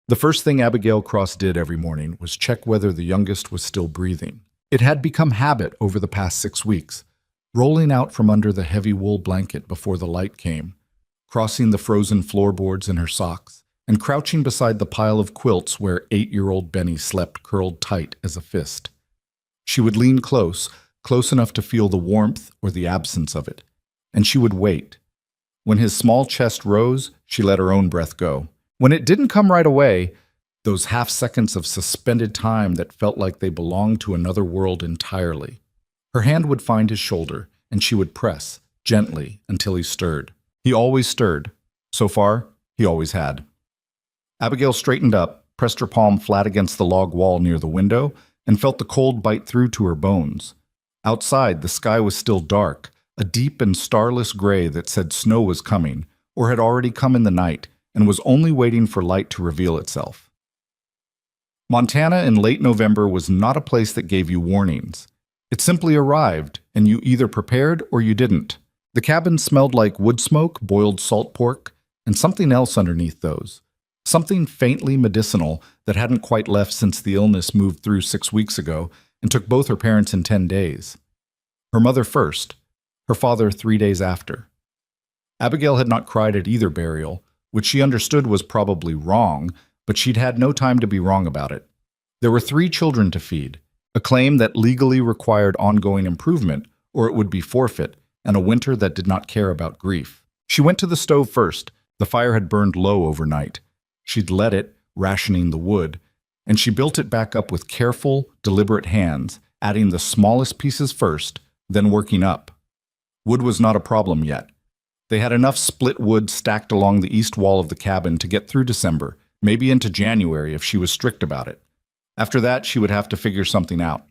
The first thing Abigail Cross did every morning was check whether the youngest was still breathing. It had become habit over the past 6 weeks, rolling out from under the heavy wool blanket before the light came, crossing the frozen floorboards in her socks, and crouching beside the pile of quilts where 8-year-old Benny slept curled tight as a fist. She would lean close enough to feel the warmth or the absence of it, and she would wait. When his small chest rose, she let her own breath go. When it didn't come right away, those half seconds of suspended time that felt like they belonged to another world entirely. Her hand would find his shoulder, and she would press, gently, until he stirred. He always stirred. So far, he always had. Abigail straightened up, pressed her palm flat against the log wall near the window, and felt the cold bite through to her bones. Outside, the sky was still dark, a deep and starless gray that said snow was coming, or had already come in the night, and was only waiting for light to reveal itself. Montana in late November was not a place that gave you warnings. It simply arrived, and you either prepared or you didn't. The cabin smelled like wood smoke, boiled salt pork, and something else underneath those. Something faintly medicinal that hadn't quite left since the illness moved through 6 weeks ago and took both her parents in 10 days. Her mother first, her father 3 days after. Abigail had not cried at either burial, which she understood was probably wrong, but she'd had no time to be wrong about it. There were 3 children to feed, a claim that legally required ongoing improvement, or it would be forfeit, and a winter that did not care about grief. She went to the stove first. The fire had burned low overnight. She'd let it, rationing the wood, and she built it back up with careful, deliberate hands, adding the smallest pieces first, then working up. Wood was not a problem yet. They had enough split wood stacked along the east wall of the cabin to get through December, maybe into January if she was strict about it. After that, she would have to figure something out.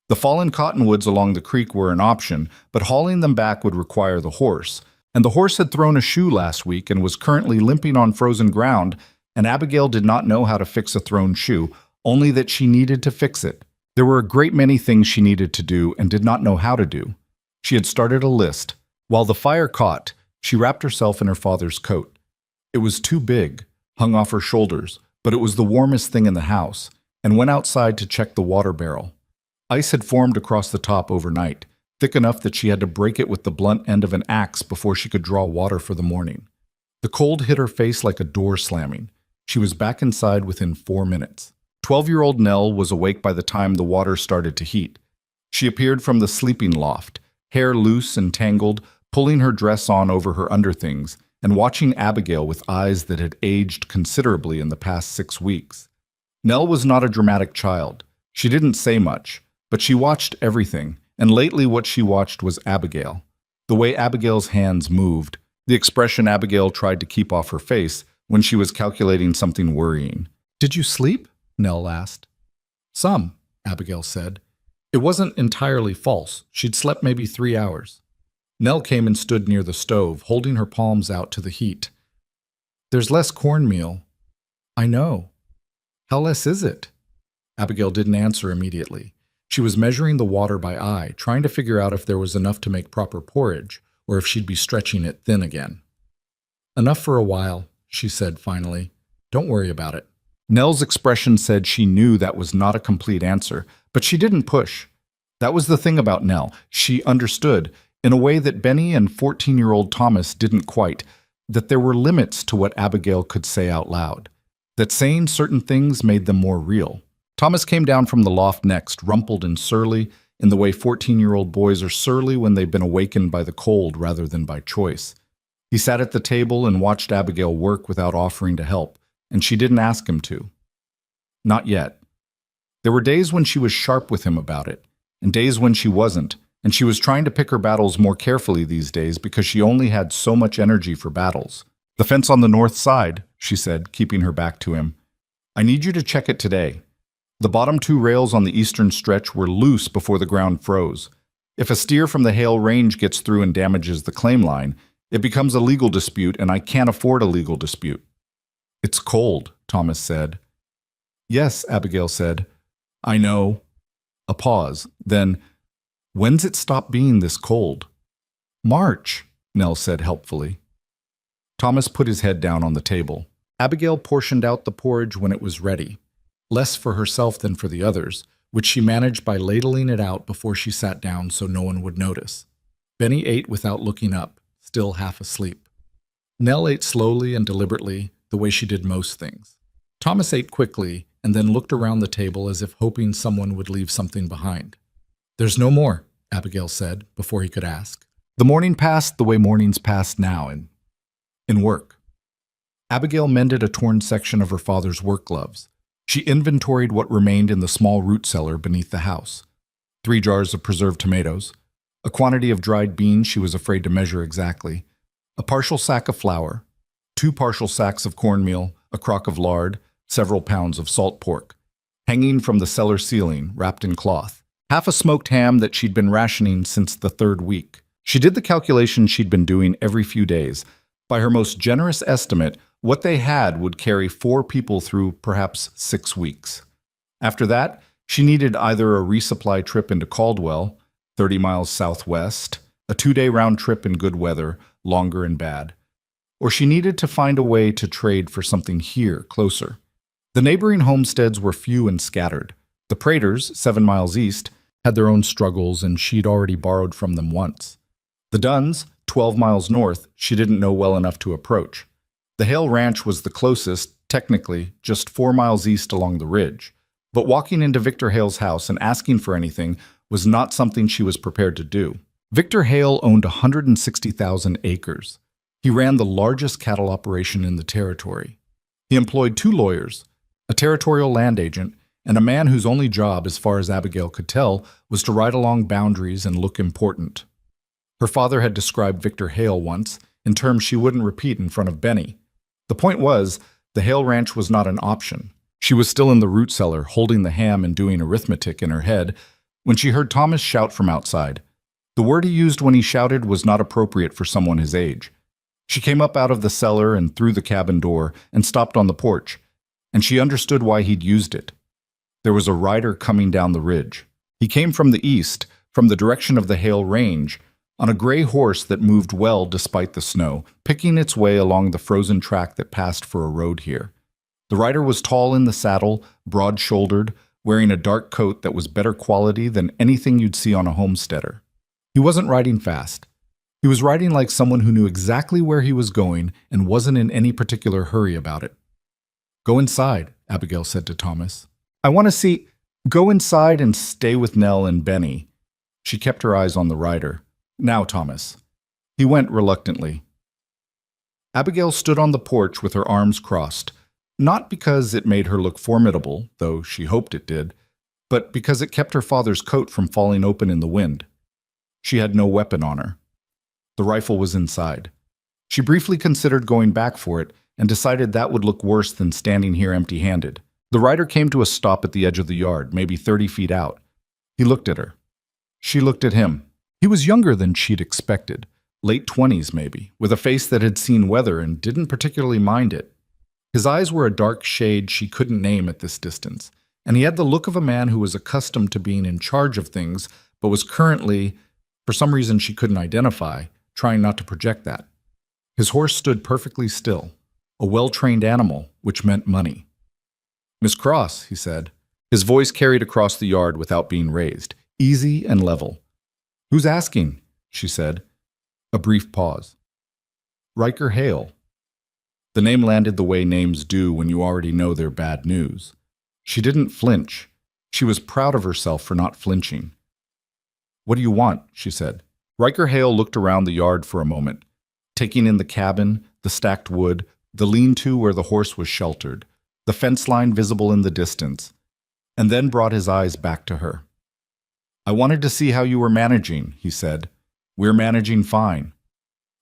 The fallen cottonwoods along the creek were an option, but hauling them back would require the horse. And the horse had thrown a shoe last week and was currently limping on frozen ground, and Abigail did not know how to fix a thrown shoe, only that she needed to fix it. There were a great many things she needed to do and did not know how to do. She had started a list. While the fire caught, she wrapped herself in her father's coat. It was too big, hung off her shoulders, but it was the warmest thing in the house, and went outside to check the water barrel. Ice had formed across the top overnight, thick enough that she had to break it with the blunt end of an axe before she could draw water for the morning. The cold hit her face like a door slamming. She was back inside within 4 minutes. 12-year-old Nell was awake by the time the water started to heat. She appeared from the sleeping loft, hair loose and tangled, pulling her dress on over her underthings, and watching Abigail with eyes that had aged considerably in the past 6 weeks. Nell was not a dramatic child. She didn't say much, but she watched everything, and lately what she watched was Abigail. The way Abigail's hands moved, the expression Abigail tried to keep off her face when she was calculating something worrying. "Did you sleep?" Nell asked. "Some," Abigail said. It wasn't entirely false. She'd slept maybe 3 hours. Nell came and stood near the stove, holding her palms out to the heat. "There's less cornmeal." "I know." "How less is it?" Abigail didn't answer immediately. She was measuring the water by eye, trying to figure out if there was enough to make proper porridge, or if she'd be stretching it thin again. "Enough for a while," she said finally. "Don't worry about it." Nell's expression said she knew that was not a complete answer, but she didn't push. That was the thing about Nell. She understood, in a way that Benny and 14-year-old Thomas didn't quite, that there were limits to what Abigail could say out loud, that saying certain things made them more real. Thomas came down from the loft next, rumpled and surly, in the way 14-year-old boys are surly when they've been awakened by the cold rather than by choice. He sat at the table and watched Abigail work without offering to help, and she didn't ask him to. Not yet. There were days when she was sharp with him about it, and days when she wasn't, and she was trying to pick her battles more carefully these days because she only had so much energy for battles. "The fence on the north side," she said, keeping her back to him. "I need you to check it today. The bottom 2 rails on the eastern stretch were loose before the ground froze. If a steer from the Hale Range gets through and damages the claim line, it becomes a legal dispute, and I can't afford a legal dispute." "It's cold," Thomas said. "Yes," Abigail said. "I know." A pause. Then, "When's it stop being this cold?" "March," Nell said helpfully. Thomas put his head down on the table. Abigail portioned out the porridge when it was ready, less for herself than for the others, which she managed by ladling it out before she sat down so no one would notice. Benny ate without looking up, still half asleep. Nell ate slowly and deliberately, the way she did most things. Thomas ate quickly and then looked around the table as if hoping someone would leave something behind. "There's no more," Abigail said, before he could ask. The morning passed the way mornings pass now, in work. Abigail mended a torn section of her father's work gloves. She inventoried what remained in the small root cellar beneath the house. 3 jars of preserved tomatoes, a quantity of dried beans she was afraid to measure exactly, a partial sack of flour, 2 partial sacks of cornmeal, a crock of lard, several pounds of salt pork, hanging from the cellar ceiling, wrapped in cloth, half a smoked ham that she'd been rationing since the 3rd week. She did the calculation she'd been doing every few days. By her most generous estimate, what they had would carry 4 people through perhaps 6 weeks. After that, she needed either a resupply trip into Caldwell, 30 miles southwest, a 2-day round trip in good weather, longer in bad, or she needed to find a way to trade for something here, closer. The neighboring homesteads were few and scattered. The Praters, 7 miles east, had their own struggles, and she'd already borrowed from them once. The Dunns, 12 miles north, she didn't know well enough to approach. The Hale Ranch was the closest, technically, just 4 miles east along the ridge. But walking into Victor Hale's house and asking for anything was not something she was prepared to do. Victor Hale owned 160,000 acres. He ran the largest cattle operation in the territory. He employed 2 lawyers, a territorial land agent, and a man whose only job, as far as Abigail could tell, was to ride along boundaries and look important. Her father had described Victor Hale once, in terms she wouldn't repeat in front of Benny. The point was, the Hale Ranch was not an option. She was still in the root cellar, holding the ham and doing arithmetic in her head, when she heard Thomas shout from outside. The word he used when he shouted was not appropriate for someone his age. She came up out of the cellar and through the cabin door and stopped on the porch, and she understood why he'd used it. There was a rider coming down the ridge. He came from the east, from the direction of the Hale Range, on a gray horse that moved well despite the snow, picking its way along the frozen track that passed for a road here. The rider was tall in the saddle, broad-shouldered, wearing a dark coat that was better quality than anything you'd see on a homesteader. He wasn't riding fast. He was riding like someone who knew exactly where he was going and wasn't in any particular hurry about it. "Go inside," Abigail said to Thomas. "I want to see—" "Go inside and stay with Nell and Benny." She kept her eyes on the rider. "Now, Thomas." He went reluctantly. Abigail stood on the porch with her arms crossed, not because it made her look formidable, though she hoped it did, but because it kept her father's coat from falling open in the wind. She had no weapon on her. The rifle was inside. She briefly considered going back for it and decided that would look worse than standing here empty-handed. The rider came to a stop at the edge of the yard, maybe 30 feet out. He looked at her. She looked at him. He was younger than she'd expected, late 20s maybe, with a face that had seen weather and didn't particularly mind it. His eyes were a dark shade she couldn't name at this distance, and he had the look of a man who was accustomed to being in charge of things, but was currently, for some reason she couldn't identify, trying not to project that. His horse stood perfectly still, a well-trained animal, which meant money. "Miss Cross," he said. His voice carried across the yard without being raised, easy and level. "Who's asking?" she said. A brief pause. "Riker Hale." The name landed the way names do when you already know they're bad news. She didn't flinch. She was proud of herself for not flinching. "What do you want?" she said. Riker Hale looked around the yard for a moment, taking in the cabin, the stacked wood, the lean-to where the horse was sheltered, the fence line visible in the distance, and then brought his eyes back to her. "I wanted to see how you were managing," he said. "We're managing fine.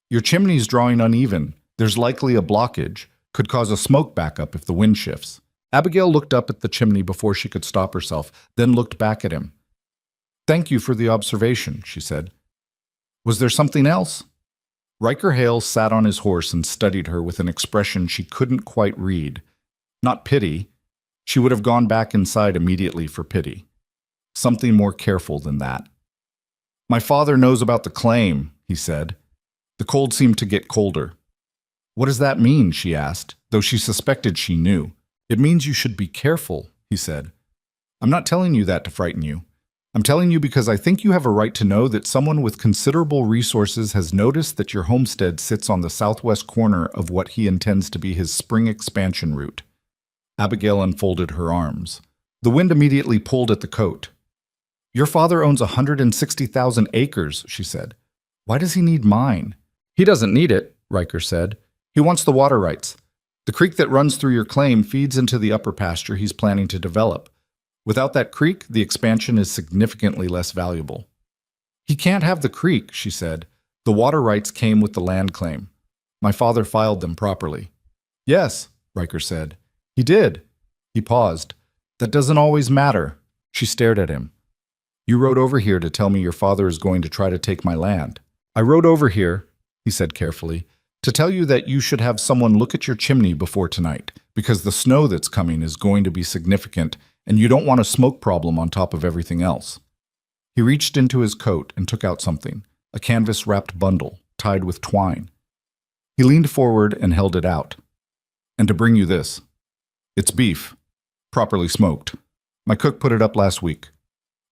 Your chimney's drawing uneven. There's likely a blockage. Could cause a smoke backup if the wind shifts." Abigail looked up at the chimney before she could stop herself, then looked back at him. "Thank you for the observation," she said. "Was there something else?" Riker Hale sat on his horse and studied her with an expression she couldn't quite read. Not pity. She would have gone back inside immediately for pity. Something more careful than that. "My father knows about the claim," he said. The cold seemed to get colder. What does that mean? She asked, though she suspected she knew. It means you should be careful, he said. I'm not telling you that to frighten you. I'm telling you because I think you have a right to know that someone with considerable resources has noticed that your homestead sits on the southwest corner of what he intends to be his spring expansion route. Abigail unfolded her arms. The wind immediately pulled at the coat. Your father owns 160,000 acres, she said. Why does he need mine? He doesn't need it, Riker said. He wants the water rights. The creek that runs through your claim feeds into the upper pasture he's planning to develop. Without that creek, the expansion is significantly less valuable. He can't have the creek, she said. The water rights came with the land claim. My father filed them properly. Yes, Riker said. He did. He paused. That doesn't always matter. She stared at him. You rode over here to tell me your father is going to try to take my land. I rode over here, he said carefully, to tell you that you should have someone look at your chimney before tonight, because the snow that's coming is going to be significant, and you don't want a smoke problem on top of everything else. He reached into his coat and took out something, a canvas-wrapped bundle, tied with twine. He leaned forward and held it out. And to bring you this. It's beef, properly smoked. My cook put it up last week.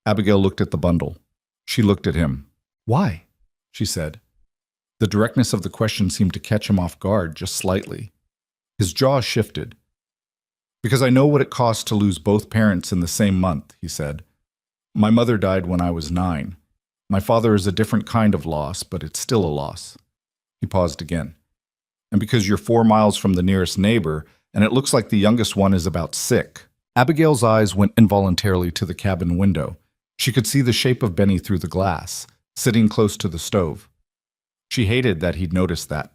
Abigail looked at the bundle. She looked at him. Why? She said. The directness of the question seemed to catch him off guard just slightly. His jaw shifted. Because I know what it costs to lose both parents in the same month, he said. My mother died when I was 9. My father is a different kind of loss, but it's still a loss. He paused again. And because you're 4 miles from the nearest neighbor, and it looks like the youngest one is about sick. Abigail's eyes went involuntarily to the cabin window. She could see the shape of Benny through the glass, sitting close to the stove. She hated that he'd noticed that.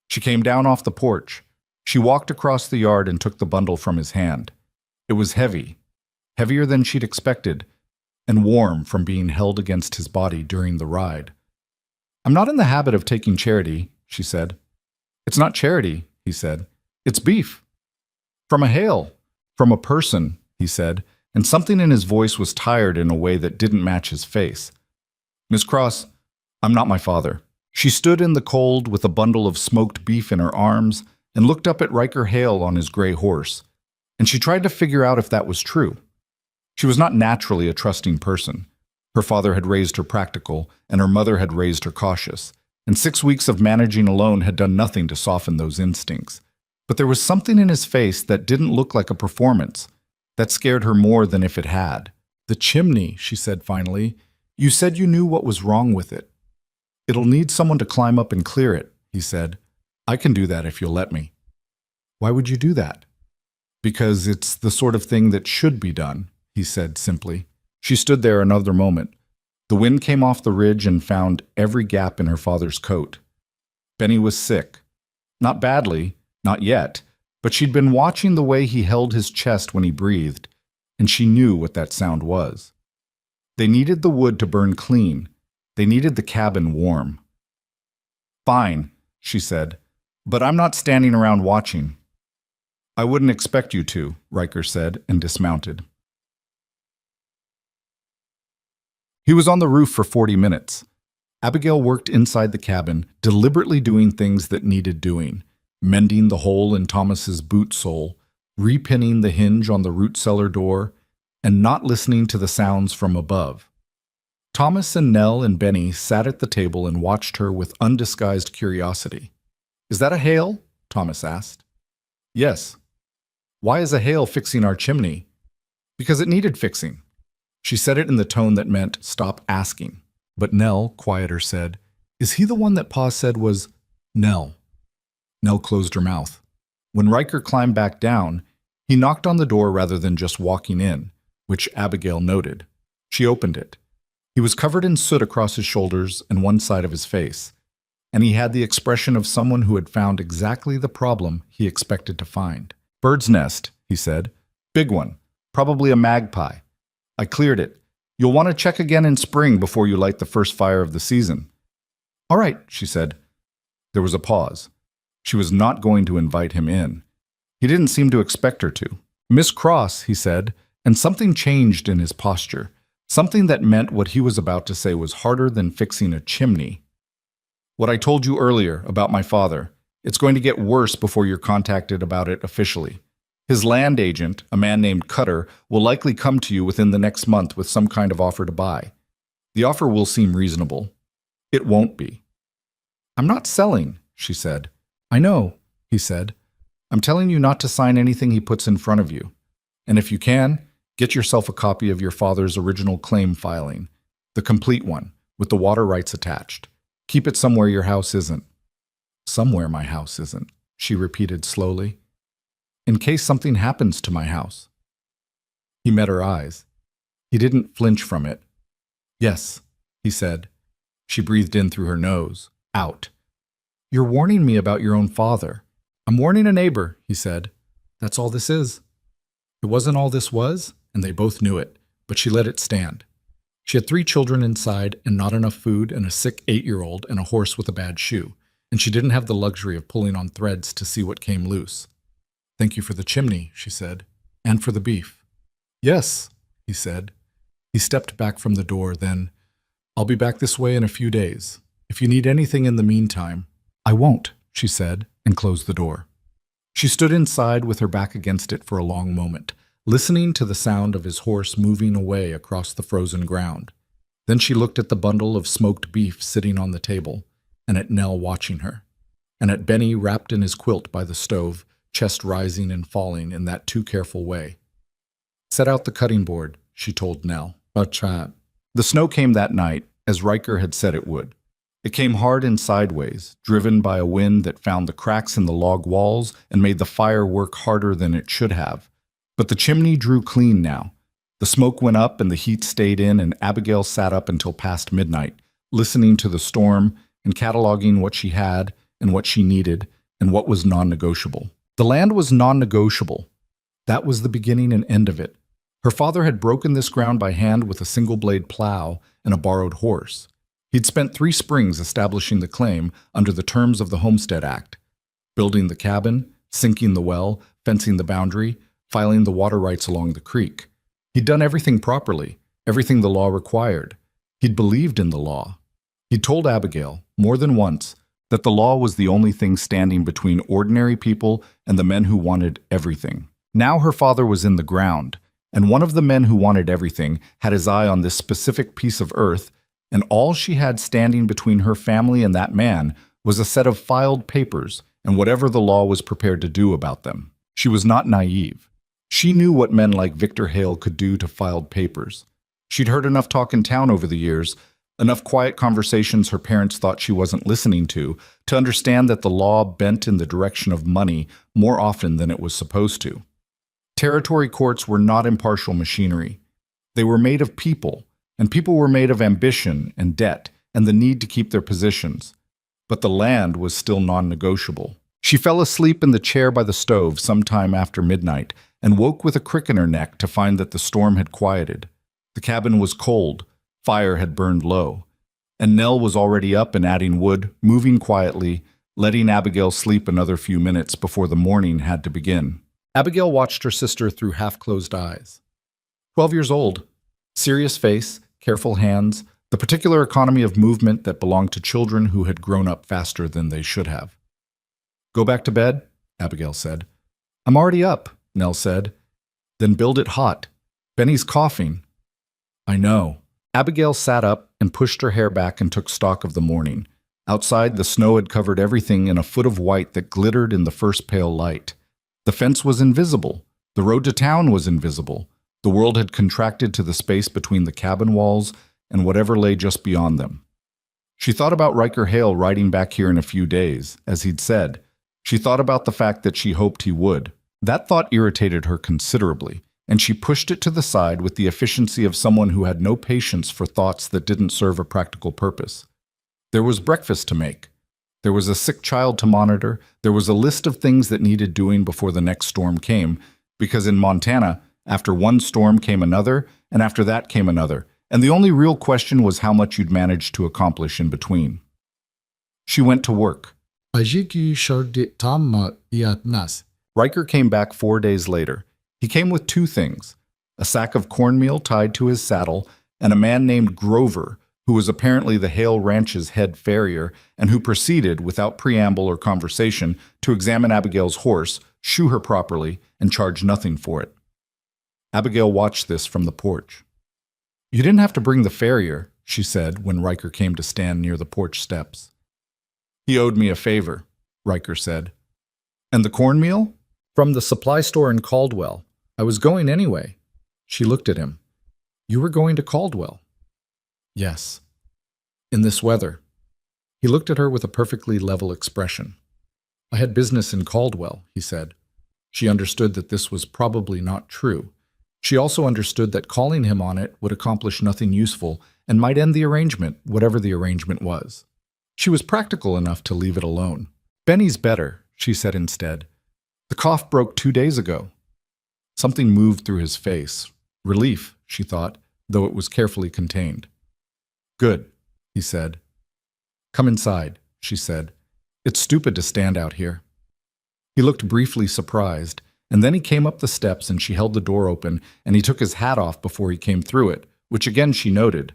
She came down off the porch. She walked across the yard and took the bundle from his hand. It was heavy, heavier than she'd expected, and warm from being held against his body during the ride. I'm not in the habit of taking charity, she said. It's not charity, he said. It's beef. From a hail. From a person, he said, and something in his voice was tired in a way that didn't match his face. Miss Cross, I'm not my father. She stood in the cold with a bundle of smoked beef in her arms and looked up at Riker Hale on his gray horse, and she tried to figure out if that was true. She was not naturally a trusting person. Her father had raised her practical, and her mother had raised her cautious, and 6 weeks of managing alone had done nothing to soften those instincts. But there was something in his face that didn't look like a performance, that scared her more than if it had. The chimney, she said finally. You said you knew what was wrong with it. It'll need someone to climb up and clear it, he said. I can do that if you'll let me. Why would you do that? Because it's the sort of thing that should be done, he said simply. She stood there another moment. The wind came off the ridge and found every gap in her father's coat. Benny was sick. Not badly, not yet, but she'd been watching the way he held his chest when he breathed, and she knew what that sound was. They needed the wood to burn clean. They needed the cabin warm. Fine, she said, but I'm not standing around watching. I wouldn't expect you to, Riker said, and dismounted. He was on the roof for 40 minutes. Abigail worked inside the cabin, deliberately doing things that needed doing, mending the hole in Thomas's boot sole, repinning the hinge on the root cellar door, and not listening to the sounds from above. Thomas and Nell and Benny sat at the table and watched her with undisguised curiosity. Is that a hail? Thomas asked. Yes. Why is a hail fixing our chimney? Because it needed fixing. She said it in the tone that meant stop asking. But Nell, quieter, said, Is he the one that Pa said was Nell? Nell closed her mouth. When Riker climbed back down, he knocked on the door rather than just walking in, which Abigail noted. She opened it. He was covered in soot across his shoulders and one side of his face, and he had the expression of someone who had found exactly the problem he expected to find. Bird's nest, he said. Big one. Probably a magpie. I cleared it. You'll want to check again in spring before you light the first fire of the season. All right, she said. There was a pause. She was not going to invite him in. He didn't seem to expect her to. Miss Cross, he said, and something changed in his posture. Something that meant what he was about to say was harder than fixing a chimney. What I told you earlier about my father, It's going to get worse before you're contacted about it officially. His land agent, a man named Cutter, will likely come to you within the next month with some kind of offer to buy. The offer will seem reasonable. It won't be. I'm not selling, she said. I know, he said. I'm telling you not to sign anything he puts in front of you. And if you can, get yourself a copy of your father's original claim filing, the complete one, with the water rights attached. Keep it somewhere your house isn't. Somewhere my house isn't, she repeated slowly. In case something happens to my house. He met her eyes. He didn't flinch from it. Yes, he said. She breathed in through her nose, out. You're warning me about your own father. I'm warning a neighbor, he said. That's all this is. It wasn't all this was, and they both knew it, but she let it stand. She had 3 children inside and not enough food and a sick 8-year-old and a horse with a bad shoe, and she didn't have the luxury of pulling on threads to see what came loose. Thank you for the chimney, she said, and for the beef. Yes, he said. He stepped back from the door, then, I'll be back this way in a few days. If you need anything in the meantime, I won't, she said, and closed the door. She stood inside with her back against it for a long moment, listening to the sound of his horse moving away across the frozen ground. Then she looked at the bundle of smoked beef sitting on the table, and at Nell watching her, and at Benny wrapped in his quilt by the stove, chest rising and falling in that too careful way. Set out the cutting board, she told Nell. The snow came that night, as Riker had said it would. It came hard and sideways, driven by a wind that found the cracks in the log walls and made the fire work harder than it should have. But the chimney drew clean now. The smoke went up and the heat stayed in, and Abigail sat up until past midnight, listening to the storm and cataloging what she had and what she needed and what was non-negotiable. The land was non-negotiable. That was the beginning and end of it. Her father had broken this ground by hand with a single-blade plow and a borrowed horse. He'd spent 3 springs establishing the claim under the terms of the Homestead Act, building the cabin, sinking the well, fencing the boundary, filing the water rights along the creek. He'd done everything properly, everything the law required. He'd believed in the law. He'd told Abigail, more than once, that the law was the only thing standing between ordinary people and the men who wanted everything. Now her father was in the ground, and one of the men who wanted everything had his eye on this specific piece of earth, and all she had standing between her family and that man was a set of filed papers and whatever the law was prepared to do about them. She was not naive. She knew what men like Victor Hale could do to filed papers. She'd heard enough talk in town over the years, enough quiet conversations her parents thought she wasn't listening to understand that the law bent in the direction of money more often than it was supposed to. Territory courts were not impartial machinery. They were made of people, and people were made of ambition and debt and the need to keep their positions. But the land was still non-negotiable. She fell asleep in the chair by the stove sometime after midnight and woke with a crick in her neck to find that the storm had quieted. The cabin was cold, fire had burned low, and Nell was already up and adding wood, moving quietly, letting Abigail sleep another few minutes before the morning had to begin. Abigail watched her sister through half-closed eyes. 12 years old, serious face, careful hands, the particular economy of movement that belonged to children who had grown up faster than they should have. Go back to bed, Abigail said. I'm already up, Nell said. Then build it hot. Benny's coughing. I know. Abigail sat up and pushed her hair back and took stock of the morning. Outside, the snow had covered everything in a foot of white that glittered in the first pale light. The fence was invisible. The road to town was invisible. The world had contracted to the space between the cabin walls and whatever lay just beyond them. She thought about Riker Hale riding back here in a few days, as he'd said. She thought about the fact that she hoped he would. That thought irritated her considerably, and she pushed it to the side with the efficiency of someone who had no patience for thoughts that didn't serve a practical purpose. There was breakfast to make. There was a sick child to monitor. There was a list of things that needed doing before the next storm came, because in Montana, after one storm came another, and after that came another, and the only real question was how much you'd manage to accomplish in between. She went to work. Riker came back 4 days later. He came with 2 things, a sack of cornmeal tied to his saddle, and a man named Grover, who was apparently the Hale Ranch's head farrier and who proceeded, without preamble or conversation, to examine Abigail's horse, shoe her properly, and charge nothing for it. Abigail watched this from the porch. "You didn't have to bring the farrier," she said when Riker came to stand near the porch steps. "He owed me a favor," Riker said. "And the cornmeal?" "From the supply store in Caldwell. I was going anyway." She looked at him. "You were going to Caldwell?" "Yes." "In this weather?" He looked at her with a perfectly level expression. "I had business in Caldwell," he said. She understood that this was probably not true. She also understood that calling him on it would accomplish nothing useful and might end the arrangement, whatever the arrangement was. She was practical enough to leave it alone. "Benny's better," she said instead. "The cough broke 2 days ago." Something moved through his face. Relief, she thought, though it was carefully contained. "Good," he said. "Come inside," she said. "It's stupid to stand out here." He looked briefly surprised, and then he came up the steps and she held the door open, and he took his hat off before he came through it, which again she noted.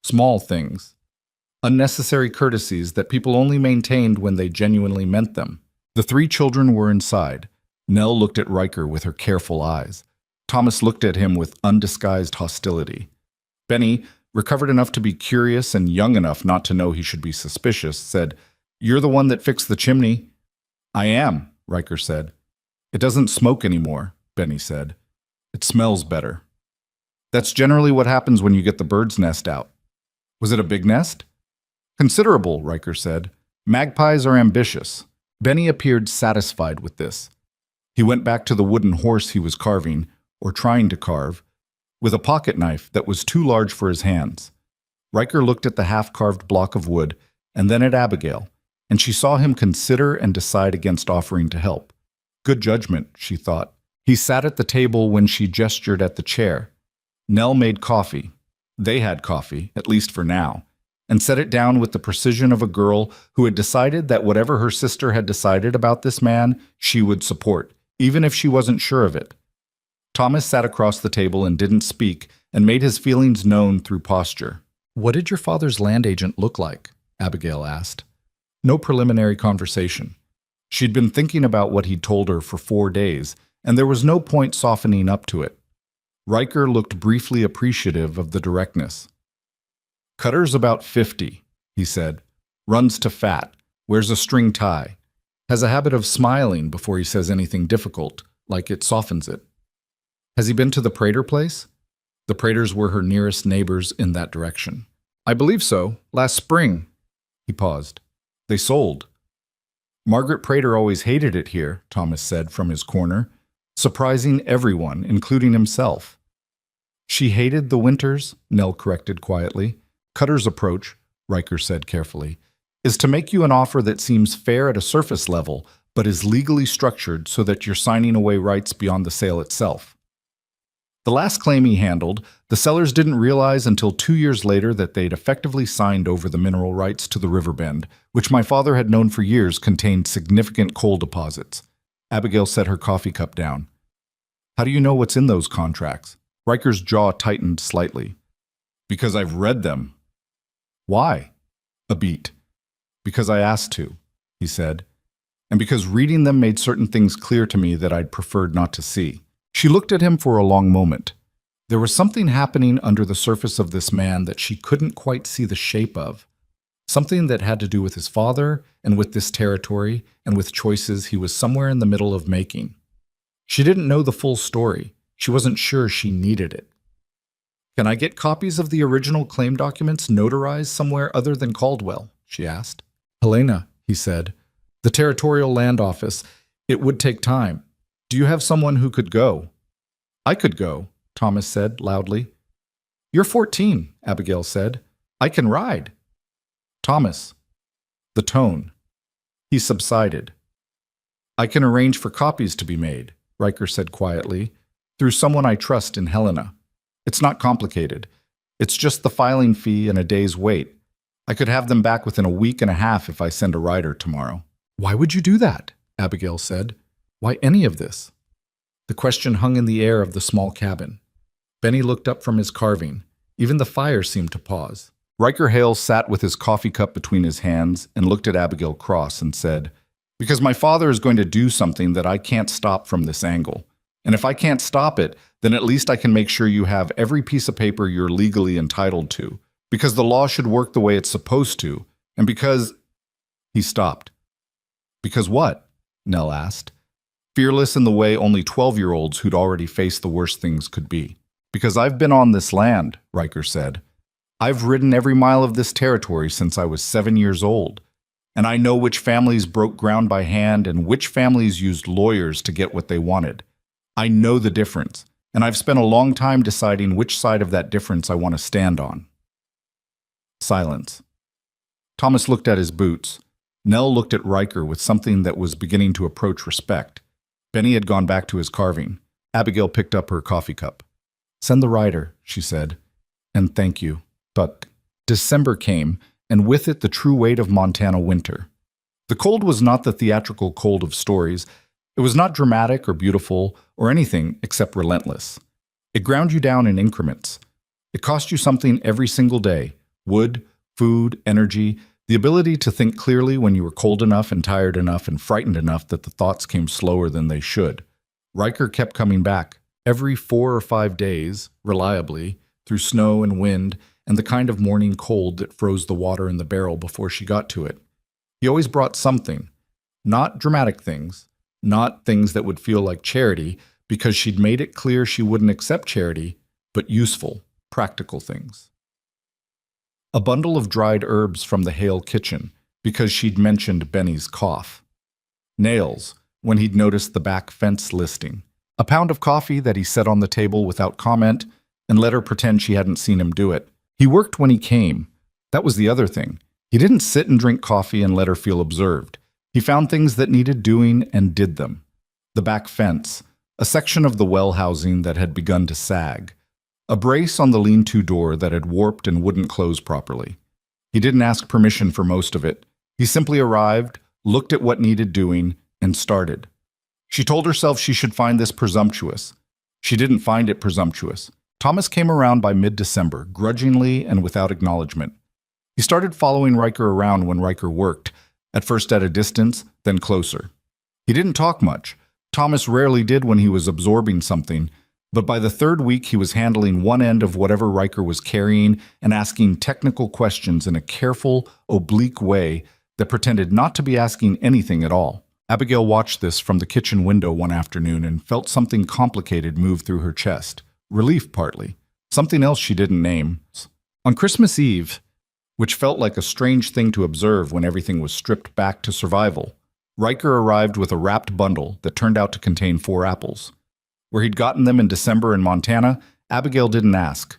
Small things. Unnecessary courtesies that people only maintained when they genuinely meant them. The 3 children were inside. Nell looked at Riker with her careful eyes. Thomas looked at him with undisguised hostility. Benny, recovered enough to be curious and young enough not to know he should be suspicious, said, "You're the one that fixed the chimney." "I am," Riker said. "It doesn't smoke anymore," Benny said. "It smells better." "That's generally what happens when you get the bird's nest out." "Was it a big nest?" "Considerable," Riker said. "Magpies are ambitious." Benny appeared satisfied with this. He went back to the wooden horse he was carving, or trying to carve, with a pocket knife that was too large for his hands. Riker looked at the half-carved block of wood, and then at Abigail, and she saw him consider and decide against offering to help. Good judgment, she thought. He sat at the table when she gestured at the chair. Nell made coffee. They had coffee, at least for now, and set it down with the precision of a girl who had decided that whatever her sister had decided about this man, she would support, even if she wasn't sure of it. Thomas sat across the table and didn't speak, and made his feelings known through posture. "What did your father's land agent look like?" Abigail asked. No preliminary conversation. She'd been thinking about what he'd told her for 4 days, and there was no point softening up to it. Riker looked briefly appreciative of the directness. "Cutter's about 50, he said. "Runs to fat, wears a string tie, has a habit of smiling before he says anything difficult, like it softens it." "Has he been to the Prairie place?" The Praters were her nearest neighbors in that direction. "I believe so, last spring." He paused. "They sold." "Margaret Prater always hated it here," Thomas said from his corner, surprising everyone, including himself. "She hated the winters," Nell corrected quietly. "Cutter's approach," Riker said carefully, "is to make you an offer that seems fair at a surface level, but is legally structured so that you're signing away rights beyond the sale itself." The last claim he handled, the sellers didn't realize until 2 years later that they'd effectively signed over the mineral rights to the riverbend, which my father had known for years contained significant coal deposits. Abigail set her coffee cup down. "How do you know what's in those contracts?" Riker's jaw tightened slightly. "Because I've read them." "Why?" A beat. "Because I asked to," he said. "And because reading them made certain things clear to me that I'd preferred not to see." She looked at him for a long moment. There was something happening under the surface of this man that she couldn't quite see the shape of. Something that had to do with his father, and with this territory, and with choices he was somewhere in the middle of making. She didn't know the full story. She wasn't sure she needed it. "Can I get copies of the original claim documents notarized somewhere other than Caldwell?" she asked. "Helena," he said. "The Territorial Land Office. It would take time. Do you have someone who could go?" "I could go," Thomas said loudly. "You're 14, Abigail said. "I can ride." "Thomas." The tone. He subsided. "I can arrange for copies to be made," Riker said quietly, "through someone I trust in Helena. It's not complicated. It's just the filing fee and a day's wait. I could have them back within a week and a half if I send a rider tomorrow." "Why would you do that?" Abigail said. "Why any of this?" The question hung in the air of the small cabin. Benny looked up from his carving. Even the fire seemed to pause. Riker Hale sat with his coffee cup between his hands and looked at Abigail Cross and said, "Because my father is going to do something that I can't stop from this angle. And if I can't stop it, then at least I can make sure you have every piece of paper you're legally entitled to. Because the law should work the way it's supposed to. And because—" He stopped. "Because what?" Nell asked, fearless in the way only 12-year-olds who'd already faced the worst things could be. "Because I've been on this land," Riker said. "I've ridden every mile of this territory since I was 7 years old. And I know which families broke ground by hand and which families used lawyers to get what they wanted. I know the difference, and I've spent a long time deciding which side of that difference I want to stand on." Silence. Thomas looked at his boots. Nell looked at Riker with something that was beginning to approach respect. Benny had gone back to his carving. Abigail picked up her coffee cup. "Send the rider," she said. "And thank you." But December came, and with it the true weight of Montana winter. The cold was not the theatrical cold of stories. It was not dramatic or beautiful or anything except relentless. It ground you down in increments. It cost you something every single day: wood, food, energy, the ability to think clearly when you were cold enough and tired enough and frightened enough that the thoughts came slower than they should. Riker kept coming back, every 4 or 5 days, reliably, through snow and wind and the kind of morning cold that froze the water in the barrel before she got to it. He always brought something. Not dramatic things, not things that would feel like charity, because she'd made it clear she wouldn't accept charity, but useful, practical things. A bundle of dried herbs from the Hale kitchen, because she'd mentioned Benny's cough. Nails, when he'd noticed the back fence listing. A pound of coffee that he set on the table without comment and let her pretend she hadn't seen him do it. He worked when he came. That was the other thing. He didn't sit and drink coffee and let her feel observed. He found things that needed doing and did them. The back fence, a section of the well housing that had begun to sag, a brace on the lean-to door that had warped and wouldn't close properly. He didn't ask permission for most of it. He simply arrived, looked at what needed doing, and started. She told herself she should find this presumptuous. She didn't find it presumptuous. Thomas came around by mid-December, grudgingly and without acknowledgement. He started following Riker around when Riker worked, at first at a distance, then closer. He didn't talk much. Thomas rarely did when he was absorbing something, but by the 3rd week he was handling one end of whatever Riker was carrying and asking technical questions in a careful, oblique way that pretended not to be asking anything at all. Abigail watched this from the kitchen window one afternoon and felt something complicated move through her chest. Relief partly. Something else she didn't name. On Christmas Eve, which felt like a strange thing to observe when everything was stripped back to survival, Riker arrived with a wrapped bundle that turned out to contain 4 apples. Where he'd gotten them in December in Montana, Abigail didn't ask.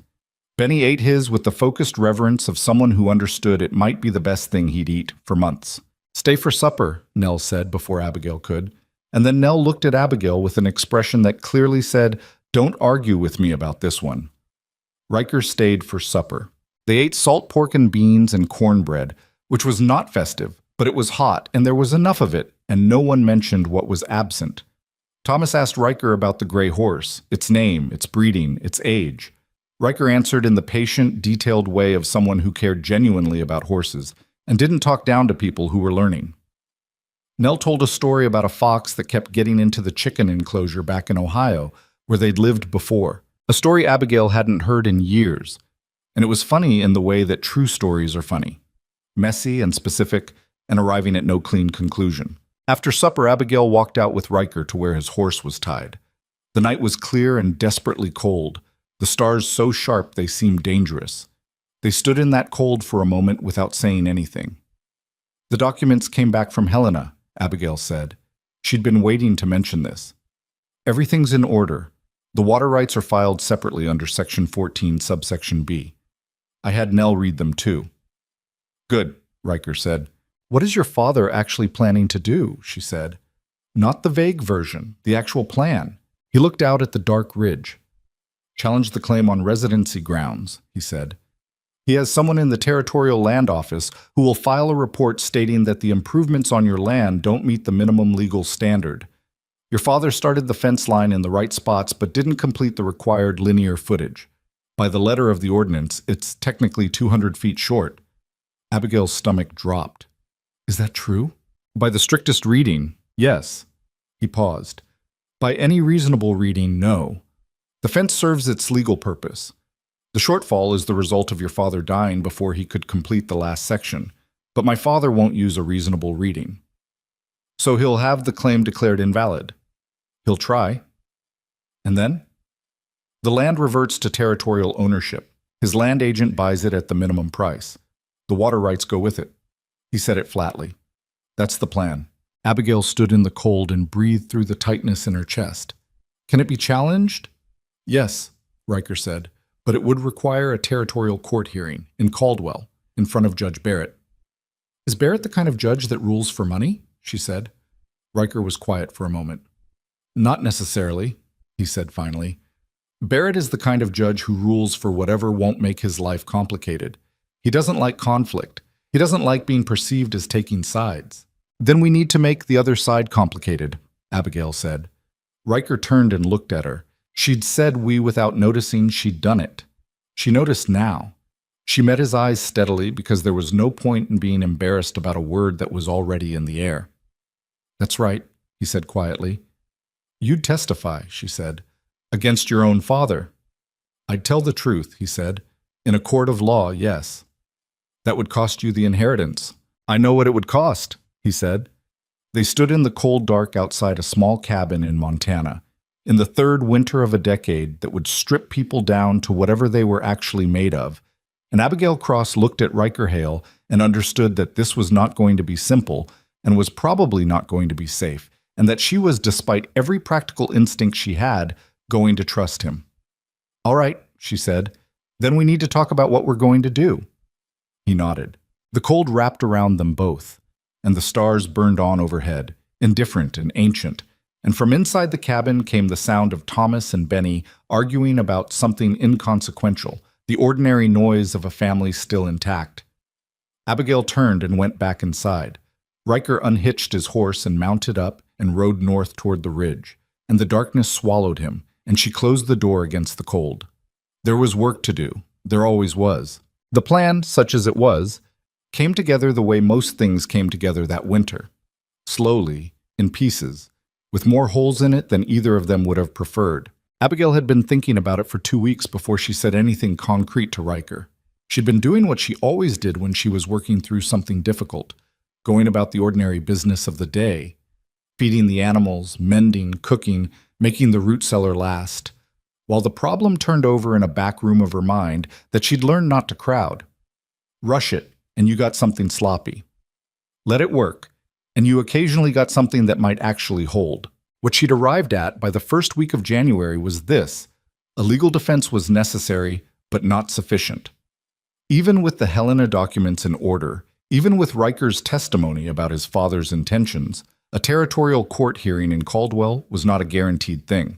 Benny ate his with the focused reverence of someone who understood it might be the best thing he'd eat for months. "Stay for supper," Nell said before Abigail could. And then Nell looked at Abigail with an expression that clearly said, "Don't argue with me about this one." Riker stayed for supper. They ate salt pork and beans and cornbread, which was not festive, but it was hot, and there was enough of it, and no one mentioned what was absent. Thomas asked Riker about the gray horse, its name, its breeding, its age. Riker answered in the patient, detailed way of someone who cared genuinely about horses and didn't talk down to people who were learning. Nell told a story about a fox that kept getting into the chicken enclosure back in Ohio, where they'd lived before. A story Abigail hadn't heard in years. And it was funny in the way that true stories are funny. Messy and specific, and arriving at no clean conclusion. After supper, Abigail walked out with Riker to where his horse was tied. The night was clear and desperately cold, the stars so sharp they seemed dangerous. They stood in that cold for a moment without saying anything. "The documents came back from Helena," Abigail said. She'd been waiting to mention this. "Everything's in order. The water rights are filed separately under Section 14, subsection B. I had Nell read them too." "Good," Riker said. "What is your father actually planning to do?" she said. "Not the vague version, the actual plan." He looked out at the dark ridge. "Challenge the claim on residency grounds," he said. "He has someone in the Territorial Land Office who will file a report stating that the improvements on your land don't meet the minimum legal standard. Your father started the fence line in the right spots but didn't complete the required linear footage. By the letter of the ordinance, it's technically 200 feet short. Abigail's stomach dropped. Is that true? By the strictest reading, yes. He paused. By any reasonable reading, no. The fence serves its legal purpose. The shortfall is the result of your father dying before he could complete the last section, but my father won't use a reasonable reading. So he'll have the claim declared invalid. He'll try. And then? The land reverts to territorial ownership. His land agent buys it at the minimum price. The water rights go with it. He said it flatly. That's the plan. Abigail stood in the cold and breathed through the tightness in her chest. Can it be challenged? Yes, Riker said, but it would require a territorial court hearing in Caldwell, in front of Judge Barrett. Is Barrett the kind of judge that rules for money? She said. Riker was quiet for a moment. Not necessarily, he said finally. Barrett is the kind of judge who rules for whatever won't make his life complicated. He doesn't like conflict. He doesn't like being perceived as taking sides. Then we need to make the other side complicated, Abigail said. Riker turned and looked at her. She'd said we without noticing she'd done it. She noticed now. She met his eyes steadily because there was no point in being embarrassed about a word that was already in the air. That's right, he said quietly. You'd testify, she said, against your own father. I'd tell the truth, he said. In a court of law, yes. That would cost you the inheritance. I know what it would cost, he said. They stood in the cold dark outside a small cabin in Montana, in the third winter of a decade that would strip people down to whatever they were actually made of, and Abigail Cross looked at Riker Hale and understood that this was not going to be simple and was probably not going to be safe, and that she was, despite every practical instinct she had, going to trust him. All right, she said, then we need to talk about what we're going to do. He nodded. The cold wrapped around them both, and the stars burned on overhead, indifferent and ancient, and from inside the cabin came the sound of Thomas and Benny arguing about something inconsequential, the ordinary noise of a family still intact. Abigail turned and went back inside. Riker unhitched his horse and mounted up and rode north toward the ridge, and the darkness swallowed him, and she closed the door against the cold. There was work to do. There always was. The plan, such as it was, came together the way most things came together that winter. Slowly, in pieces, with more holes in it than either of them would have preferred. Abigail had been thinking about it for 2 weeks before she said anything concrete to Riker. She'd been doing what she always did when she was working through something difficult, going about the ordinary business of the day, feeding the animals, mending, cooking, making the root cellar last, while the problem turned over in a back room of her mind that she'd learned not to crowd. Rush it, and you got something sloppy. Let it work, and you occasionally got something that might actually hold. What she'd arrived at by the first week of January was this: a legal defense was necessary, but not sufficient. Even with the Helena documents in order, even with Riker's testimony about his father's intentions, a territorial court hearing in Caldwell was not a guaranteed thing.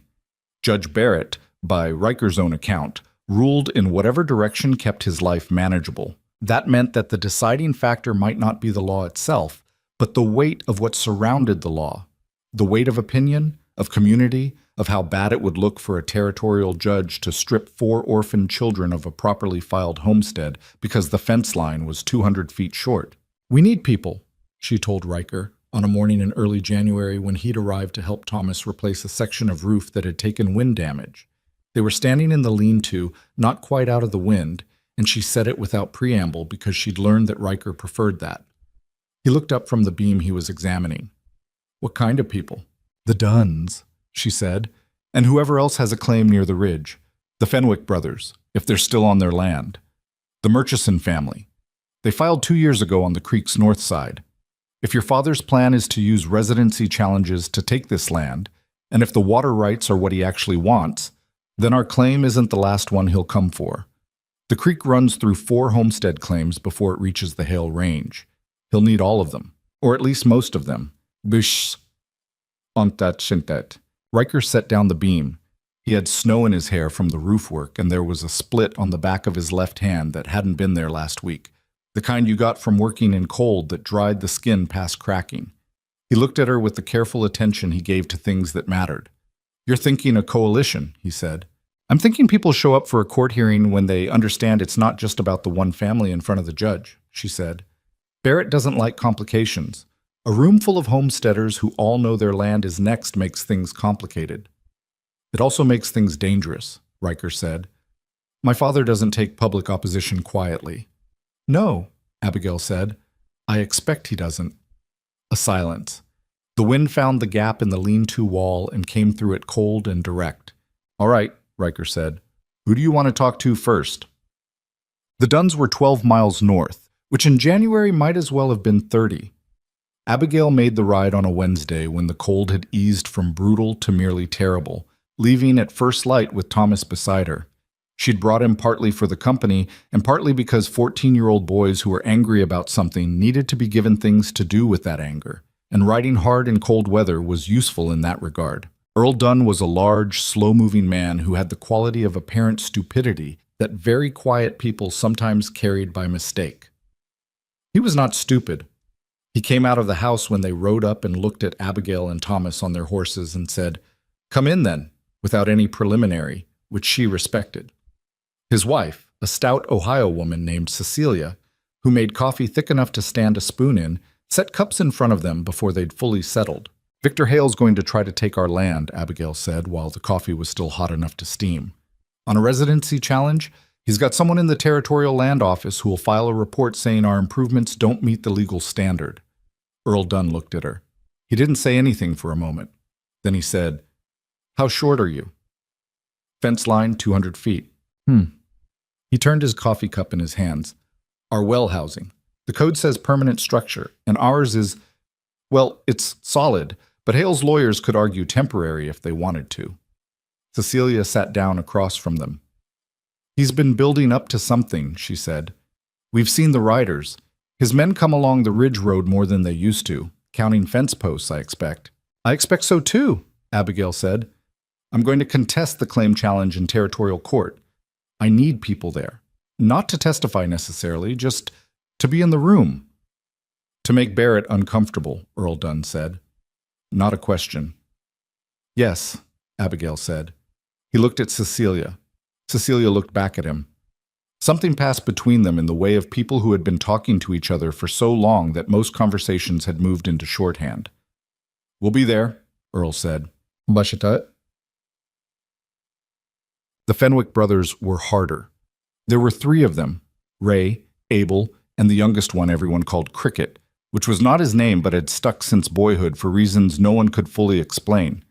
Judge Barrett, by Riker's own account, ruled in whatever direction kept his life manageable. That meant that the deciding factor might not be the law itself, but the weight of what surrounded the law. The weight of opinion, of community, of how bad it would look for a territorial judge to strip 4 orphaned children of a properly filed homestead because the fence line was 200 feet short. We need people, she told Riker, on a morning in early January when he'd arrived to help Thomas replace a section of roof that had taken wind damage. They were standing in the lean-to, not quite out of the wind, and she said it without preamble because she'd learned that Riker preferred that. He looked up from the beam he was examining. What kind of people? The Dunns, she said, and whoever else has a claim near the ridge. The Fenwick brothers, if they're still on their land. The Murchison family. They filed 2 years ago on the creek's north side. If your father's plan is to use residency challenges to take this land, and if the water rights are what he actually wants, then our claim isn't the last one he'll come for. The creek runs through 4 homestead claims before it reaches the Hale Range. He'll need all of them, or at least most of them. Bish. Ontat shintet. Riker set down the beam. He had snow in his hair from the roof work, and there was a split on the back of his left hand that hadn't been there last week, the kind you got from working in cold that dried the skin past cracking. He looked at her with the careful attention he gave to things that mattered. You're thinking a coalition, he said. I'm thinking people show up for a court hearing when they understand it's not just about the one family in front of the judge, she said. Barrett doesn't like complications. A room full of homesteaders who all know their land is next makes things complicated. It also makes things dangerous, Riker said. My father doesn't take public opposition quietly. No, Abigail said. I expect he doesn't. A silence. The wind found the gap in the lean-to wall and came through it cold and direct. All right, Riker said. Who do you want to talk to first? The Dunns were 12 miles north, which in January might as well have been 30. Abigail made the ride on a Wednesday when the cold had eased from brutal to merely terrible, leaving at first light with Thomas beside her. She'd brought him partly for the company and partly because 14-year-old boys who were angry about something needed to be given things to do with that anger, and riding hard in cold weather was useful in that regard. Earl Dunn was a large, slow-moving man who had the quality of apparent stupidity that very quiet people sometimes carried by mistake. He was not stupid. He came out of the house when they rode up and looked at Abigail and Thomas on their horses and said, "Come in then," without any preliminary, which she respected. His wife, a stout Ohio woman named Cecilia, who made coffee thick enough to stand a spoon in, set cups in front of them before they'd fully settled. Victor Hale's going to try to take our land, Abigail said while the coffee was still hot enough to steam. On a residency challenge, he's got someone in the Territorial Land Office who will file a report saying our improvements don't meet the legal standard. Earl Dunn looked at her. He didn't say anything for a moment. Then he said, "How short are you?" "Fence line, 200 feet. He turned his coffee cup in his hands. Our well housing. The code says permanent structure, and ours is, well, it's solid, but Hale's lawyers could argue temporary if they wanted to. Cecilia sat down across from them. He's been building up to something, she said. We've seen the riders. His men come along the ridge road more than they used to, counting fence posts, I expect. I expect so too, Abigail said. I'm going to contest the claim challenge in territorial court. I need people there. Not to testify necessarily, just to be in the room. To make Barrett uncomfortable, Earl Dunn said. Not a question. Yes, Abigail said. He looked at Cecilia. Cecilia looked back at him. Something passed between them in the way of people who had been talking to each other for so long that most conversations had moved into shorthand. We'll be there, Earl said. Bashita. The Fenwick brothers were harder. There were 3 of them, Ray, Abel, and the youngest one everyone called Cricket, which was not his name but had stuck since boyhood for reasons no one could fully explain.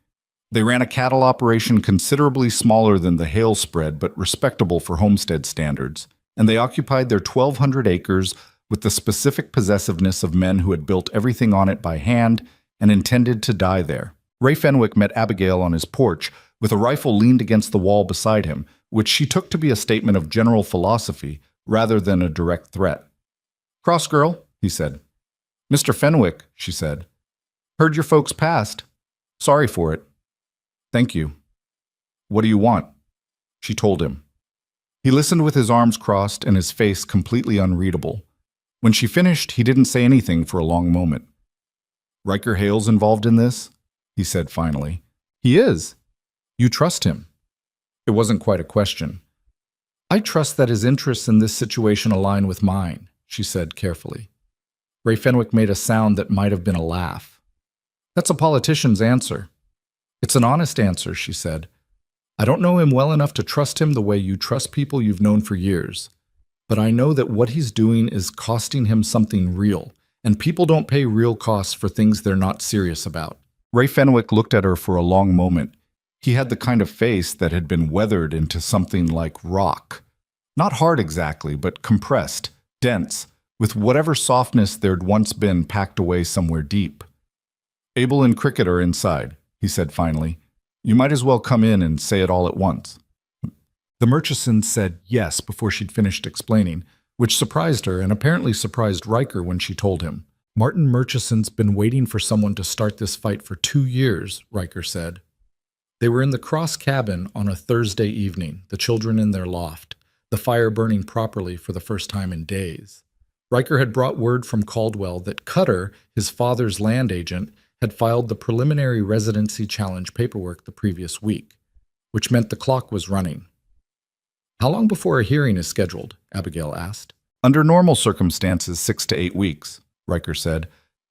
They ran a cattle operation considerably smaller than the Hale spread but respectable for homestead standards, and they occupied their 1,200 acres with the specific possessiveness of men who had built everything on it by hand and intended to die there. Ray Fenwick met Abigail on his porch with a rifle leaned against the wall beside him, which she took to be a statement of general philosophy rather than a direct threat. Cross girl, he said. Mr. Fenwick, she said. Heard your folks passed. Sorry for it. Thank you. What do you want? She told him. He listened with his arms crossed and his face completely unreadable. When she finished, he didn't say anything for a long moment. Riker Hale's involved in this? He said finally. He is. You trust him? It wasn't quite a question. I trust that his interests in this situation align with mine, she said carefully. Ray Fenwick made a sound that might have been a laugh. That's a politician's answer. It's an honest answer, she said. I don't know him well enough to trust him the way you trust people you've known for years. But I know that what he's doing is costing him something real, and people don't pay real costs for things they're not serious about. Ray Fenwick looked at her for a long moment. He had the kind of face that had been weathered into something like rock. Not hard exactly, but compressed, dense, with whatever softness there'd once been packed away somewhere deep. Abel and Cricket are inside, he said finally. You might as well come in and say it all at once. The Murchison said yes before she'd finished explaining, which surprised her and apparently surprised Riker when she told him. Martin Murchison's been waiting for someone to start this fight for 2 years, Riker said. They were in the cross cabin on a Thursday evening, the children in their loft, the fire burning properly for the first time in days. Riker had brought word from Caldwell that Cutter, his father's land agent, had filed the preliminary residency challenge paperwork the previous week. which meant the clock was running. "How long before a hearing is scheduled?" Abigail asked. "Under normal circumstances, 6 to 8 weeks, Riker said.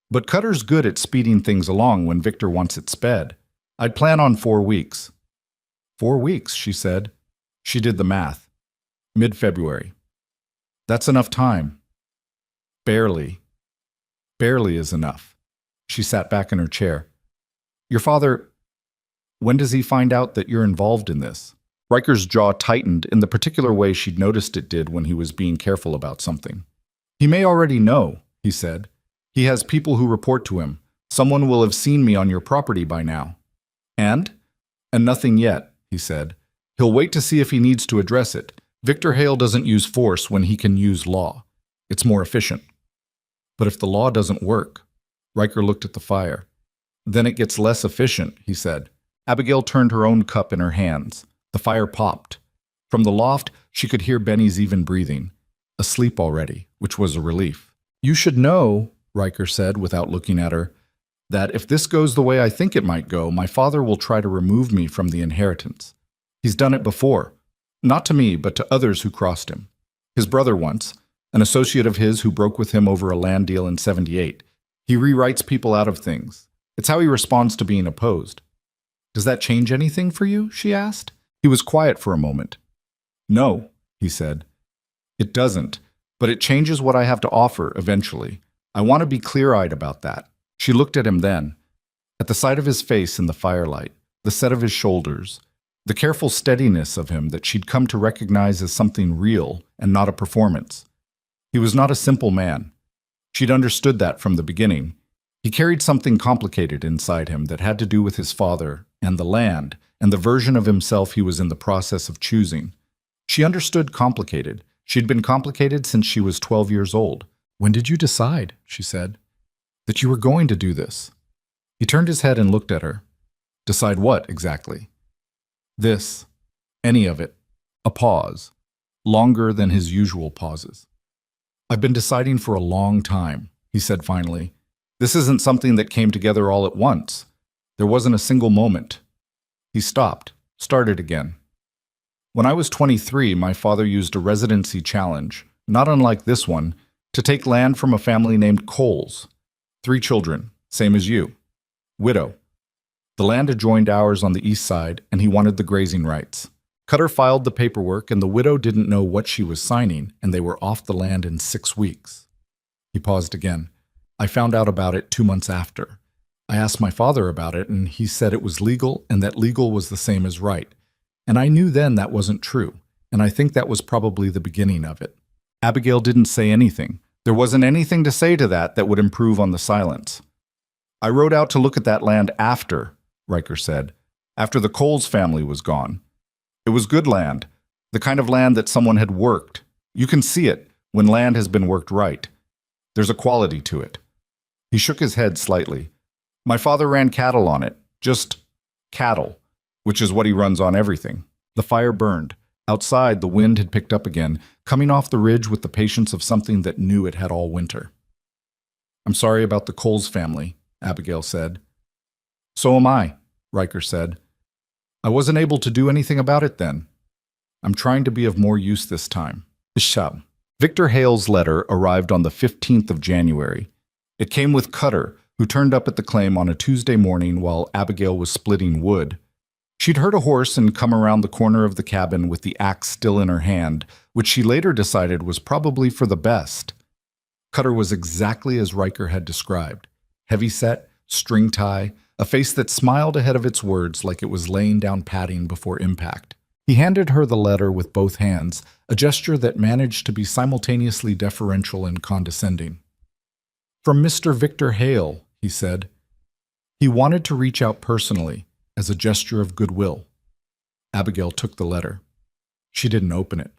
"But Cutter's good at speeding things along when Victor wants it sped. I'd plan on 4 weeks. 4 weeks, she said. She did the math. Mid-February. That's enough time. Barely. Barely is enough. She sat back in her chair. Your father, when does he find out that you're involved in this? Riker's jaw tightened in the particular way she'd noticed it did when he was being careful about something. He may already know, he said. He has people who report to him. Someone will have seen me on your property by now. And nothing yet, he said. He'll wait to see if he needs to address it. Victor Hale doesn't use force when he can use law. It's more efficient. But if the law doesn't work, Riker looked at the fire. Then it gets less efficient, he said. Abigail turned her own cup in her hands. The fire popped. From the loft, she could hear Benny's even breathing. Asleep already, which was a relief. You should know, Riker said without looking at her, that if this goes the way I think it might go, my father will try to remove me from the inheritance. He's done it before. Not to me, but to others who crossed him. His brother once, an associate of his who broke with him over a land deal in '78. He rewrites people out of things. It's how he responds to being opposed. Does that change anything for you? She asked. He was quiet for a moment. No, he said. It doesn't, but it changes what I have to offer eventually. I want to be clear-eyed about that. She looked at him then, at the sight of his face in the firelight, the set of his shoulders, the careful steadiness of him that she'd come to recognize as something real and not a performance. He was not a simple man. She'd understood that from the beginning. He carried something complicated inside him that had to do with his father and the land and the version of himself he was in the process of choosing. She understood complicated. She'd been complicated since she was 12 years old. When did you decide, she said, that you were going to do this? He turned his head and looked at her. Decide what, exactly? This. Any of it. A pause. Longer than his usual pauses. I've been deciding for a long time, he said finally. This isn't something that came together all at once. There wasn't a single moment. He stopped, started again. When I was 23, my father used a residency challenge, not unlike this one, to take land from a family named Coles. 3 children, same as you. Widow. The land adjoined ours on the east side, and he wanted the grazing rights. Cutter filed the paperwork, and the widow didn't know what she was signing, and they were off the land in 6 weeks. He paused again. I found out about it 2 months after. I asked my father about it, and he said it was legal and that legal was the same as right. And I knew then that wasn't true, and I think that was probably the beginning of it. Abigail didn't say anything. There wasn't anything to say to that would improve on the silence. I rode out to look at that land after, Riker said, after the Coles family was gone. It was good land, the kind of land that someone had worked. You can see it when land has been worked right. There's a quality to it. He shook his head slightly. My father ran cattle on it, just cattle, which is what he runs on everything. The fire burned. Outside, the wind had picked up again, coming off the ridge with the patience of something that knew it had all winter. I'm sorry about the Coles family, Abigail said. So am I, Riker said. I wasn't able to do anything about it then. I'm trying to be of more use this time. Ishab. Victor Hale's letter arrived on the 15th of January. It came with Cutter, who turned up at the claim on a Tuesday morning while Abigail was splitting wood. She'd heard a horse and come around the corner of the cabin with the axe still in her hand, which she later decided was probably for the best. Cutter was exactly as Riker had described. Heavy-set, string tie, a face that smiled ahead of its words like it was laying down padding before impact. He handed her the letter with both hands, a gesture that managed to be simultaneously deferential and condescending. From Mr. Victor Hale, he said. He wanted to reach out personally, as a gesture of goodwill. Abigail took the letter. She didn't open it.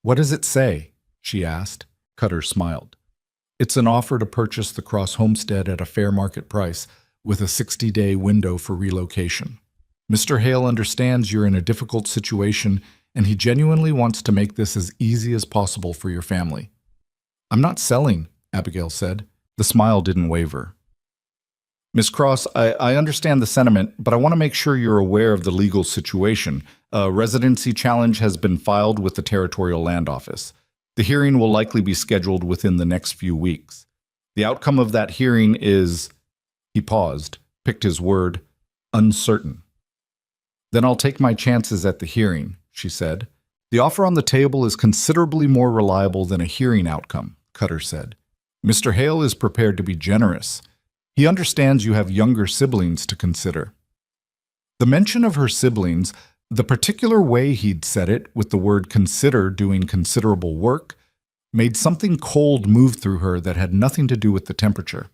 What does it say? She asked. Cutter smiled. It's an offer to purchase the Cross homestead at a fair market price, with a 60-day window for relocation. Mr. Hale understands you're in a difficult situation, and he genuinely wants to make this as easy as possible for your family. I'm not selling, Abigail said. The smile didn't waver. Miss Cross, I understand the sentiment, but I want to make sure you're aware of the legal situation. A residency challenge has been filed with the Territorial Land Office. The hearing will likely be scheduled within the next few weeks. The outcome of that hearing is, he paused, picked his word, uncertain. Then I'll take my chances at the hearing, she said. The offer on the table is considerably more reliable than a hearing outcome, Cutter said. Mr. Hale is prepared to be generous. He understands you have younger siblings to consider. The mention of her siblings, the particular way he'd said it, with the word consider doing considerable work, made something cold move through her that had nothing to do with the temperature.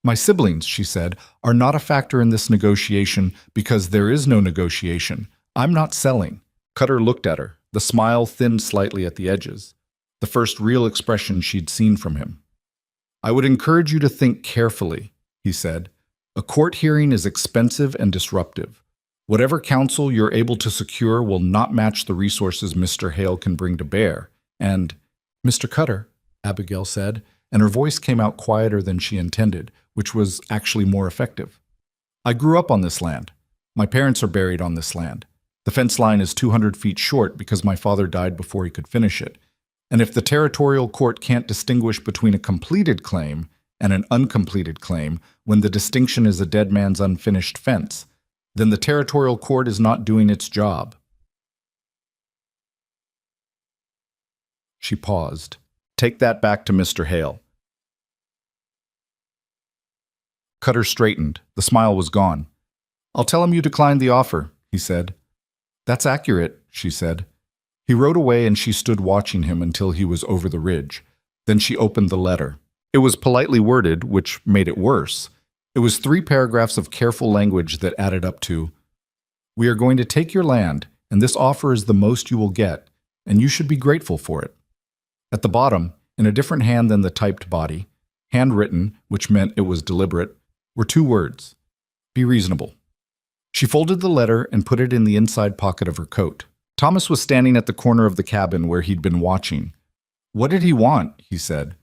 My siblings, she said, are not a factor in this negotiation because there is no negotiation. I'm not selling. Cutter looked at her. The smile thinned slightly at the edges, the first real expression she'd seen from him. I would encourage you to think carefully, he said. A court hearing is expensive and disruptive. Whatever counsel you're able to secure will not match the resources Mr. Hale can bring to bear. And, Mr. Cutter, Abigail said, and her voice came out quieter than she intended, which was actually more effective. I grew up on this land. My parents are buried on this land. The fence line is 200 feet short because my father died before he could finish it. And if the territorial court can't distinguish between a completed claim and an uncompleted claim when the distinction is a dead man's unfinished fence, then the territorial court is not doing its job. She paused. Take that back to Mr. Hale. Cutter straightened. The smile was gone. I'll tell him you declined the offer, he said. That's accurate, she said. He rode away and she stood watching him until he was over the ridge. Then she opened the letter. It was politely worded, which made it worse. It was 3 paragraphs of careful language that added up to, We are going to take your land, and this offer is the most you will get, and you should be grateful for it. At the bottom, in a different hand than the typed body, handwritten, which meant it was deliberate, were 2 words. Be reasonable. She folded the letter and put it in the inside pocket of her coat. Thomas was standing at the corner of the cabin where he'd been watching. What did he want? He said.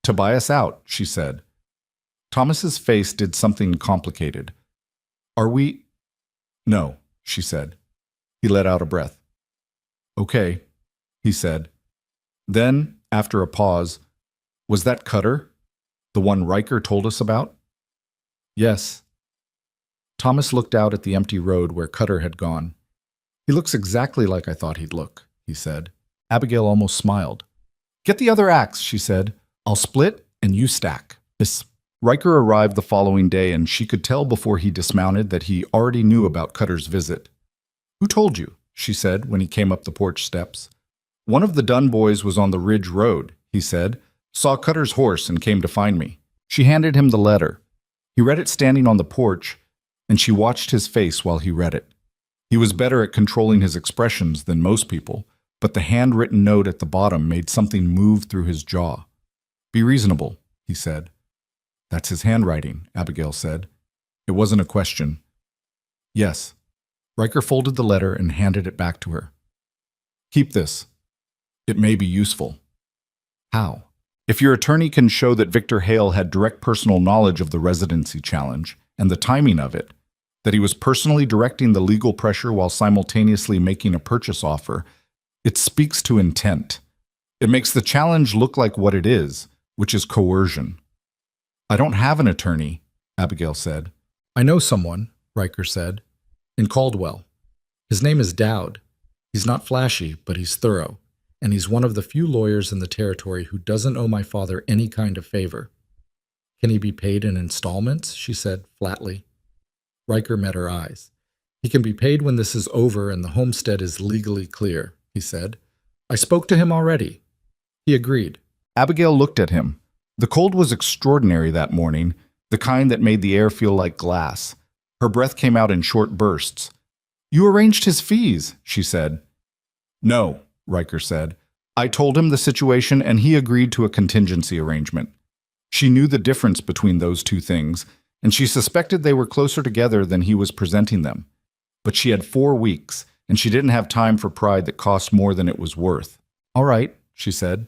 To buy us out, she said. Thomas's face did something complicated. Are we? No, she said. He let out a breath. Okay, he said. Then, after a pause, was that Cutter? The one Riker told us about? Yes. Thomas looked out at the empty road where Cutter had gone. He looks exactly like I thought he'd look, he said. Abigail almost smiled. Get the other axe, she said. I'll split and you stack. Miss Riker arrived the following day, and she could tell before he dismounted that he already knew about Cutter's visit. Who told you? She said when he came up the porch steps. One of the Dunn boys was on the Ridge Road, he said. Saw Cutter's horse and came to find me. She handed him the letter. He read it standing on the porch, and she watched his face while he read it. He was better at controlling his expressions than most people, but the handwritten note at the bottom made something move through his jaw. Be reasonable, he said. That's his handwriting, Abigail said. It wasn't a question. Yes. Riker folded the letter and handed it back to her. Keep this. It may be useful. How? If your attorney can show that Victor Hale had direct personal knowledge of the residency challenge and the timing of it, that he was personally directing the legal pressure while simultaneously making a purchase offer, it speaks to intent. It makes the challenge look like what it is, which is coercion. I don't have an attorney, Abigail said. I know someone, Riker said, in Caldwell. His name is Dowd. He's not flashy, but he's thorough, and he's one of the few lawyers in the territory who doesn't owe my father any kind of favor. Can he be paid in installments? She said flatly. Riker met her eyes. He can be paid when this is over and the homestead is legally clear, he said. I spoke to him already. He agreed. Abigail looked at him. The cold was extraordinary that morning, the kind that made the air feel like glass. Her breath came out in short bursts. You arranged his fees, she said. No, Riker said. I told him the situation and he agreed to a contingency arrangement. She knew the difference between those 2 things, and she suspected they were closer together than he was presenting them. But she had 4 weeks, and she didn't have time for pride that cost more than it was worth. All right, she said.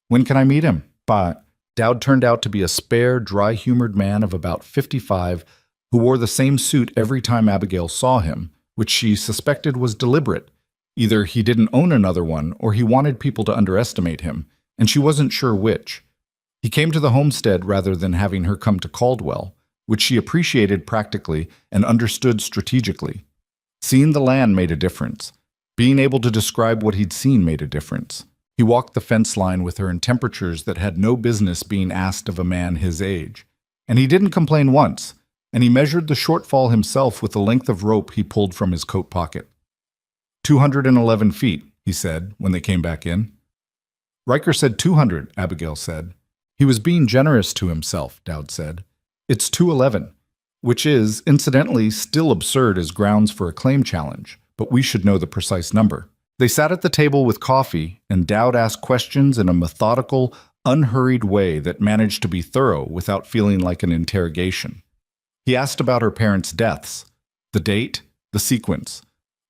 When can I meet him? But Dowd turned out to be a spare, dry-humored man of about 55, who wore the same suit every time Abigail saw him, which she suspected was deliberate. Either he didn't own another one or he wanted people to underestimate him, and she wasn't sure which. He came to the homestead rather than having her come to Caldwell, which she appreciated practically and understood strategically. Seeing the land made a difference. Being able to describe what he'd seen made a difference. He walked the fence line with her in temperatures that had no business being asked of a man his age. And he didn't complain once, and he measured the shortfall himself with the length of rope he pulled from his coat pocket. 211 feet, he said when they came back in. Riker said 200, Abigail said. He was being generous to himself, Dowd said. It's 211, which is, incidentally, still absurd as grounds for a claim challenge, but we should know the precise number. They sat at the table with coffee, and Dowd asked questions in a methodical, unhurried way that managed to be thorough without feeling like an interrogation. He asked about her parents' deaths, the date, the sequence,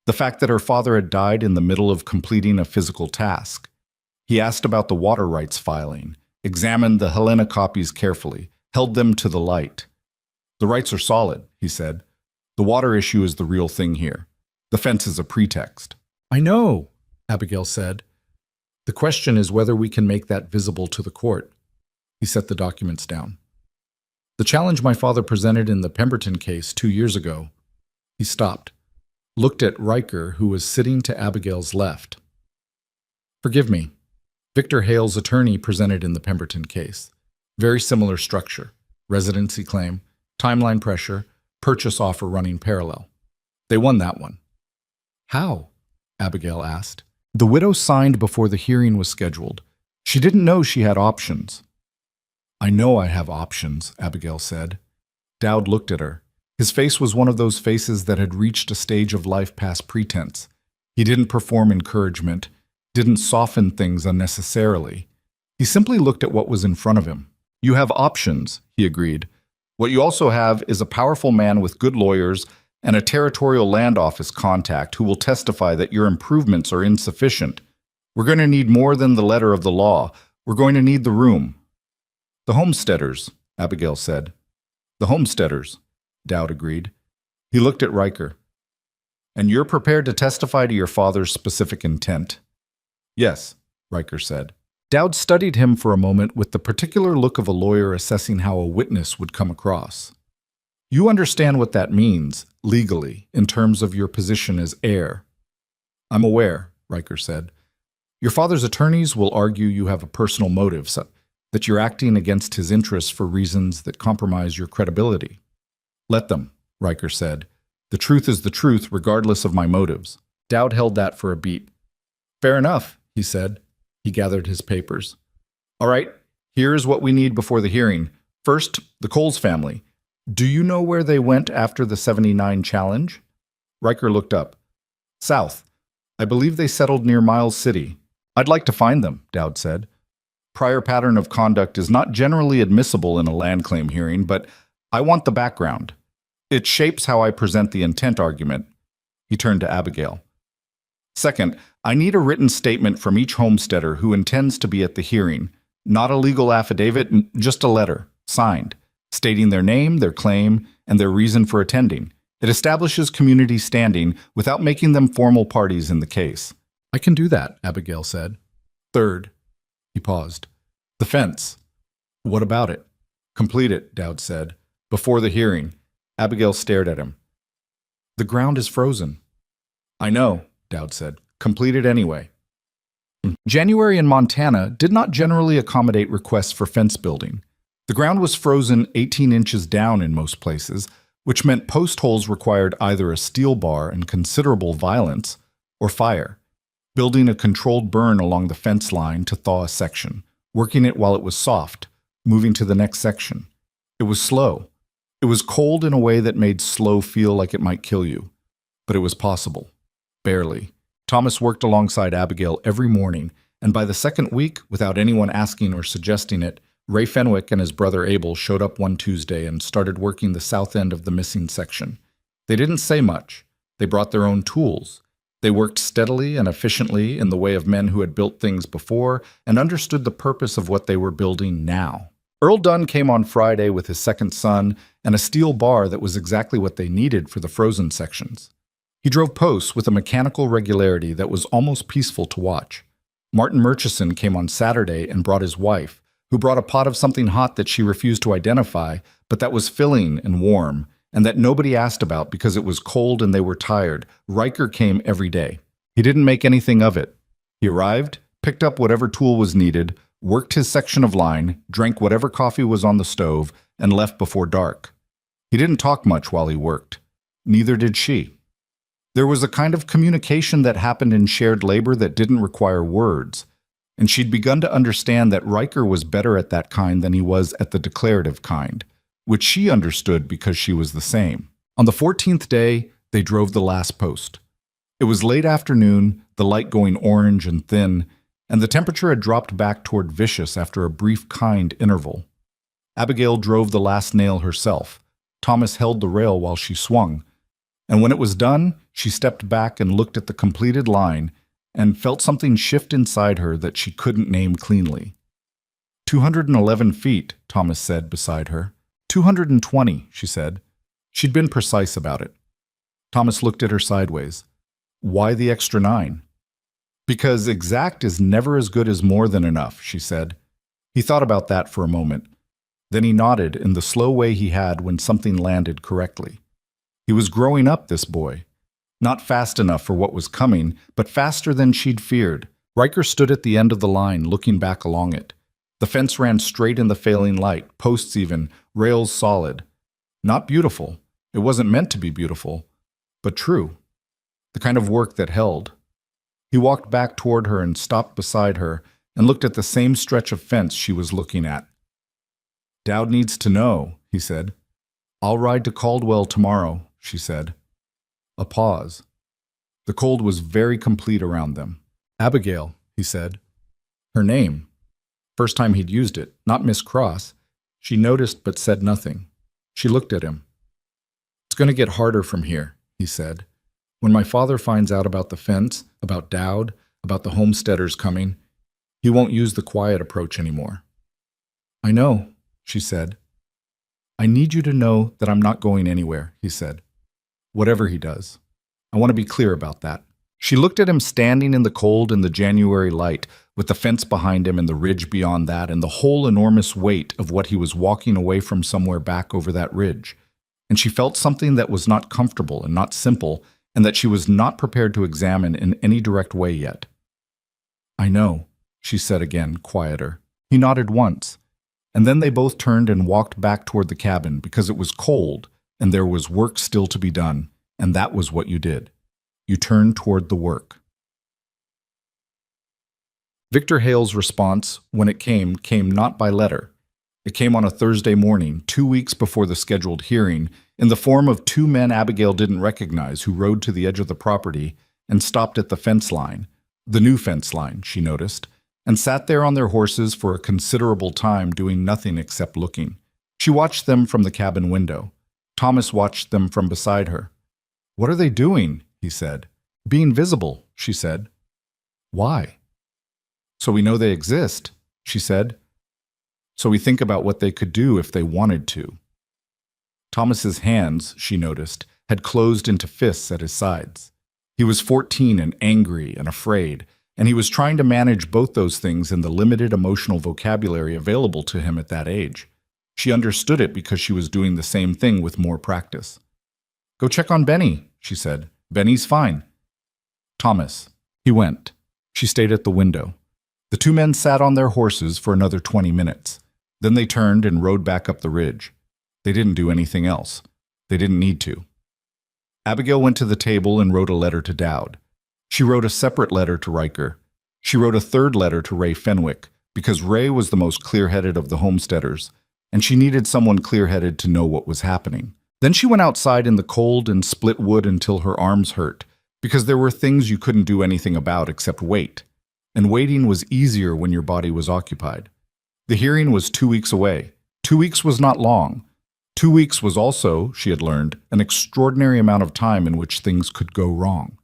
the fact that her father had died in the middle of completing a physical task. He asked about the water rights filing, examined the Helena copies carefully, held them to the light. The rights are solid, he said. The water issue is the real thing here. The fence is a pretext. I know, Abigail said. The question is whether we can make that visible to the court. He set the documents down. The challenge my father presented in the Pemberton case 2 years ago. He stopped, looked at Riker, who was sitting to Abigail's left. Forgive me. Victor Hale's attorney presented in the Pemberton case. Very similar structure. Residency claim, timeline pressure, purchase offer running parallel. They won that one. How? Abigail asked. The widow signed before the hearing was scheduled. She didn't know she had options. I know I have options, Abigail said. Dowd looked at her. His face was one of those faces that had reached a stage of life past pretense. He didn't perform encouragement, didn't soften things unnecessarily. He simply looked at what was in front of him. You have options, he agreed. What you also have is a powerful man with good lawyers and a territorial land office contact who will testify that your improvements are insufficient. We're going to need more than the letter of the law. We're going to need the room. The homesteaders, Abigail said. The homesteaders, Dowd agreed. He looked at Riker. And you're prepared to testify to your father's specific intent? Yes, Riker said. Dowd studied him for a moment with the particular look of a lawyer assessing how a witness would come across. You understand what that means, legally, in terms of your position as heir. I'm aware, Riker said. Your father's attorneys will argue you have a personal motive, that you're acting against his interests for reasons that compromise your credibility. Let them, Riker said. The truth is the truth, regardless of my motives. Dowd held that for a beat. Fair enough, he said. He gathered his papers. All right, here is what we need before the hearing. First, the Coles family. Do you know where they went after the 79 challenge? Riker looked up. South. I believe they settled near Miles City. I'd like to find them, Dowd said. Prior pattern of conduct is not generally admissible in a land claim hearing, but I want the background. It shapes how I present the intent argument. He turned to Abigail. Second, I need a written statement from each homesteader who intends to be at the hearing. Not a legal affidavit, just a letter, signed, stating their name, their claim, and their reason for attending. It establishes community standing without making them formal parties in the case. I can do that, Abigail said. Third, he paused. The fence. What about it? Complete it, Dowd said. Before the hearing. Abigail stared at him. The ground is frozen. I know, Dowd said. Complete it anyway. January in Montana did not generally accommodate requests for fence building. The ground was frozen 18 inches down in most places, which meant post holes required either a steel bar and considerable violence or fire. Building a controlled burn along the fence line to thaw a section, working it while it was soft, moving to the next section. It was slow. It was cold in a way that made slow feel like it might kill you. But it was possible. Barely. Thomas worked alongside Abigail every morning, and by the second week, without anyone asking or suggesting it, Ray Fenwick and his brother Abel showed up one Tuesday and started working the south end of the missing section. They didn't say much. They brought their own tools. They worked steadily and efficiently in the way of men who had built things before and understood the purpose of what they were building now. Earl Dunn came on Friday with his second son and a steel bar that was exactly what they needed for the frozen sections. He drove posts with a mechanical regularity that was almost peaceful to watch. Martin Murchison came on Saturday and brought his wife, who brought a pot of something hot that she refused to identify, but that was filling and warm, and that nobody asked about because it was cold and they were tired. Riker came every day. He didn't make anything of it. He arrived, picked up whatever tool was needed, worked his section of line, drank whatever coffee was on the stove, and left before dark. He didn't talk much while he worked. Neither did she. There was a kind of communication that happened in shared labor that didn't require words, and she'd begun to understand that Riker was better at that kind than he was at the declarative kind, which she understood because she was the same. On the 14th day, they drove the last post. It was late afternoon, the light going orange and thin, and the temperature had dropped back toward vicious after a brief kind interval. Abigail drove the last nail herself. Thomas held the rail while she swung, and when it was done, she stepped back and looked at the completed line and felt something shift inside her that she couldn't name cleanly. 211 feet, Thomas said beside her. 220, she said. She'd been precise about it. Thomas looked at her sideways. Why the extra 9? Because exact is never as good as more than enough, she said. He thought about that for a moment. Then he nodded in the slow way he had when something landed correctly. He was growing up, this boy. Not fast enough for what was coming, but faster than she'd feared. Riker stood at the end of the line, looking back along it. The fence ran straight in the failing light, posts even, rails solid. Not beautiful. It wasn't meant to be beautiful, but true. The kind of work that held. He walked back toward her and stopped beside her and looked at the same stretch of fence she was looking at. Dowd needs to know, he said. I'll ride to Caldwell tomorrow, she said. A pause. The cold was very complete around them. Abigail, he said. Her name. First time he'd used it, not Miss Cross. She noticed but said nothing. She looked at him. It's going to get harder from here, he said. When my father finds out about the fence, about Dowd, about the homesteaders coming, he won't use the quiet approach anymore. I know, she said. I need you to know that I'm not going anywhere, he said. Whatever he does. I want to be clear about that. She looked at him standing in the cold in the January light, with the fence behind him and the ridge beyond that, and the whole enormous weight of what he was walking away from somewhere back over that ridge. And she felt something that was not comfortable and not simple, and that she was not prepared to examine in any direct way yet. I know, she said again, quieter. He nodded once, and then they both turned and walked back toward the cabin because it was cold and there was work still to be done, and that was what you did. You turned toward the work. Victor Hale's response, when it came not by letter. It came on a Thursday morning, 2 weeks before the scheduled hearing, in the form of 2 men Abigail didn't recognize who rode to the edge of the property and stopped at the fence line, the new fence line, she noticed, and sat there on their horses for a considerable time doing nothing except looking. She watched them from the cabin window. Thomas watched them from beside her. What are they doing? He said. Being visible, she said. Why? So we know they exist, she said. So we think about what they could do if they wanted to. Thomas's hands, she noticed, had closed into fists at his sides. He was 14 and angry and afraid, and he was trying to manage both those things in the limited emotional vocabulary available to him at that age. She understood it because she was doing the same thing with more practice. Go check on Benny, she said. Benny's fine. Thomas. He went. She stayed at the window. The 2 men sat on their horses for another 20 minutes. Then they turned and rode back up the ridge. They didn't do anything else. They didn't need to. Abigail went to the table and wrote a letter to Dowd. She wrote a separate letter to Riker. She wrote a third letter to Ray Fenwick, because Ray was the most clear-headed of the homesteaders, and she needed someone clear-headed to know what was happening. Then she went outside in the cold and split wood until her arms hurt, because there were things you couldn't do anything about except wait. And waiting was easier when your body was occupied. The hearing was 2 weeks away. 2 weeks was not long. 2 weeks was also, she had learned, an extraordinary amount of time in which things could go wrong.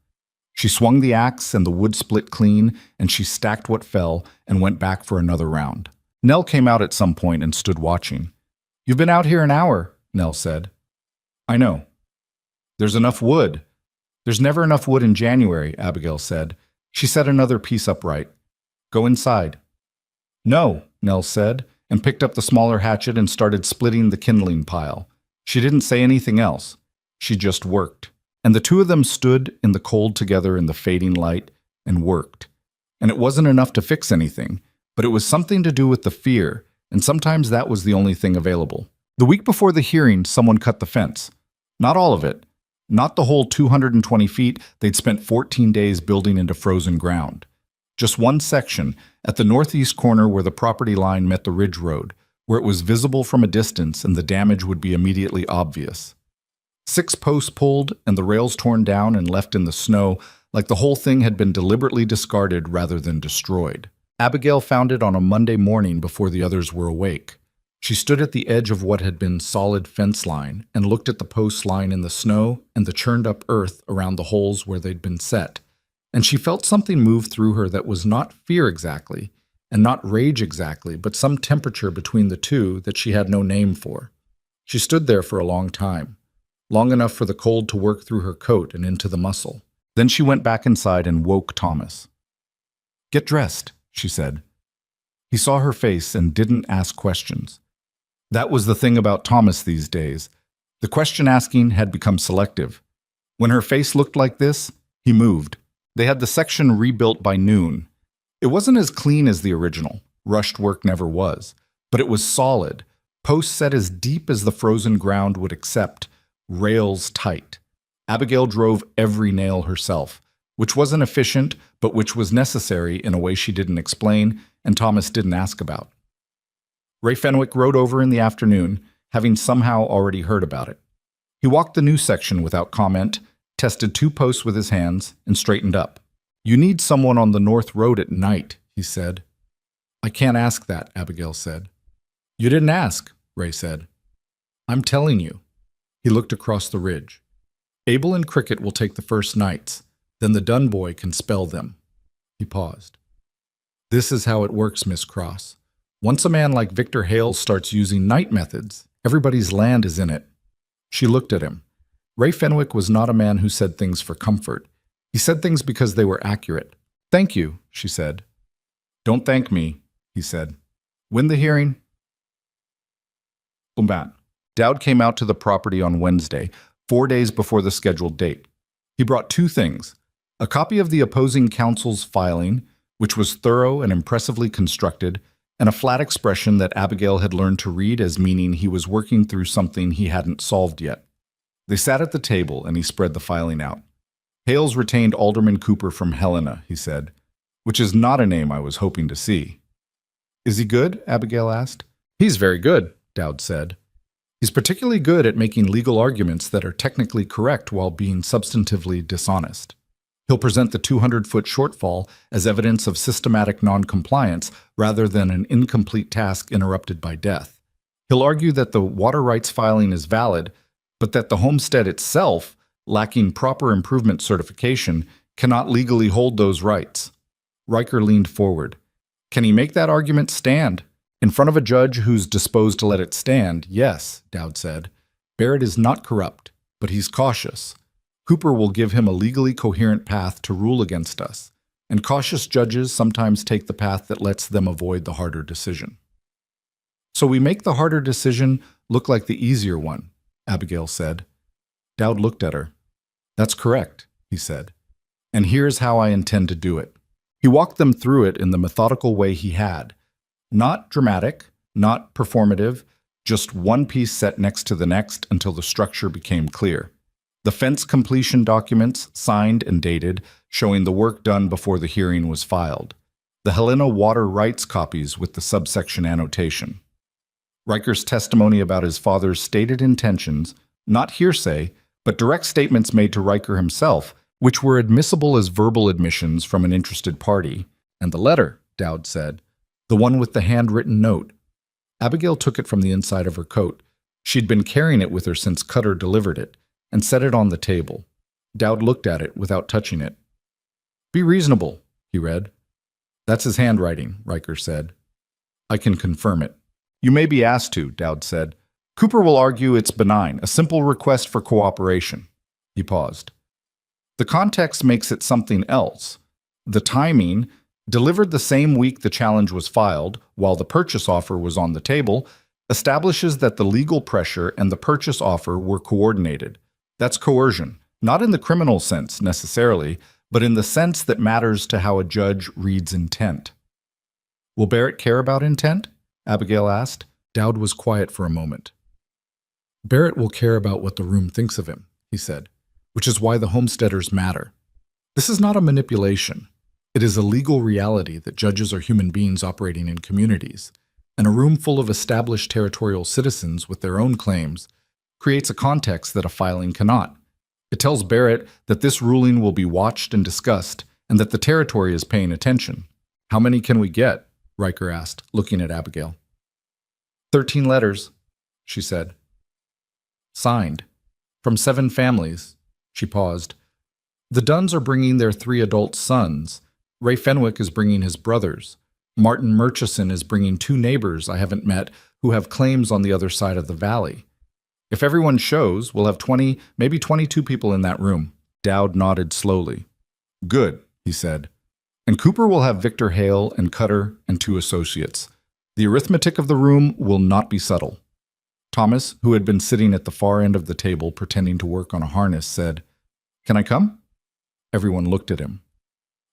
She swung the axe and the wood split clean, and she stacked what fell and went back for another round. Nell came out at some point and stood watching. "You've been out here an hour," Nell said. "I know." "There's enough wood." "There's never enough wood in January," Abigail said. She set another piece upright. "Go inside." "No," Nell said, and picked up the smaller hatchet and started splitting the kindling pile. She didn't say anything else. She just worked. And the two of them stood in the cold together in the fading light and worked. And it wasn't enough to fix anything, but it was something to do with the fear, and sometimes that was the only thing available. The week before the hearing, someone cut the fence. Not all of it. Not the whole 220 feet they'd spent 14 days building into frozen ground. Just one section, at the northeast corner where the property line met the ridge road, where it was visible from a distance and the damage would be immediately obvious. 6 posts pulled and the rails torn down and left in the snow, like the whole thing had been deliberately discarded rather than destroyed. Abigail found it on a Monday morning before the others were awake. She stood at the edge of what had been solid fence line and looked at the posts lying in the snow and the churned-up earth around the holes where they'd been set, and she felt something move through her that was not fear exactly, and not rage exactly, but some temperature between the two that she had no name for. She stood there for a long time, long enough for the cold to work through her coat and into the muscle. Then she went back inside and woke Thomas. "Get dressed," she said. He saw her face and didn't ask questions. That was the thing about Thomas these days. The question asking had become selective. When her face looked like this, he moved. They had the section rebuilt by noon. It wasn't as clean as the original. Rushed work never was. But it was solid. Posts set as deep as the frozen ground would accept. Rails tight. Abigail drove every nail herself, which wasn't efficient, but which was necessary in a way she didn't explain and Thomas didn't ask about. Ray Fenwick rode over in the afternoon, having somehow already heard about it. He walked the new section without comment, tested 2 posts with his hands, and straightened up. "You need someone on the North Road at night," he said. "I can't ask that," Abigail said. "You didn't ask," Ray said. "I'm telling you." He looked across the ridge. "Abel and Cricket will take the first nights. Then the Dunn boy can spell them." He paused. "This is how it works, Miss Cross. Once a man like Victor Hale starts using night methods, everybody's land is in it." She looked at him. Ray Fenwick was not a man who said things for comfort. He said things because they were accurate. "Thank you," she said. "Don't thank me," he said. "Win the hearing?" Umbat. Dowd came out to the property on Wednesday, 4 days before the scheduled date. He brought 2 things: a copy of the opposing counsel's filing, which was thorough and impressively constructed, and a flat expression that Abigail had learned to read as meaning he was working through something he hadn't solved yet. They sat at the table, and he spread the filing out. "Hales retained Alderman Cooper from Helena," he said, "which is not a name I was hoping to see." "Is he good?" Abigail asked. "He's very good," Dowd said. "He's particularly good at making legal arguments that are technically correct while being substantively dishonest. He'll present the 200-foot shortfall as evidence of systematic noncompliance rather than an incomplete task interrupted by death. He'll argue that the water rights filing is valid, but that the homestead itself, lacking proper improvement certification, cannot legally hold those rights." Riker leaned forward. "Can he make that argument stand? In front of a judge who's disposed to let it stand, yes," Dowd said. "Barrett is not corrupt, but he's cautious. Cooper will give him a legally coherent path to rule against us, and cautious judges sometimes take the path that lets them avoid the harder decision." "So we make the harder decision look like the easier one," Abigail said. Dowd looked at her. "That's correct," he said. "And here's how I intend to do it." He walked them through it in the methodical way he had. Not dramatic, not performative, just one piece set next to the next until the structure became clear. The fence completion documents, signed and dated, showing the work done before the hearing was filed. The Helena water rights copies with the subsection annotation. Riker's testimony about his father's stated intentions, not hearsay, but direct statements made to Riker himself, which were admissible as verbal admissions from an interested party. And the letter, Dowd said, the one with the handwritten note. Abigail took it from the inside of her coat. She'd been carrying it with her since Cutter delivered it, and set it on the table. Dowd looked at it without touching it. "Be reasonable," he read. "That's his handwriting," Riker said. I can confirm it. You may be asked to, Dowd said. Cooper will argue it's benign, a simple request for cooperation. He paused. The context makes it something else. The timing, delivered the same week the challenge was filed, while the purchase offer was on the table, establishes that the legal pressure and the purchase offer were coordinated. That's coercion, not in the criminal sense necessarily, but in the sense that matters to how a judge reads intent. Will Barrett care about intent? Abigail asked. Dowd was quiet for a moment. Barrett will care about what the room thinks of him, he said, which is why the homesteaders matter. This is not a manipulation. It is a legal reality that judges are human beings operating in communities, and a room full of established territorial citizens with their own claims creates a context that a filing cannot. It tells Barrett that this ruling will be watched and discussed, and that the territory is paying attention. How many can we get? Riker asked, looking at Abigail. 13 letters, she said. Signed. From 7 families. She paused. The Dunns are bringing their 3 adult sons. Ray Fenwick is bringing his brothers. Martin Murchison is bringing 2 neighbors I haven't met who have claims on the other side of the valley. If everyone shows, we'll have 20, maybe 22 people in that room. Dowd nodded slowly. Good, he said. And Cooper will have Victor Hale and Cutter and 2 associates. The arithmetic of the room will not be subtle. Thomas, who had been sitting at the far end of the table pretending to work on a harness, said, Can I come? Everyone looked at him.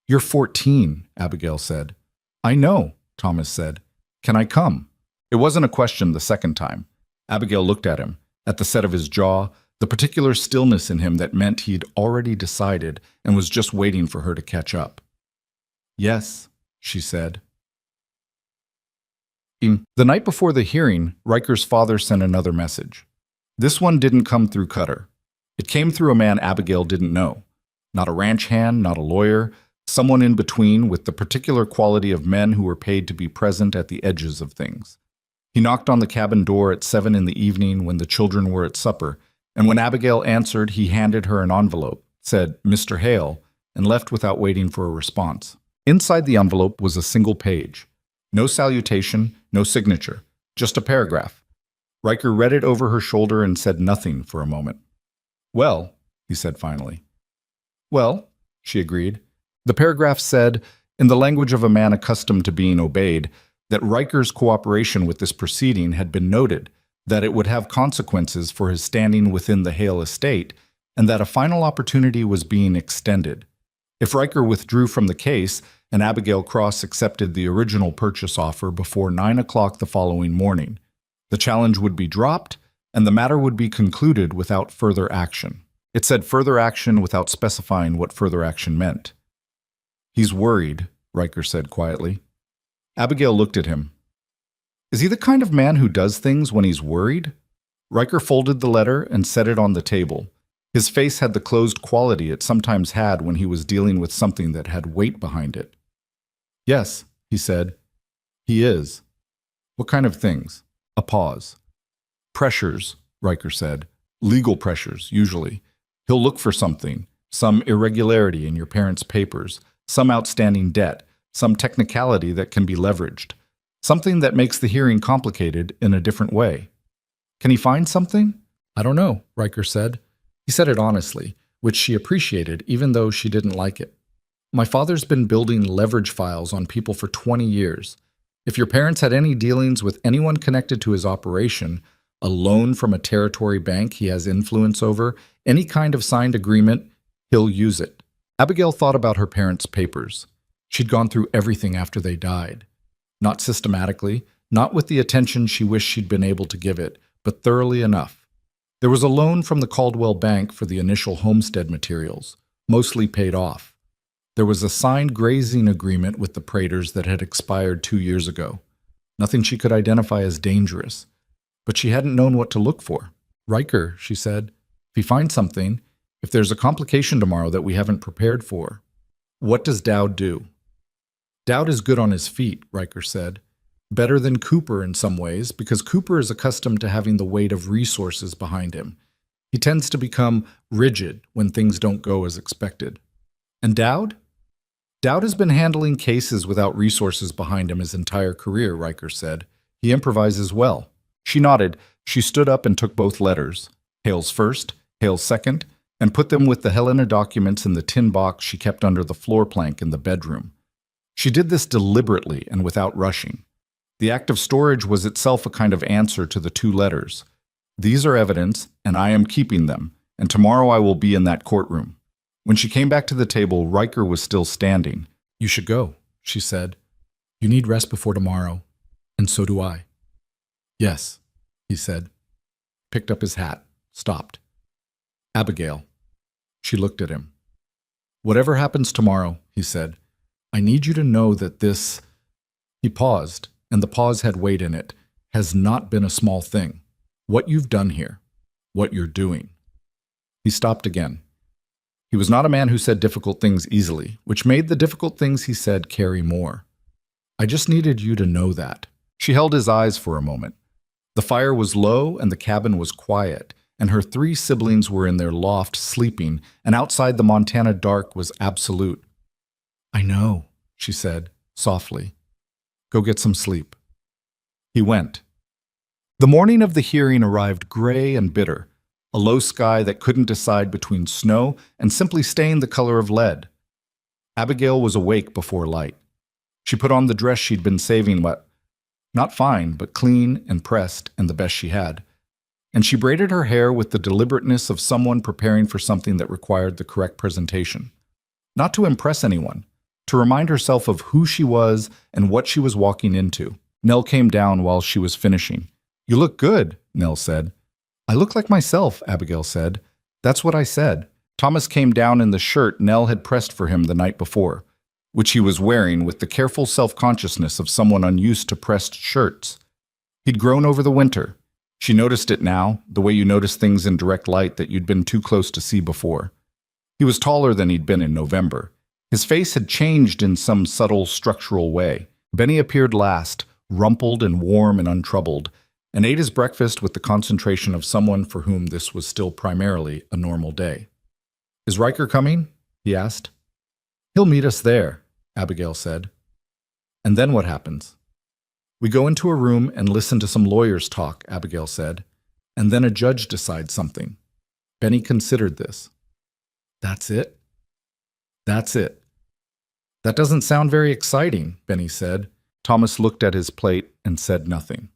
You're 14, Abigail said. I know, Thomas said. Can I come? It wasn't a question the second time. Abigail looked at him, at the set of his jaw, the particular stillness in him that meant he'd already decided and was just waiting for her to catch up. Yes, she said. The night before the hearing, Riker's father sent another message. This one didn't come through Cutter. It came through a man Abigail didn't know. Not a ranch hand, not a lawyer, someone in between with the particular quality of men who were paid to be present at the edges of things. He knocked on the cabin door at 7 in the evening when the children were at supper, and when Abigail answered, he handed her an envelope, said, Mr. Hale, and left without waiting for a response. Inside the envelope was a single page. No salutation, no signature, just a paragraph. Riker read it over her shoulder and said nothing for a moment. Well, he said finally. Well, she agreed. The paragraph said, in the language of a man accustomed to being obeyed, that Riker's cooperation with this proceeding had been noted, that it would have consequences for his standing within the Hale estate, and that a final opportunity was being extended. If Riker withdrew from the case, and Abigail Cross accepted the original purchase offer before 9 o'clock the following morning, the challenge would be dropped, and the matter would be concluded without further action. It said further action without specifying what further action meant. He's worried, Riker said quietly. Abigail looked at him. Is he the kind of man who does things when he's worried? Riker folded the letter and set it on the table. His face had the closed quality it sometimes had when he was dealing with something that had weight behind it. Yes, he said. He is. What kind of things? A pause. Pressures, Riker said. Legal pressures, usually. He'll look for something, some irregularity in your parents' papers, some outstanding debt, some technicality that can be leveraged, something that makes the hearing complicated in a different way. Can he find something? I don't know, Riker said. He said it honestly, which she appreciated even though she didn't like it. My father's been building leverage files on people for 20 years. If your parents had any dealings with anyone connected to his operation, a loan from a territory bank he has influence over, any kind of signed agreement, he'll use it. Abigail thought about her parents' papers. She'd gone through everything after they died. Not systematically, not with the attention she wished she'd been able to give it, but thoroughly enough. There was a loan from the Caldwell Bank for the initial homestead materials, mostly paid off. There was a signed grazing agreement with the Praiters that had expired 2 years ago. Nothing she could identify as dangerous, but she hadn't known what to look for. Riker, she said, if he finds something, if there's a complication tomorrow that we haven't prepared for, what does Dowd do? Dowd is good on his feet, Riker said. Better than Cooper in some ways, because Cooper is accustomed to having the weight of resources behind him. He tends to become rigid when things don't go as expected. And Dowd? Dowd has been handling cases without resources behind him his entire career, Riker said. He improvises well. She nodded. She stood up and took both letters, Hale's first, Hale's second, and put them with the Helena documents in the tin box she kept under the floor plank in the bedroom. She did this deliberately and without rushing. The act of storage was itself a kind of answer to the two letters. These are evidence, and I am keeping them, and tomorrow I will be in that courtroom. When she came back to the table, Riker was still standing. You should go, she said. You need rest before tomorrow, and so do I. Yes, he said. Picked up his hat, stopped. Abigail. She looked at him. Whatever happens tomorrow, he said, I need you to know that this... He paused, and the pause had weight in it, has not been a small thing. What you've done here, what you're doing. He stopped again. He was not a man who said difficult things easily, which made the difficult things he said carry more. I just needed you to know that. She held his eyes for a moment. The fire was low and the cabin was quiet, and her 3 siblings were in their loft sleeping, and outside the Montana dark was absolute. I know, she said, softly. Go get some sleep. He went. The morning of the hearing arrived gray and bitter, a low sky that couldn't decide between snow and simply staying the color of lead. Abigail was awake before light. She put on the dress she'd been saving, not fine, but clean and pressed and the best she had. And she braided her hair with the deliberateness of someone preparing for something that required the correct presentation. Not to impress anyone, to remind herself of who she was and what she was walking into. Nell came down while she was finishing. You look good, Nell said. I look like myself, Abigail said. That's what I said. Thomas came down in the shirt Nell had pressed for him the night before, which he was wearing with the careful self-consciousness of someone unused to pressed shirts. He'd grown over the winter. She noticed it now, the way you notice things in direct light that you'd been too close to see before. He was taller than he'd been in November. His face had changed in some subtle structural way. Benny appeared last, rumpled and warm and untroubled, and ate his breakfast with the concentration of someone for whom this was still primarily a normal day. Is Riker coming? He asked. He'll meet us there, Abigail said. And then what happens? We go into a room and listen to some lawyers talk, Abigail said, and then a judge decides something. Benny considered this. That's it? That's it. That doesn't sound very exciting, Benny said. Thomas looked at his plate and said nothing.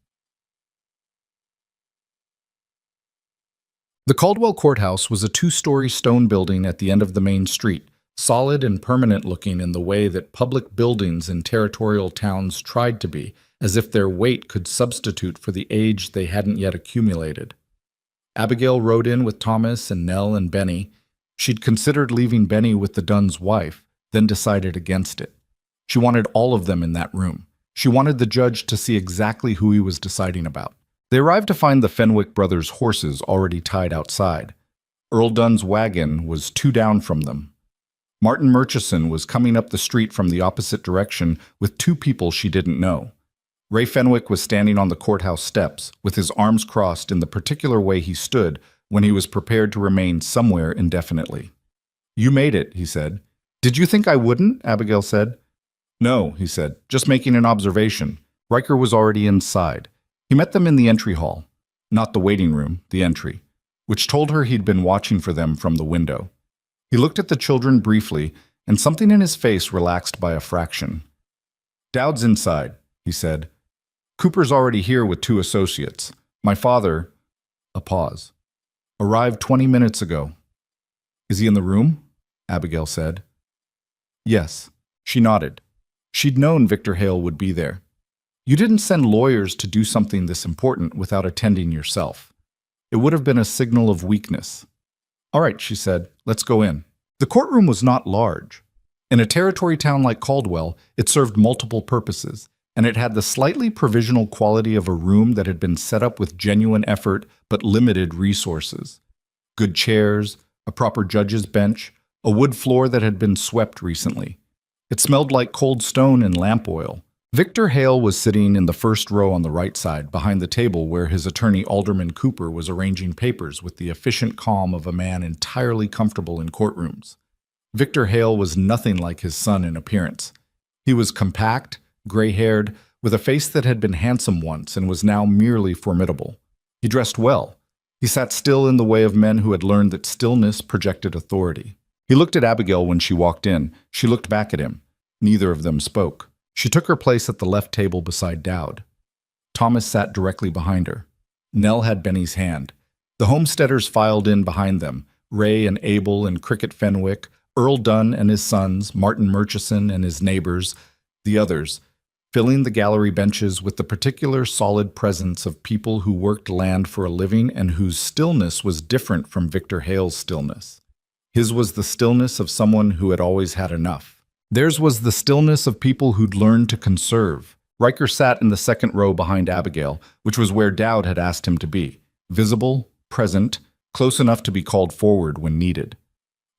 The Caldwell Courthouse was a 2-story stone building at the end of the main street, solid and permanent looking in the way that public buildings in territorial towns tried to be, as if their weight could substitute for the age they hadn't yet accumulated. Abigail rode in with Thomas and Nell and Benny. She'd considered leaving Benny with the Dunn's wife, then decided against it. She wanted all of them in that room. She wanted the judge to see exactly who he was deciding about. They arrived to find the Fenwick brothers' horses already tied outside. Earl Dunn's wagon was 2 down from them. Martin Murchison was coming up the street from the opposite direction with 2 people she didn't know. Ray Fenwick was standing on the courthouse steps, with his arms crossed in the particular way he stood when he was prepared to remain somewhere indefinitely. You made it, he said. Did you think I wouldn't? Abigail said. No, he said, just making an observation. Riker was already inside. He met them in the entry hall, not the waiting room, the entry, which told her he'd been watching for them from the window. He looked at the children briefly, and something in his face relaxed by a fraction. Dowd's inside, he said. Cooper's already here with 2 associates. My father, a pause, arrived 20 minutes ago. Is he in the room? Abigail said. Yes. She nodded. She'd known Victor Hale would be there. You didn't send lawyers to do something this important without attending yourself. It would have been a signal of weakness. All right, she said, let's go in. The courtroom was not large. In a territory town like Caldwell, it served multiple purposes, and it had the slightly provisional quality of a room that had been set up with genuine effort but limited resources. Good chairs, a proper judge's bench, a wood floor that had been swept recently. It smelled like cold stone and lamp oil. Victor Hale was sitting in the first row on the right side, behind the table where his attorney Alderman Cooper was arranging papers with the efficient calm of a man entirely comfortable in courtrooms. Victor Hale was nothing like his son in appearance. He was compact, gray-haired, with a face that had been handsome once and was now merely formidable. He dressed well. He sat still in the way of men who had learned that stillness projected authority. He looked at Abigail when she walked in. She looked back at him. Neither of them spoke. She took her place at the left table beside Dowd. Thomas sat directly behind her. Nell had Benny's hand. The homesteaders filed in behind them, Ray and Abel and Cricket Fenwick, Earl Dunn and his sons, Martin Murchison and his neighbors, the others, filling the gallery benches with the particular solid presence of people who worked land for a living and whose stillness was different from Victor Hale's stillness. His was the stillness of someone who had always had enough. Theirs was the stillness of people who'd learned to conserve. Riker sat in the second row behind Abigail, which was where Dowd had asked him to be, visible, present, close enough to be called forward when needed.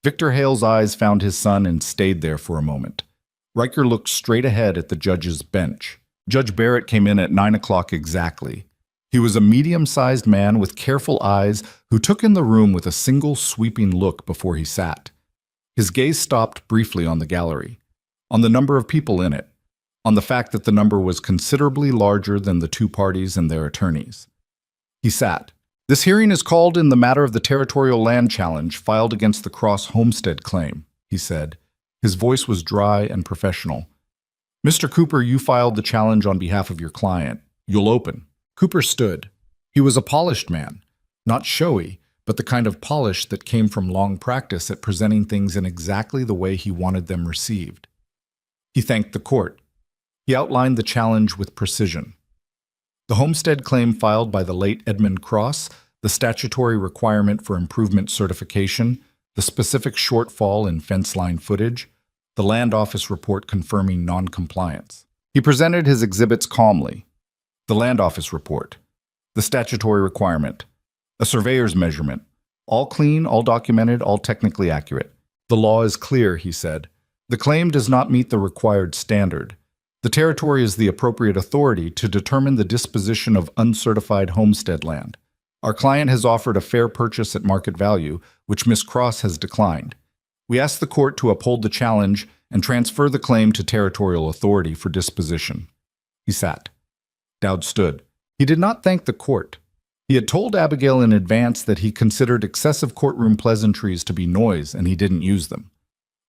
Victor Hale's eyes found his son and stayed there for a moment. Riker looked straight ahead at the judge's bench. Judge Barrett came in at 9 o'clock exactly. He was a medium-sized man with careful eyes who took in the room with a single sweeping look before he sat. His gaze stopped briefly on the gallery, on the number of people in it, on the fact that the number was considerably larger than the two parties and their attorneys. He sat. "This hearing is called in the matter of the territorial land challenge filed against the Cross Homestead claim," he said. His voice was dry and professional. "Mr. Cooper, you filed the challenge on behalf of your client. You'll open." Cooper stood. He was a polished man, not showy, but the kind of polish that came from long practice at presenting things in exactly the way he wanted them received. He thanked the court. He outlined the challenge with precision. The homestead claim filed by the late Edmund Cross, the statutory requirement for improvement certification, the specific shortfall in fence line footage, the land office report confirming non-compliance. He presented his exhibits calmly. The land office report, the statutory requirement, a surveyor's measurement, all clean, all documented, all technically accurate. "The law is clear," he said. "The claim does not meet the required standard. The territory is the appropriate authority to determine the disposition of uncertified homestead land. Our client has offered a fair purchase at market value, which Miss Cross has declined. We ask the court to uphold the challenge and transfer the claim to territorial authority for disposition." He sat. Dowd stood. He did not thank the court. He had told Abigail in advance that he considered excessive courtroom pleasantries to be noise, and he didn't use them.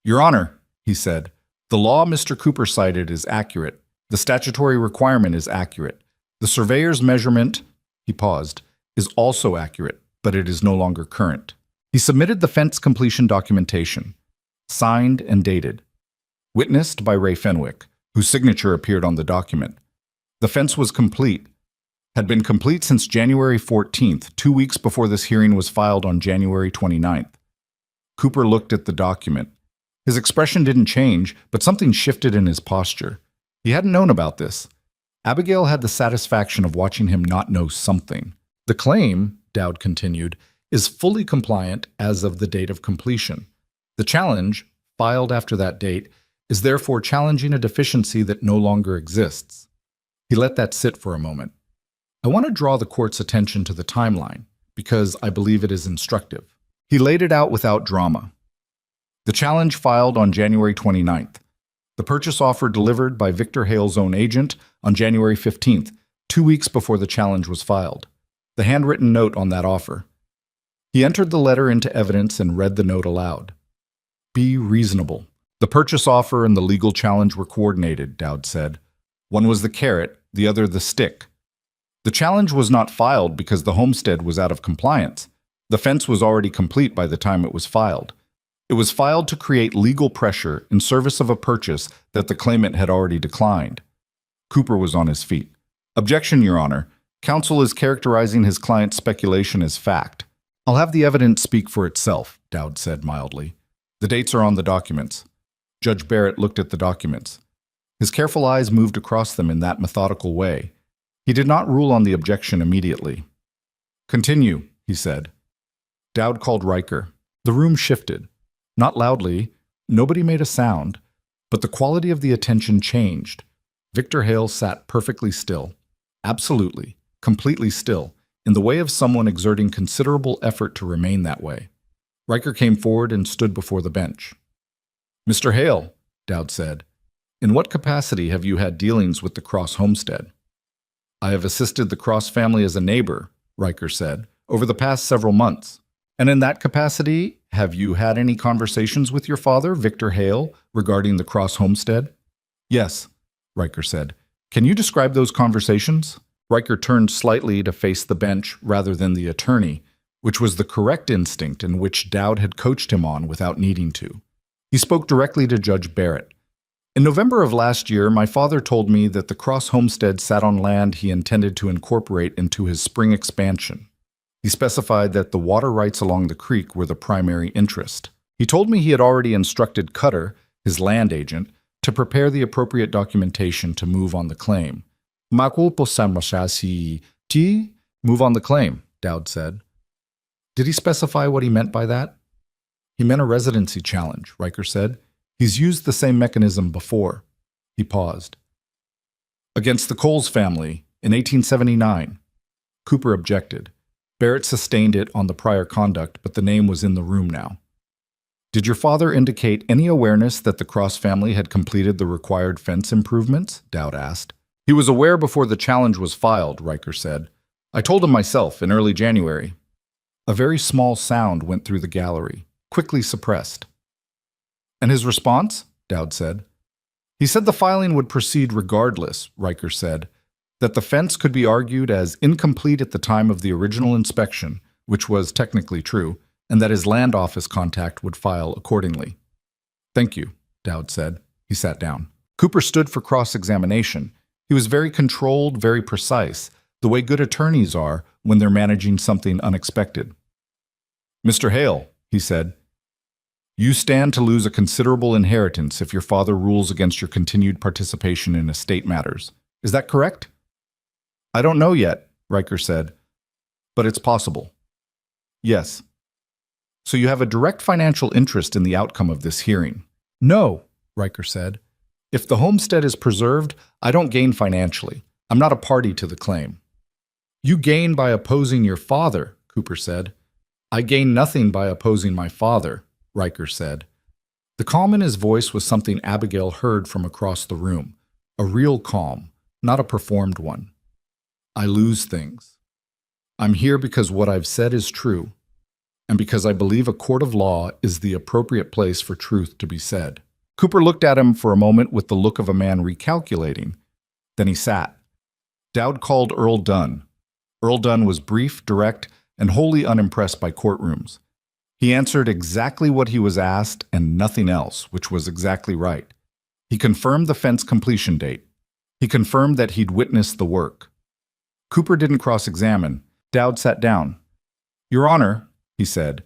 "Your Honor," he said, "the law Mr. Cooper cited is accurate. The statutory requirement is accurate. The surveyor's measurement," he paused, "is also accurate, but it is no longer current." He submitted the fence completion documentation, signed and dated, witnessed by Ray Fenwick, whose signature appeared on the document. The fence was complete, had been complete since January 14th, 2 weeks before this hearing was filed on January 29th. Cooper looked at the document. His expression didn't change, but something shifted in his posture. He hadn't known about this. Abigail had the satisfaction of watching him not know something. "The claim," Dowd continued, "is fully compliant as of the date of completion. The challenge, filed after that date, is therefore challenging a deficiency that no longer exists." He let that sit for a moment. "I want to draw the court's attention to the timeline, because I believe it is instructive." He laid it out without drama. The challenge filed on January 29th. The purchase offer delivered by Victor Hale's own agent on January 15th, 2 weeks before the challenge was filed. The handwritten note on that offer. He entered the letter into evidence and read the note aloud. "Be reasonable. The purchase offer and the legal challenge were coordinated," Dowd said. "One was the carrot, the other the stick. The challenge was not filed because the homestead was out of compliance. The fence was already complete by the time it was filed. It was filed to create legal pressure in service of a purchase that the claimant had already declined." Cooper was on his feet. "Objection, Your Honor. Counsel is characterizing his client's speculation as fact." "I'll have the evidence speak for itself," Dowd said mildly. "The dates are on the documents." Judge Barrett looked at the documents. His careful eyes moved across them in that methodical way. He did not rule on the objection immediately. "Continue," he said. Dowd called Riker. The room shifted. Not loudly, nobody made a sound, but the quality of the attention changed. Victor Hale sat perfectly still, absolutely, completely still, in the way of someone exerting considerable effort to remain that way. Riker came forward and stood before the bench. Mr. Hale, Dowd said, in what capacity have you had dealings with the Cross homestead? I have assisted the Cross family as a neighbor, Riker said, over the past several months. And in that capacity, have you had any conversations with your father, Victor Hale, regarding the Cross homestead? Yes, Riker said. Can you describe those conversations? Riker turned slightly to face the bench rather than the attorney, which was the correct instinct in which Dowd had coached him on without needing to. He spoke directly to Judge Barrett. In November of last year, my father told me that the Cross homestead sat on land he intended to incorporate into his spring expansion. He specified that the water rights along the creek were the primary interest. He told me he had already instructed Cutter, his land agent, to prepare the appropriate documentation to move on the claim. Move on the claim, Dowd said. Did he specify what he meant by that? He meant a residency challenge, Riker said. He's used the same mechanism before. He paused. Against the Coles family in 1879. Cooper objected. Barrett sustained it on the prior conduct, but the name was in the room now. Did your father indicate any awareness that the Cross family had completed the required fence improvements? Dowd asked. He was aware before the challenge was filed, Riker said. I told him myself in early January. A very small sound went through the gallery, quickly suppressed. And his response? Dowd said. He said the filing would proceed regardless, Riker said, that the fence could be argued as incomplete at the time of the original inspection, which was technically true, and that his land office contact would file accordingly. Thank you, Dowd said. He sat down. Cooper stood for cross-examination. He was very controlled, very precise, the way good attorneys are when they're managing something unexpected. Mr. Hale, he said, you stand to lose a considerable inheritance if your father rules against your continued participation in estate matters. Is that correct? I don't know yet, Riker said, but it's possible. Yes. So you have a direct financial interest in the outcome of this hearing? No, Riker said. If the homestead is preserved, I don't gain financially. I'm not a party to the claim. You gain by opposing your father, Cooper said. I gain nothing by opposing my father, Riker said. The calm in his voice was something Abigail heard from across the room, a real calm, not a performed one. I lose things. I'm here because what I've said is true, and because I believe a court of law is the appropriate place for truth to be said. Cooper looked at him for a moment with the look of a man recalculating. Then he sat. Dowd called Earl Dunn. Earl Dunn was brief, direct, and wholly unimpressed by courtrooms. He answered exactly what he was asked and nothing else, which was exactly right. He confirmed the fence completion date. He confirmed that he'd witnessed the work. Cooper didn't cross-examine. Dowd sat down. Your Honor, he said,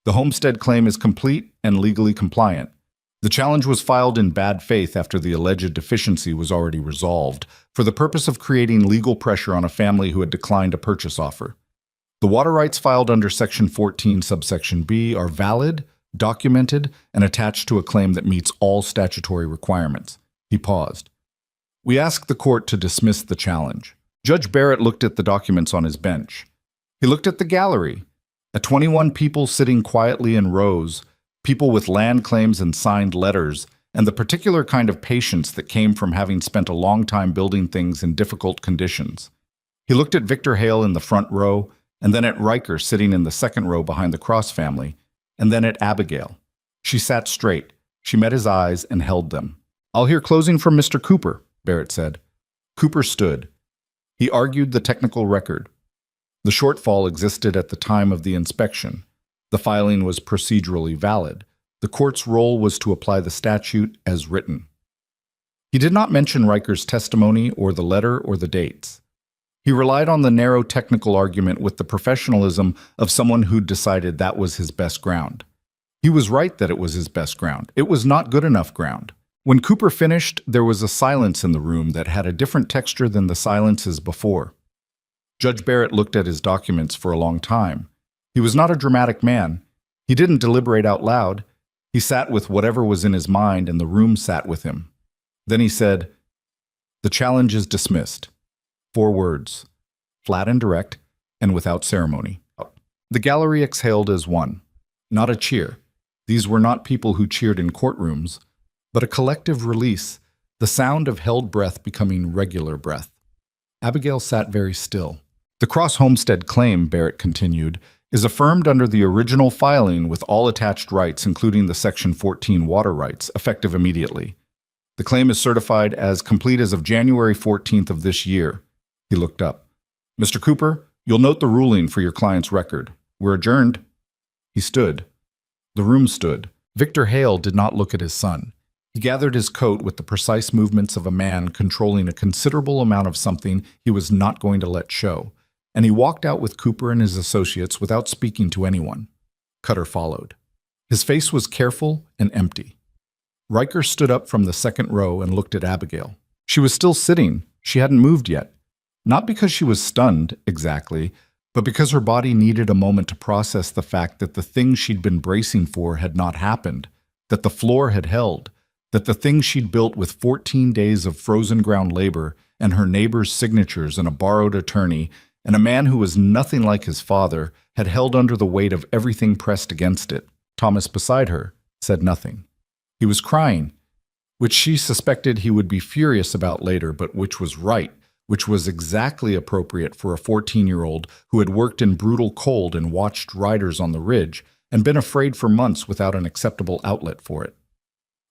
the homestead claim is complete and legally compliant. The challenge was filed in bad faith after the alleged deficiency was already resolved, for the purpose of creating legal pressure on a family who had declined a purchase offer. The water rights filed under Section 14, subsection B are valid, documented, and attached to a claim that meets all statutory requirements. He paused. We ask the court to dismiss the challenge. Judge Barrett looked at the documents on his bench. He looked at the gallery, at 21 people sitting quietly in rows, people with land claims and signed letters, and the particular kind of patience that came from having spent a long time building things in difficult conditions. He looked at Victor Hale in the front row, and then at Riker sitting in the second row behind the Cross family, and then at Abigail. She sat straight. She met his eyes and held them. I'll hear closing from Mr. Cooper, Barrett said. Cooper stood. He argued the technical record. The shortfall existed at the time of the inspection. The filing was procedurally valid. The court's role was to apply the statute as written. He did not mention Riker's testimony or the letter or the dates. He relied on the narrow technical argument with the professionalism of someone who'd decided that was his best ground. He was right that it was his best ground. It was not good enough ground. When Cooper finished, there was a silence in the room that had a different texture than the silences before. Judge Barrett looked at his documents for a long time. He was not a dramatic man. He didn't deliberate out loud. He sat with whatever was in his mind, and the room sat with him. Then he said, "The challenge is dismissed." 4 words, flat and direct, and without ceremony. The gallery exhaled as one. Not a cheer. These were not people who cheered in courtrooms, but a collective release, the sound of held breath becoming regular breath. Abigail sat very still. The cross-homestead claim, Barrett continued, is affirmed under the original filing with all attached rights, including the Section 14 water rights, effective immediately. The claim is certified as complete as of January 14th of this year. He looked up. Mr. Cooper, you'll note the ruling for your client's record. We're adjourned. He stood. The room stood. Victor Hale did not look at his son. He gathered his coat with the precise movements of a man controlling a considerable amount of something he was not going to let show, and he walked out with Cooper and his associates without speaking to anyone. Cutter followed. His face was careful and empty. Riker stood up from the second row and looked at Abigail. She was still sitting. She hadn't moved yet. Not because she was stunned, exactly, but because her body needed a moment to process the fact that the thing she'd been bracing for had not happened, that the floor had held, that the thing she'd built with 14 days of frozen ground labor and her neighbor's signatures and a borrowed attorney and a man who was nothing like his father had held under the weight of everything pressed against it. Thomas beside her said nothing. He was crying, which she suspected he would be furious about later, but which was right, which was exactly appropriate for a 14-year-old who had worked in brutal cold and watched riders on the ridge and been afraid for months without an acceptable outlet for it.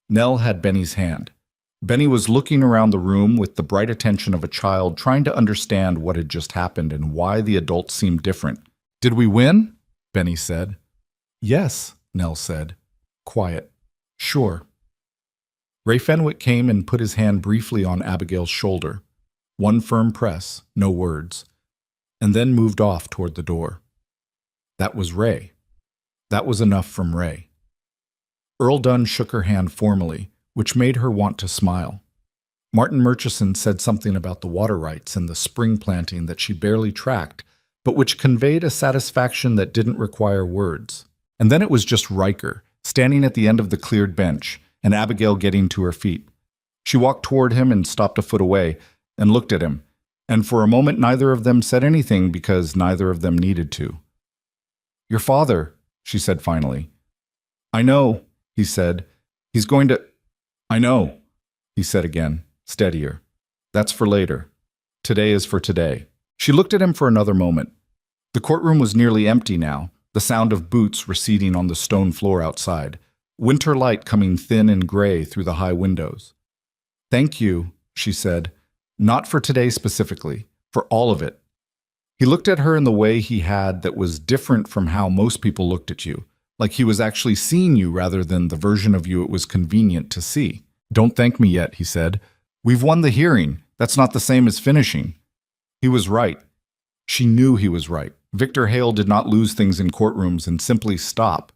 Nell had Benny's hand. Benny was looking around the room with the bright attention of a child trying to understand what had just happened and why the adults seemed different. "Did we win?" Benny said. "Yes," Nell said. Quiet. "Sure." Ray Fenwick came and put his hand briefly on Abigail's shoulder. One firm press, no words, and then moved off toward the door. That was Ray. That was enough from Ray. Earl Dunn shook her hand formally, which made her want to smile. Martin Murchison said something about the water rights and the spring planting that she barely tracked, but which conveyed a satisfaction that didn't require words. And then it was just Riker, standing at the end of the cleared bench, and Abigail getting to her feet. She walked toward him and stopped a foot away, and looked at him, and for a moment neither of them said anything because neither of them needed to. "Your father," she said finally. "I know," he said. "He's going to—" "I know," he said again, steadier. "That's for later. Today is for today." She looked at him for another moment. The courtroom was nearly empty now, the sound of boots receding on the stone floor outside, winter light coming thin and gray through the high windows. "Thank you," she said. "Not for today specifically, for all of it." He looked at her in the way he had that was different from how most people looked at you, like he was actually seeing you rather than the version of you it was convenient to see. "Don't thank me yet," he said. "We've won the hearing. That's not the same as finishing." He was right. She knew he was right. Victor Hale did not lose things in courtrooms and simply stop,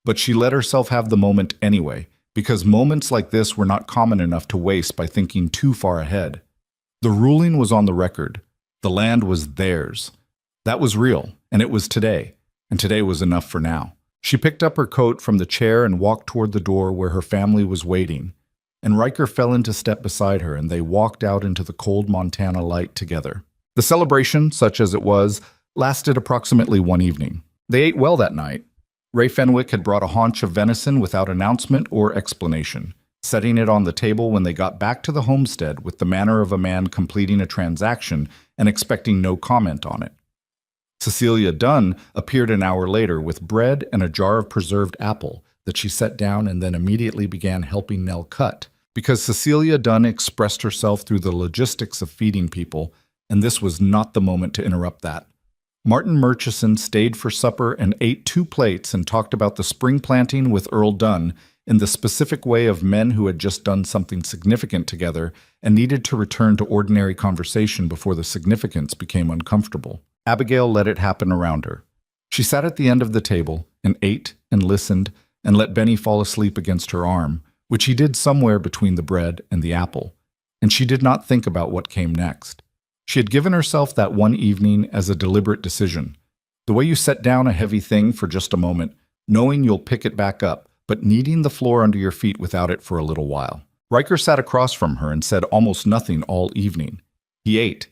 but she let herself have the moment anyway, because moments like this were not common enough to waste by thinking too far ahead. The ruling was on the record. The land was theirs. That was real, and it was today, and today was enough for now. She picked up her coat from the chair and walked toward the door where her family was waiting, and Riker fell into step beside her, and they walked out into the cold Montana light together. The celebration, such as it was, lasted approximately one evening. They ate well that night. Ray Fenwick had brought a haunch of venison without announcement or explanation, setting it on the table when they got back to the homestead with the manner of a man completing a transaction and expecting no comment on it. Cecilia Dunn appeared an hour later with bread and a jar of preserved apple that she set down and then immediately began helping Nell cut, because Cecilia Dunn expressed herself through the logistics of feeding people, and this was not the moment to interrupt that. Martin Murchison stayed for supper and ate 2 plates and talked about the spring planting with Earl Dunn in the specific way of men who had just done something significant together and needed to return to ordinary conversation before the significance became uncomfortable. Abigail let it happen around her. She sat at the end of the table and ate and listened and let Benny fall asleep against her arm, which he did somewhere between the bread and the apple, and she did not think about what came next. She had given herself that one evening as a deliberate decision. The way you set down a heavy thing for just a moment, knowing you'll pick it back up, but needing the floor under your feet without it for a little while. Riker sat across from her and said almost nothing all evening. He ate.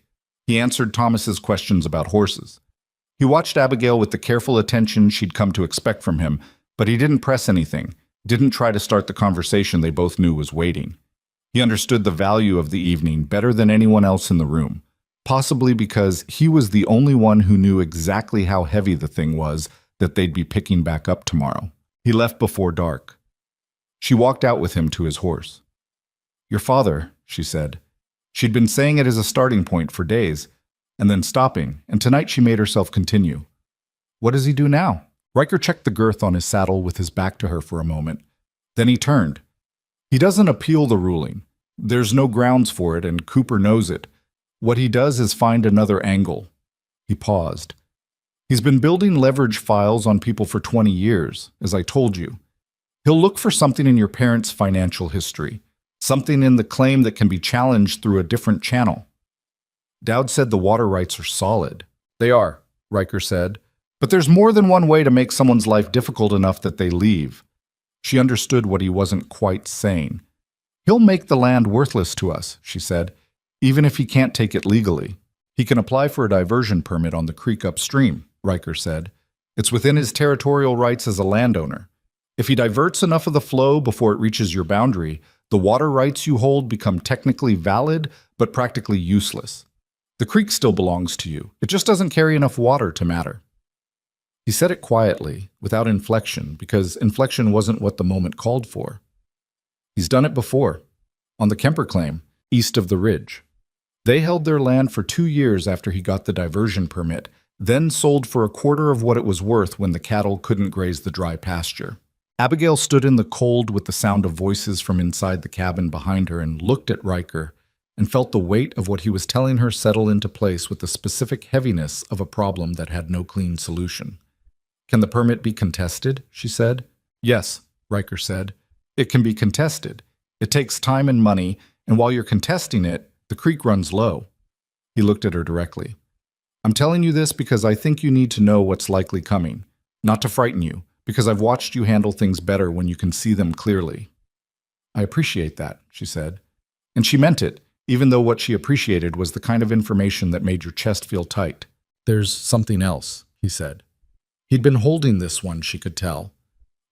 He answered Thomas's questions about horses. He watched Abigail with the careful attention she'd come to expect from him, But he didn't press anything, didn't try to start the conversation they both knew was waiting. He understood the value of the evening better than anyone else in the room, possibly because he was the only one who knew exactly how heavy the thing was that they'd be picking back up tomorrow. He left before dark. She walked out with him to his horse. "Your father," she said. She'd been saying it as a starting point for days, and then stopping, and tonight she made herself continue. "What does he do now?" Riker checked the girth on his saddle with his back to her for a moment. Then he turned. "He doesn't appeal the ruling. There's no grounds for it, and Cooper knows it. What he does is find another angle." He paused. "He's been building leverage files on people for 20 years, as I told you. He'll look for something in your parents' financial history, something in the claim that can be challenged through a different channel." Dowd said the water rights are solid. "They are," Riker said. "But there's more than one way to make someone's life difficult enough that they leave." She understood what he wasn't quite saying. "He'll make the land worthless to us," she said, "even if he can't take it legally. He can apply for a diversion permit on the creek upstream," Riker said. "It's within his territorial rights as a landowner. If he diverts enough of the flow before it reaches your boundary, the water rights you hold become technically valid, but practically useless. The creek still belongs to you. It just doesn't carry enough water to matter." He said it quietly, without inflection, because inflection wasn't what the moment called for. He's done it before, on the Kemper claim, east of the ridge. They held their land for 2 years after he got the diversion permit, then sold for a quarter of what it was worth when the cattle couldn't graze the dry pasture. Abigail stood in the cold with the sound of voices from inside the cabin behind her and looked at Riker and felt the weight of what he was telling her settle into place with the specific heaviness of a problem that had no clean solution. "Can the permit be contested?" she said. "Yes," Riker said. "It can be contested. It takes time and money, and while you're contesting it, the creek runs low." He looked at her directly. "I'm telling you this because I think you need to know what's likely coming. Not to frighten you, because I've watched you handle things better when you can see them clearly." "I appreciate that," she said. And she meant it, even though what she appreciated was the kind of information that made your chest feel tight. "There's something else," he said. He'd been holding this one, she could tell.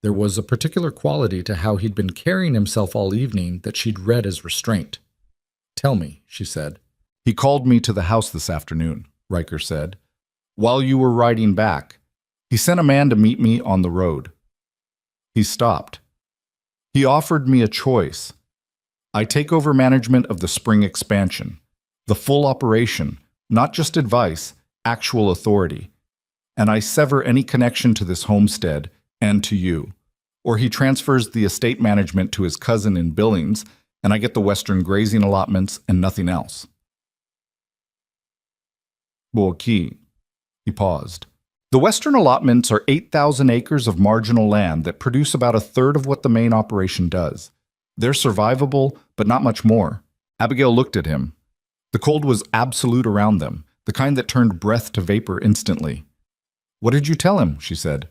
There was a particular quality to how he'd been carrying himself all evening that she'd read as restraint. "Tell me," she said. "He called me to the house this afternoon," Riker said. "While you were riding back. He sent a man to meet me on the road." He stopped. "He offered me a choice. I take over management of the spring expansion, the full operation, not just advice, actual authority. And I sever any connection to this homestead and to you. Or he transfers the estate management to his cousin in Billings, and I get the western grazing allotments and nothing else." "Boaki." He paused. "The western allotments are 8,000 acres of marginal land that produce about a third of what the main operation does. They're survivable, but not much more." Abigail looked at him. The cold was absolute around them, the kind that turned breath to vapor instantly. "What did you tell him?" she said.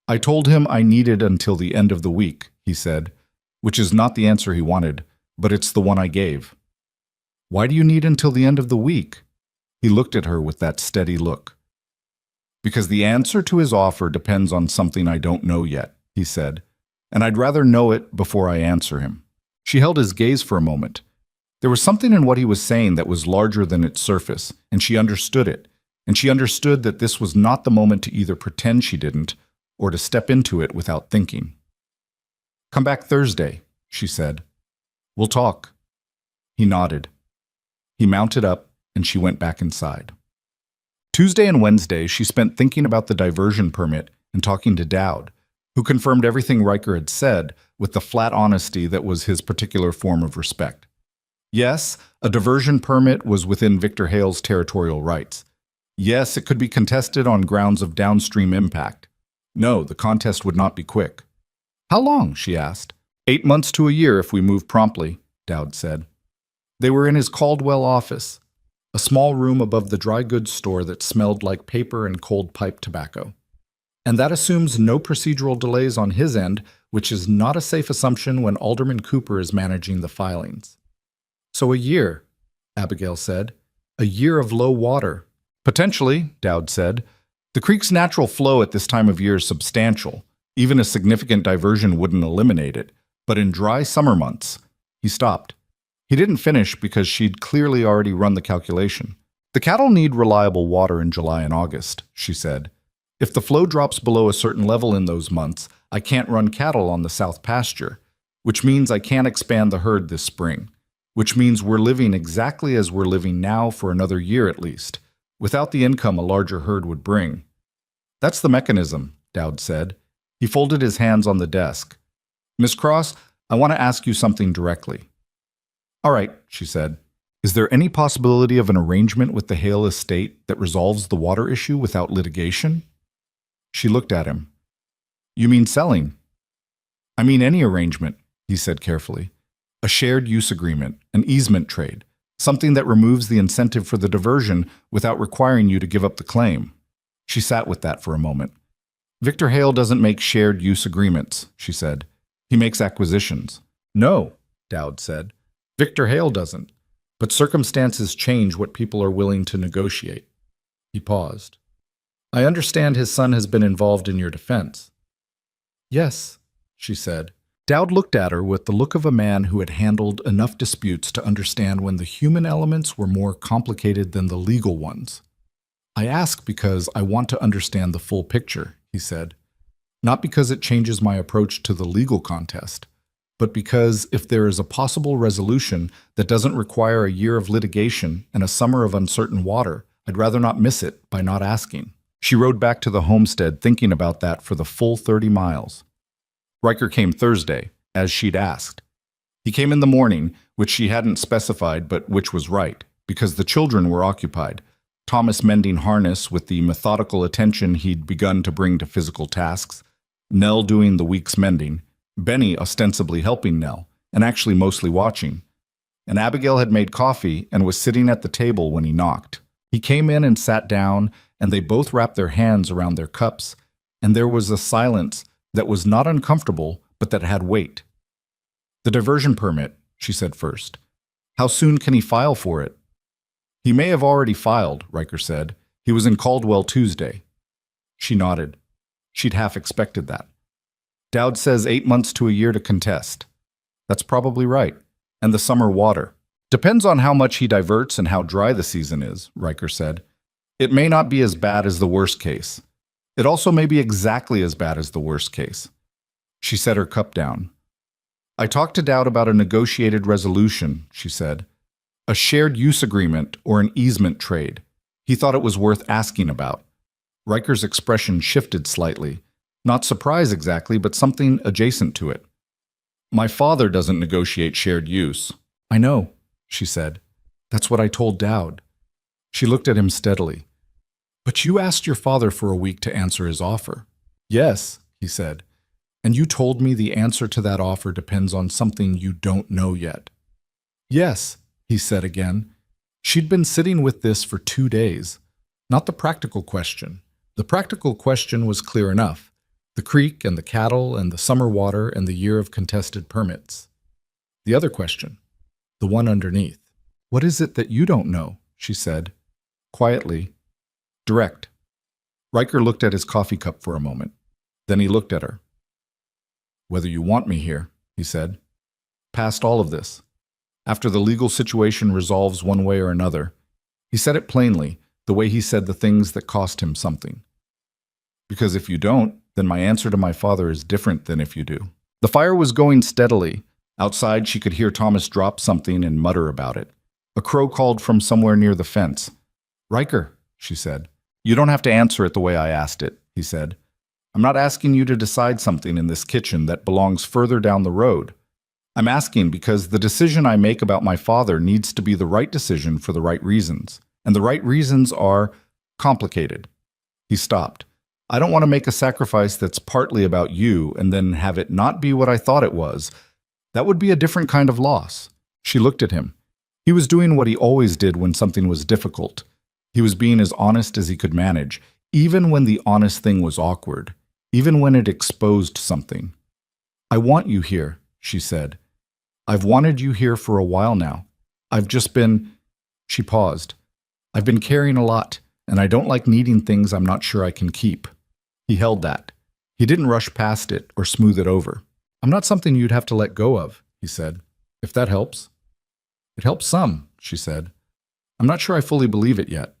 "I told him I needed until the end of the week," he said, which is not the answer he wanted, but it's the one I gave. "Why do you need until the end of the week?" He looked at her with that steady look. "Because the answer to his offer depends on something I don't know yet," he said, "and I'd rather know it before I answer him." She held his gaze for a moment. There was something in what he was saying that was larger than its surface, and she understood it. And she understood that this was not the moment to either pretend she didn't or to step into it without thinking. "Come back Thursday," she said. "We'll talk." He nodded. He mounted up, and she went back inside. Tuesday and Wednesday she spent thinking about the diversion permit and talking to Dowd, who confirmed everything Riker had said with the flat honesty that was his particular form of respect. Yes, a diversion permit was within Victor Hale's territorial rights. Yes, it could be contested on grounds of downstream impact. No, the contest would not be quick. "How long?" she asked. 8 months to a year if we move promptly," Dowd said. They were in his Caldwell office, a small room above the dry goods store that smelled like paper and cold pipe tobacco. And that assumes no procedural delays on his end, which is not a safe assumption when Alderman Cooper is managing the filings. "So a year," Abigail said. "A year of low water." "Potentially," Dowd said. "The creek's natural flow at this time of year is substantial. Even a significant diversion wouldn't eliminate it, but in dry summer months, he stopped. He didn't finish because she'd clearly already run the calculation. The cattle need reliable water in July and August, she said. If the flow drops below a certain level in those months, I can't run cattle on the south pasture, which means I can't expand the herd this spring, which means we're living exactly as we're living now for another year at least, without the income a larger herd would bring. That's the mechanism, Dowd said. He folded his hands on the desk. Miss Cross, I want to ask you something directly. All right, she said. Is there any possibility of an arrangement with the Hale estate that resolves the water issue without litigation? She looked at him. You mean selling? I mean any arrangement, he said carefully. A shared use agreement, an easement trade, something that removes the incentive for the diversion without requiring you to give up the claim. She sat with that for a moment. Victor Hale doesn't make shared use agreements, she said. He makes acquisitions. No, Dowd said. Victor Hale doesn't. But circumstances change what people are willing to negotiate. He paused. I understand his son has been involved in your defense. Yes, she said. Dowd looked at her with the look of a man who had handled enough disputes to understand when the human elements were more complicated than the legal ones. I ask because I want to understand the full picture, he said. Not because it changes my approach to the legal contest, but because if there is a possible resolution that doesn't require a year of litigation and a summer of uncertain water, I'd rather not miss it by not asking. She rode back to the homestead thinking about that for the full 30 miles. Riker came Thursday, as she'd asked. He came in the morning, which she hadn't specified but which was right, because the children were occupied, Thomas mending harness with the methodical attention he'd begun to bring to physical tasks, Nell doing the week's mending, Benny ostensibly helping Nell, and actually mostly watching. And Abigail had made coffee and was sitting at the table when he knocked. He came in and sat down, and they both wrapped their hands around their cups, and there was a silence that was not uncomfortable, but that had weight. The diversion permit, she said first. How soon can he file for it? He may have already filed, Riker said. He was in Caldwell Tuesday. She nodded. She'd half expected that. Dowd says 8 months to a year to contest. That's probably right. And the summer water. Depends on how much he diverts and how dry the season is, Riker said. It may not be as bad as the worst case. It also may be exactly as bad as the worst case. She set her cup down. I talked to Dowd about a negotiated resolution, she said. A shared use agreement or an easement trade. He thought it was worth asking about. Riker's expression shifted slightly. Not surprise exactly, but something adjacent to it. My father doesn't negotiate shared use. I know, she said. That's what I told Dowd. She looked at him steadily. But you asked your father for a week to answer his offer. Yes, he said. And you told me the answer to that offer depends on something you don't know yet. Yes, he said again. She'd been sitting with this for 2 days. Not the practical question. The practical question was clear enough. The creek and the cattle and the summer water and the year of contested permits. The other question, the one underneath. What is it that you don't know? She said, quietly, direct. Riker looked at his coffee cup for a moment. Then he looked at her. Whether you want me here, he said. Past all of this. After the legal situation resolves one way or another. He said it plainly, the way he said the things that cost him something. Because if you don't, then my answer to my father is different than if you do. The fire was going steadily. Outside, she could hear Thomas drop something and mutter about it. A crow called from somewhere near the fence. Riker, she said. You don't have to answer it the way I asked it, he said. I'm not asking you to decide something in this kitchen that belongs further down the road. I'm asking because the decision I make about my father needs to be the right decision for the right reasons. And the right reasons are complicated. He stopped. I don't want to make a sacrifice that's partly about you and then have it not be what I thought it was. That would be a different kind of loss. She looked at him. He was doing what he always did when something was difficult. He was being as honest as he could manage, even when the honest thing was awkward, even when it exposed something. I want you here, she said. I've wanted you here for a while now. I've just been... She paused. I've been carrying a lot, and I don't like needing things I'm not sure I can keep. He held that. He didn't rush past it or smooth it over. "I'm not something you'd have to let go of," he said, "if that helps." "It helps some," she said. "I'm not sure I fully believe it yet."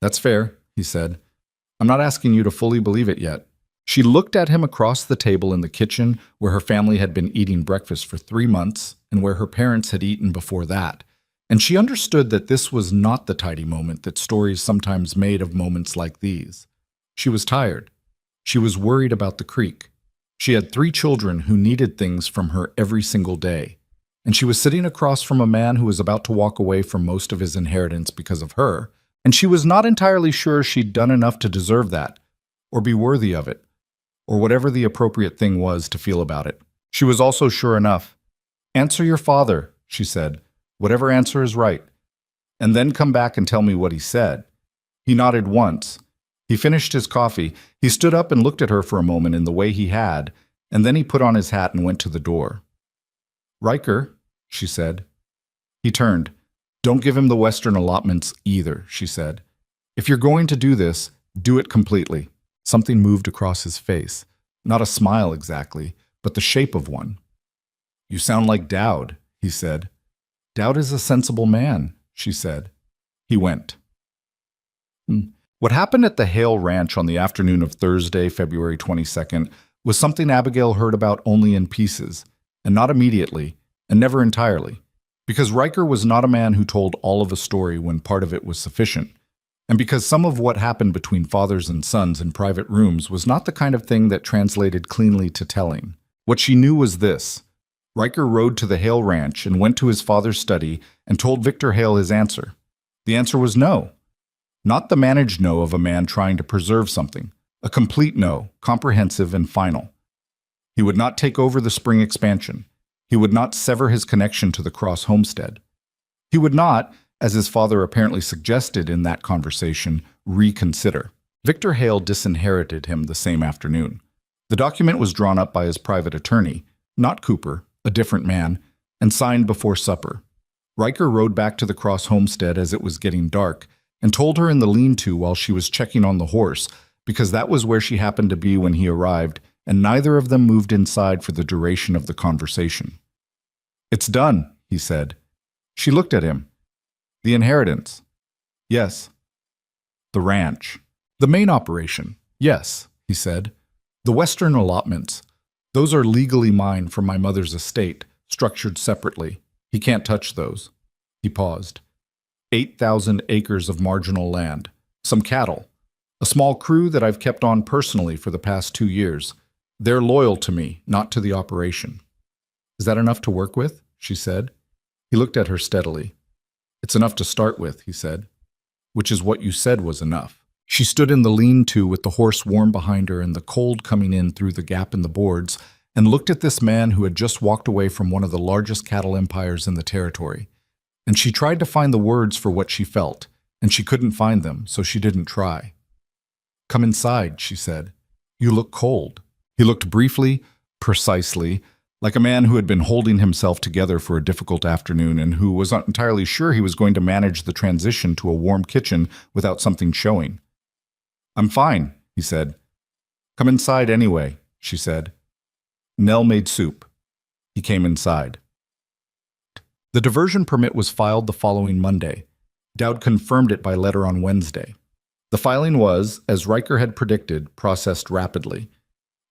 "That's fair," he said. "I'm not asking you to fully believe it yet." She looked at him across the table in the kitchen where her family had been eating breakfast for 3 months and where her parents had eaten before that, and she understood that this was not the tidy moment that stories sometimes made of moments like these. She was tired. She was worried about the creek. She had 3 children who needed things from her every single day, and she was sitting across from a man who was about to walk away from most of his inheritance because of her, and she was not entirely sure she'd done enough to deserve that, or be worthy of it, or whatever the appropriate thing was to feel about it. She was also sure enough. "Answer your father," she said, "whatever answer is right, and then come back and tell me what he said." He nodded once. He finished his coffee. He stood up and looked at her for a moment in the way he had, and then he put on his hat and went to the door. "Riker," she said. He turned. "Don't give him the Western allotments either," she said. "If you're going to do this, do it completely." Something moved across his face. Not a smile exactly, but the shape of one. "You sound like Dowd," he said. "Dowd is a sensible man," she said. He went. What happened at the Hale Ranch on the afternoon of Thursday, February 22nd, was something Abigail heard about only in pieces, and not immediately, and never entirely, because Riker was not a man who told all of a story when part of it was sufficient, and because some of what happened between fathers and sons in private rooms was not the kind of thing that translated cleanly to telling. What she knew was this. Riker rode to the Hale Ranch and went to his father's study and told Victor Hale his answer. The answer was no. Not the managed no of a man trying to preserve something. A complete no, comprehensive and final. He would not take over the spring expansion. He would not sever his connection to the Cross homestead. He would not, as his father apparently suggested in that conversation, reconsider. Victor Hale disinherited him the same afternoon. The document was drawn up by his private attorney, not Cooper, a different man, and signed before supper. Riker rode back to the Cross homestead as it was getting dark and told her in the lean-to while she was checking on the horse, because that was where she happened to be when he arrived, and neither of them moved inside for the duration of the conversation. "It's done," he said. She looked at him. "The inheritance?" "Yes." "The ranch?" "The main operation?" "Yes," he said. "The Western allotments. Those are legally mine from my mother's estate, structured separately. He can't touch those." He paused. 8,000 acres of marginal land, some cattle, a small crew that I've kept on personally for the past 2 years. They're loyal to me, not to the operation." "Is that enough to work with?" she said. He looked at her steadily. "It's enough to start with," he said. "Which is what you said was enough." She stood in the lean-to with the horse warm behind her and the cold coming in through the gap in the boards, and looked at this man who had just walked away from one of the largest cattle empires in the territory. And she tried to find the words for what she felt, and she couldn't find them, so she didn't try. "Come inside," she said. "You look cold." He looked briefly, precisely, like a man who had been holding himself together for a difficult afternoon and who was not entirely sure he was going to manage the transition to a warm kitchen without something showing. "I'm fine," he said. "Come inside anyway," she said. Nell made soup. He came inside. The diversion permit was filed the following Monday. Dowd confirmed it by letter on Wednesday. The filing was, as Riker had predicted, processed rapidly.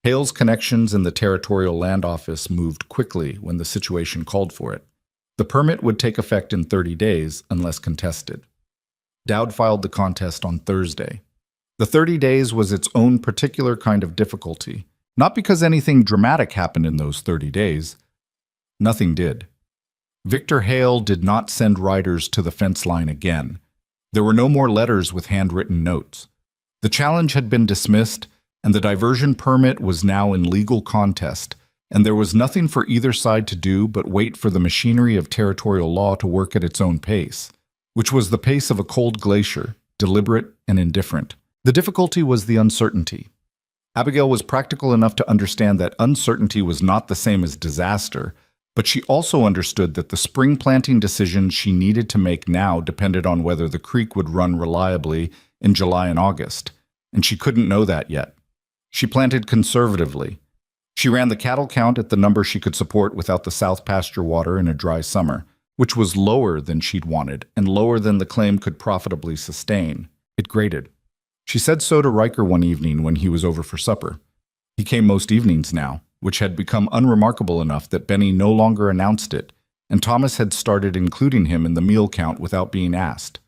Hale's connections in the Territorial Land Office moved quickly when the situation called for it. The permit would take effect in 30 days unless contested. Dowd filed the contest on Thursday. The 30 days was its own particular kind of difficulty, not because anything dramatic happened in those 30 days. Nothing did. Victor Hale did not send riders to the fence line again. There were no more letters with handwritten notes. The challenge had been dismissed, and the diversion permit was now in legal contest, and there was nothing for either side to do but wait for the machinery of territorial law to work at its own pace, which was the pace of a cold glacier, deliberate and indifferent. The difficulty was the uncertainty. Abigail was practical enough to understand that uncertainty was not the same as disaster, but she also understood that the spring planting decisions she needed to make now depended on whether the creek would run reliably in July and August, and she couldn't know that yet. She planted conservatively. She ran the cattle count at the number she could support without the south pasture water in a dry summer, which was lower than she'd wanted and lower than the claim could profitably sustain. It grated. She said so to Riker one evening when he was over for supper. He came most evenings now, which had become unremarkable enough that Benny no longer announced it, and Thomas had started including him in the meal count without being asked.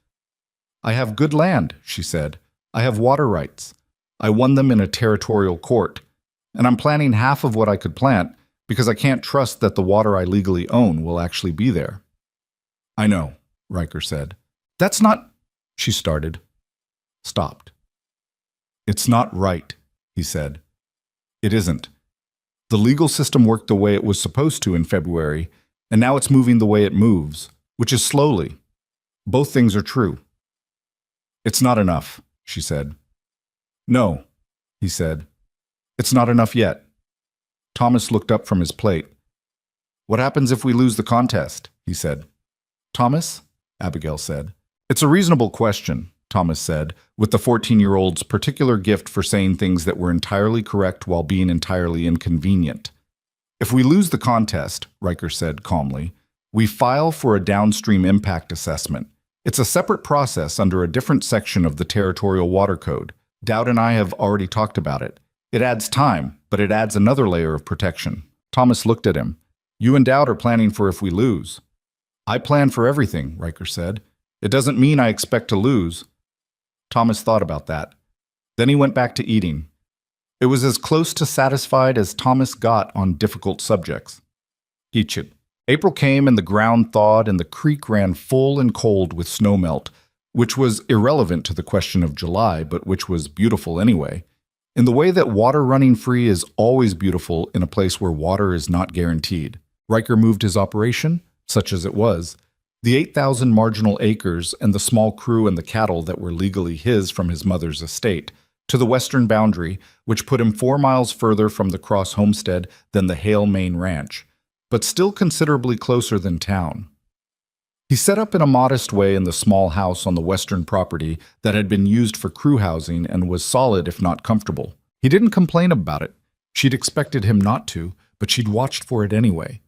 "I have good land," she said. "I have water rights. I won them in a territorial court. And I'm planting half of what I could plant because I can't trust that the water I legally own will actually be there." "I know," Riker said. "That's not—" she started. Stopped. "It's not right," he said. "It isn't. The legal system worked the way it was supposed to in February, and now it's moving the way it moves, which is slowly. Both things are true." "It's not enough," she said. "No," he said. "It's not enough yet." Thomas looked up from his plate. "What happens if we lose the contest?" he said. "Thomas?" Abigail said. "It's a reasonable question," Thomas said, with the 14-year-old's particular gift for saying things that were entirely correct while being entirely inconvenient. "If we lose the contest," Riker said calmly, "we file for a downstream impact assessment. It's a separate process under a different section of the Territorial Water Code. Dowd and I have already talked about it. It adds time, but it adds another layer of protection." Thomas looked at him. "You and Dowd are planning for if we lose." "I plan for everything," Riker said. "It doesn't mean I expect to lose." Thomas thought about that. Then he went back to eating. It was as close to satisfied as Thomas got on difficult subjects. Heechit. April came and the ground thawed and the creek ran full and cold with snowmelt, which was irrelevant to the question of July, but which was beautiful anyway. In the way that water running free is always beautiful in a place where water is not guaranteed. Riker moved his operation, such as it was, the 8,000 marginal acres and the small crew and the cattle that were legally his from his mother's estate, to the western boundary, which put him 4 miles further from the Cross homestead than the Hale Main Ranch, but still considerably closer than town. He set up in a modest way in the small house on the western property that had been used for crew housing and was solid if not comfortable. He didn't complain about it. She'd expected him not to, but she'd watched for it anyway,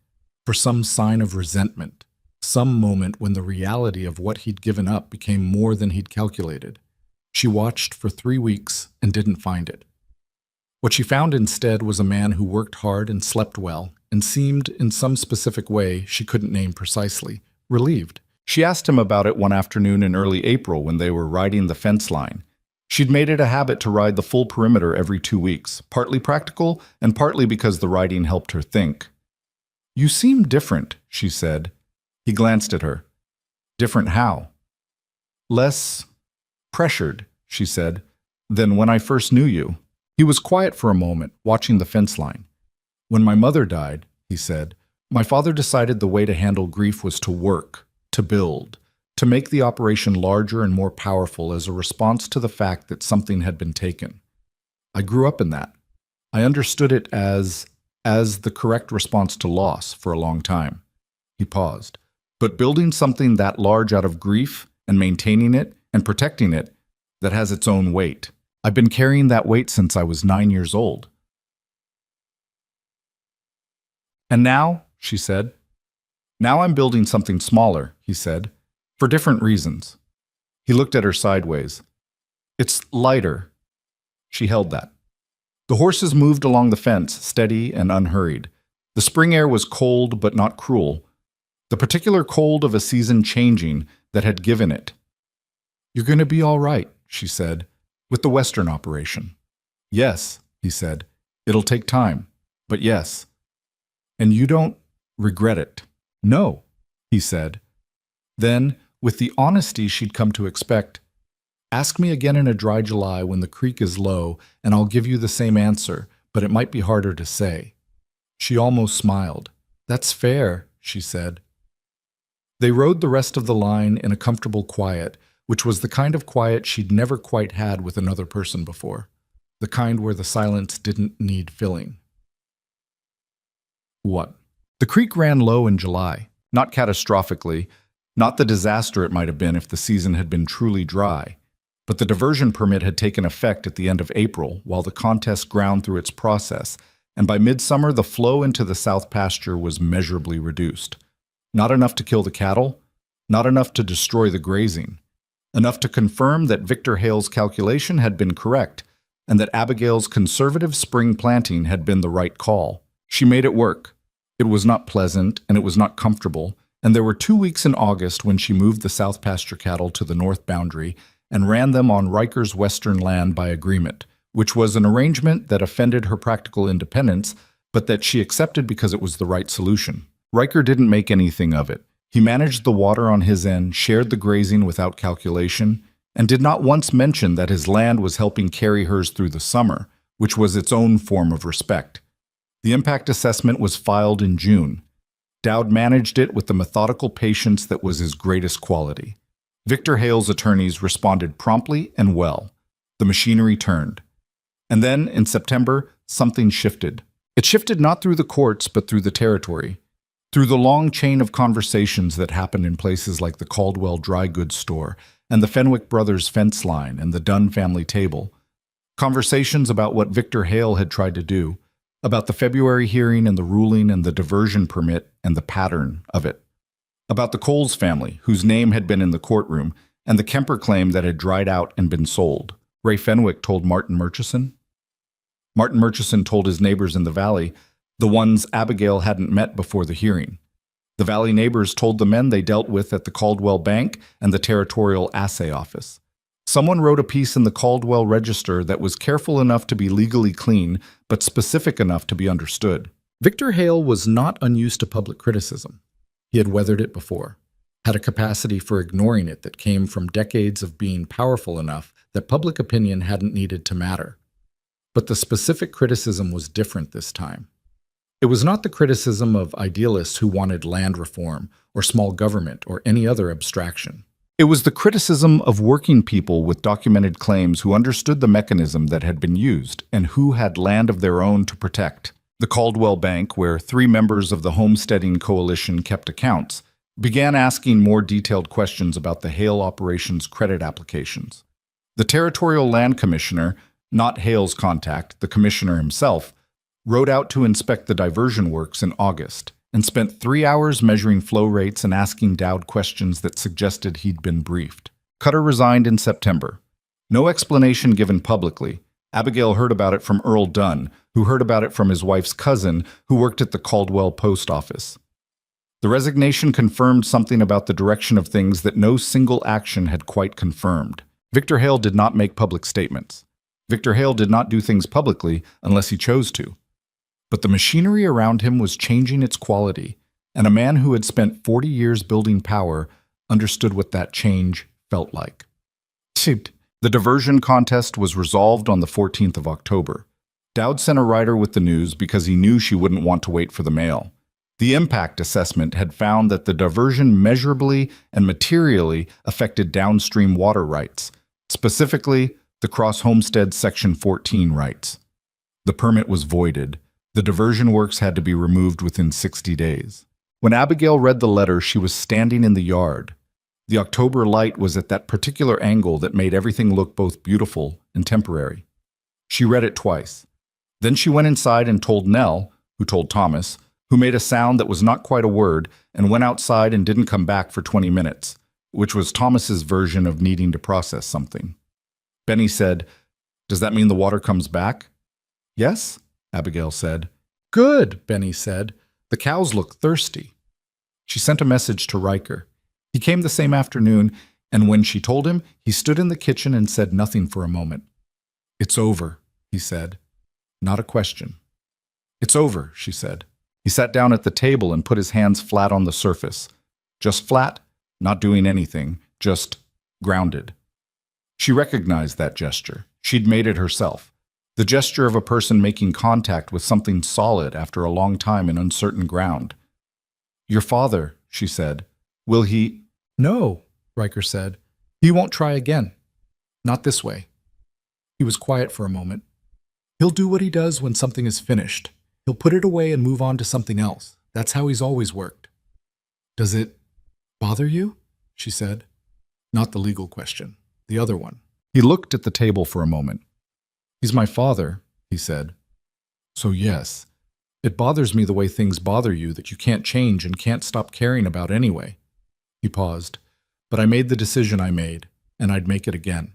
for some sign of resentment, some moment when the reality of what he'd given up became more than he'd calculated. She watched for 3 weeks and didn't find it. What she found instead was a man who worked hard and slept well and seemed, in some specific way she couldn't name precisely, relieved. She asked him about it one afternoon in early April when they were riding the fence line. She'd made it a habit to ride the full perimeter every 2 weeks, partly practical and partly because the riding helped her think. "You seem different," she said. He glanced at her. "Different how?" "Less pressured," she said, "than when I first knew you." He was quiet for a moment, watching the fence line. "When my mother died," he said, "my father decided the way to handle grief was to work, to build, to make the operation larger and more powerful as a response to the fact that something had been taken. I grew up in that. I understood it as the correct response to loss for a long time." He paused. "But building something that large out of grief and maintaining it and protecting it, that has its own weight. I've been carrying that weight since I was 9 years old." "And now," she said. "Now I'm building something smaller," he said, "for different reasons." He looked at her sideways. "It's lighter." She held that. The horses moved along the fence, steady and unhurried. The spring air was cold but not cruel, the particular cold of a season changing that had given it. "You're going to be all right," she said, "with the Western operation." "Yes," he said. "It'll take time, but yes." "And you don't regret it?" "No," he said. Then, with the honesty she'd come to expect, "Ask me again in a dry July when the creek is low, and I'll give you the same answer, but it might be harder to say." She almost smiled. "That's fair," she said. They rode the rest of the line in a comfortable quiet, which was the kind of quiet she'd never quite had with another person before, the kind where the silence didn't need filling. What? The creek ran low in July, not catastrophically, not the disaster it might have been if the season had been truly dry, But the diversion permit had taken effect at the end of April, while the contest ground through its process, and by midsummer the flow into the south pasture was measurably reduced. Not enough to kill the cattle, not enough to destroy the grazing, enough to confirm that Victor Hale's calculation had been correct, and that Abigail's conservative spring planting had been the right call. She made it work. It was not pleasant, and it was not comfortable, and there were 2 weeks in August when she moved the south pasture cattle to the north boundary and ran them on Riker's western land by agreement, which was an arrangement that offended her practical independence, but that she accepted because it was the right solution. Riker didn't make anything of it. He managed the water on his end, shared the grazing without calculation, and did not once mention that his land was helping carry hers through the summer, which was its own form of respect. The impact assessment was filed in June. Dowd managed it with the methodical patience that was his greatest quality. Victor Hale's attorneys responded promptly and well. The machinery turned. And then, in September, something shifted. It shifted not through the courts, but through the territory. Through the long chain of conversations that happened in places like the Caldwell dry goods store and the Fenwick brothers' fence line and the Dunn family table. Conversations about what Victor Hale had tried to do, about the February hearing and the ruling and the diversion permit and the pattern of it. About the Coles family, whose name had been in the courtroom, and the Kemper claim that had dried out and been sold. Ray Fenwick told Martin Murchison. Martin Murchison told his neighbors in the valley, the ones Abigail hadn't met before the hearing. The valley neighbors told the men they dealt with at the Caldwell Bank and the Territorial Assay Office. Someone wrote a piece in the Caldwell Register that was careful enough to be legally clean, but specific enough to be understood. Victor Hale was not unused to public criticism. He had weathered it before, had a capacity for ignoring it that came from decades of being powerful enough that public opinion hadn't needed to matter. But the specific criticism was different this time. It was not the criticism of idealists who wanted land reform or small government or any other abstraction. It was the criticism of working people with documented claims who understood the mechanism that had been used and who had land of their own to protect. The Caldwell Bank, where 3 members of the Homesteading Coalition kept accounts, began asking more detailed questions about the Hale operation's credit applications. The Territorial Land Commissioner, not Hale's contact, the commissioner himself, rode out to inspect the diversion works in August and spent 3 hours measuring flow rates and asking Dowd questions that suggested he'd been briefed. Cutter resigned in September. No explanation given publicly. Abigail heard about it from Earl Dunn, who heard about it from his wife's cousin, who worked at the Caldwell post office. The resignation confirmed something about the direction of things that no single action had quite confirmed. Victor Hale did not make public statements. Victor Hale did not do things publicly unless he chose to. But the machinery around him was changing its quality, and a man who had spent 40 years building power understood what that change felt like. The diversion contest was resolved on the 14th of October. Dowd sent a writer with the news because he knew she wouldn't want to wait for the mail. The impact assessment had found that the diversion measurably and materially affected downstream water rights, specifically the Cross Homestead Section 14 rights. The permit was voided. The diversion works had to be removed within 60 days. When Abigail read the letter, she was standing in the yard. The October light was at that particular angle that made everything look both beautiful and temporary. She read it twice. Then she went inside and told Nell, who told Thomas, who made a sound that was not quite a word, and went outside and didn't come back for 20 minutes, which was Thomas's version of needing to process something. Benny said, "Does that mean the water comes back?" "Yes," Abigail said. "Good," Benny said. "The cows look thirsty." She sent a message to Riker. He came the same afternoon, and when she told him, he stood in the kitchen and said nothing for a moment. "It's over," he said. Not a question. "It's over," she said. He sat down at the table and put his hands flat on the surface. Just flat, not doing anything, just grounded. She recognized that gesture. She'd made it herself. The gesture of a person making contact with something solid after a long time in uncertain ground. "Your father," she said. "Will he—" "No," Riker said. "He won't try again. Not this way." He was quiet for a moment. "He'll do what he does when something is finished. He'll put it away and move on to something else. That's how he's always worked." "Does it bother you?" she said. Not the legal question, the other one. He looked at the table for a moment. "He's my father," he said. "So yes, it bothers me the way things bother you that you can't change and can't stop caring about anyway." He paused. "But I made the decision I made, and I'd make it again.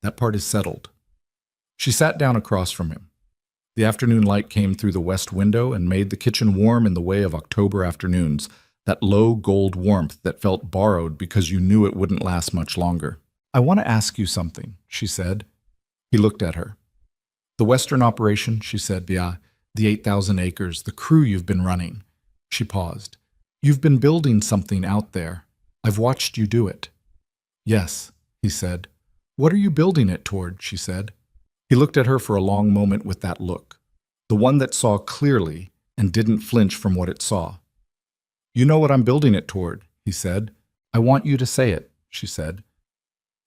That part is settled." She sat down across from him. The afternoon light came through the west window and made the kitchen warm in the way of October afternoons, that low gold warmth that felt borrowed because you knew it wouldn't last much longer. "I want to ask you something," she said. He looked at her. "The Western operation," she said, "the 8,000 acres, the crew you've been running." She paused. "You've been building something out there. I've watched you do it." "Yes," he said. "What are you building it toward?" she said. He looked at her for a long moment with that look, the one that saw clearly and didn't flinch from what it saw. "You know what I'm building it toward," he said. "I want you to say it," she said.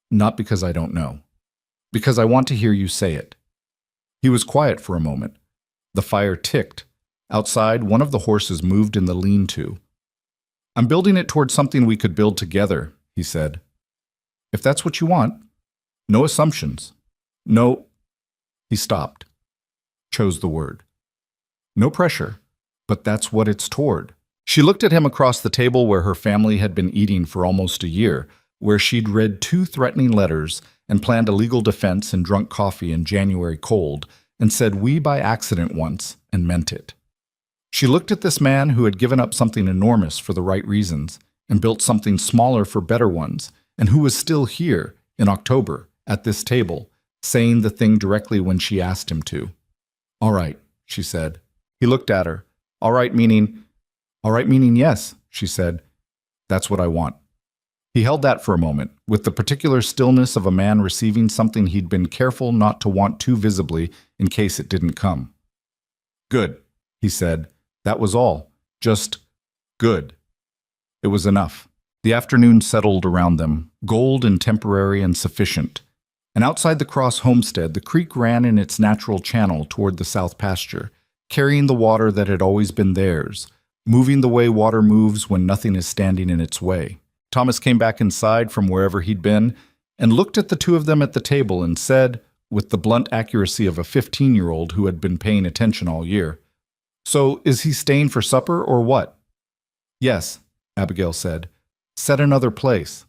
"Not because I don't know. Because I want to hear you say it." He was quiet for a moment. The fire ticked. Outside, one of the horses moved in the lean-to. "I'm building it toward something we could build together," he said. "If that's what you want. No assumptions. No—" He stopped. Chose the word. "No pressure, but that's what it's toward." She looked at him across the table where her family had been eating for almost a year, where she'd read 2 threatening letters and planned a legal defense and drunk coffee in January cold, and said "we" by accident once and meant it. She looked at this man who had given up something enormous for the right reasons and built something smaller for better ones, and who was still here, in October, at this table, saying the thing directly when she asked him to. "All right," she said. He looked at her. All right meaning yes," she said. "That's what I want." He held that for a moment, with the particular stillness of a man receiving something he'd been careful not to want too visibly in case it didn't come. "Good," he said. That was all. Just good. It was enough. The afternoon settled around them, gold and temporary and sufficient. And outside the Cross homestead, the creek ran in its natural channel toward the south pasture, carrying the water that had always been theirs, moving the way water moves when nothing is standing in its way. Thomas came back inside from wherever he'd been and looked at the two of them at the table and said, with the blunt accuracy of a 15-year-old who had been paying attention all year, "So is he staying for supper or what?" "Yes," Abigail said. "Set another place."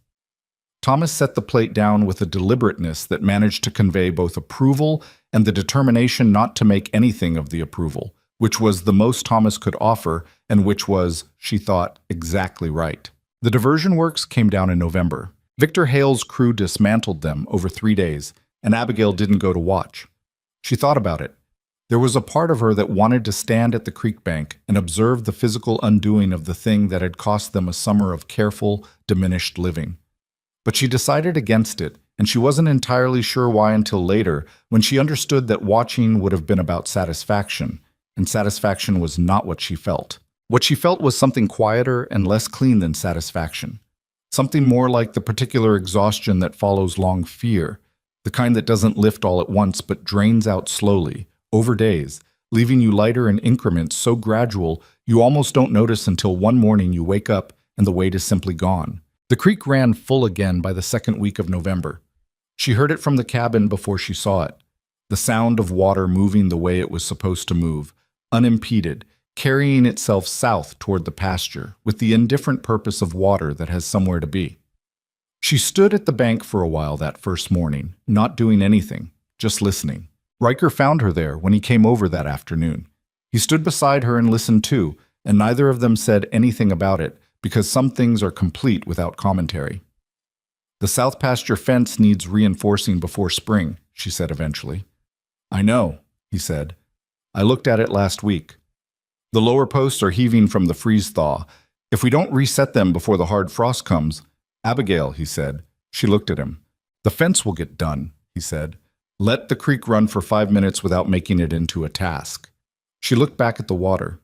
Thomas set the plate down with a deliberateness that managed to convey both approval and the determination not to make anything of the approval, which was the most Thomas could offer and which was, she thought, exactly right. The diversion works came down in November. Victor Hale's crew dismantled them over 3 days, and Abigail didn't go to watch. She thought about it. There was a part of her that wanted to stand at the creek bank and observe the physical undoing of the thing that had cost them a summer of careful, diminished living. But she decided against it, and she wasn't entirely sure why until later, when she understood that watching would have been about satisfaction, and satisfaction was not what she felt. What she felt was something quieter and less clean than satisfaction, something more like the particular exhaustion that follows long fear, the kind that doesn't lift all at once but drains out slowly, over days, leaving you lighter in increments so gradual you almost don't notice until one morning you wake up and the weight is simply gone. The creek ran full again by the second week of November. She heard it from the cabin before she saw it, the sound of water moving the way it was supposed to move, unimpeded, carrying itself south toward the pasture, with the indifferent purpose of water that has somewhere to be. She stood at the bank for a while that first morning, not doing anything, just listening. Riker found her there when he came over that afternoon. He stood beside her and listened too, and neither of them said anything about it, because some things are complete without commentary. "The south pasture fence needs reinforcing before spring," she said eventually. "I know," he said. "I looked at it last week. The lower posts are heaving from the freeze-thaw. If we don't reset them before the hard frost comes—" "Abigail," he said. She looked at him. "The fence will get done," he said. "Let the creek run for 5 minutes without making it into a task." She looked back at the water.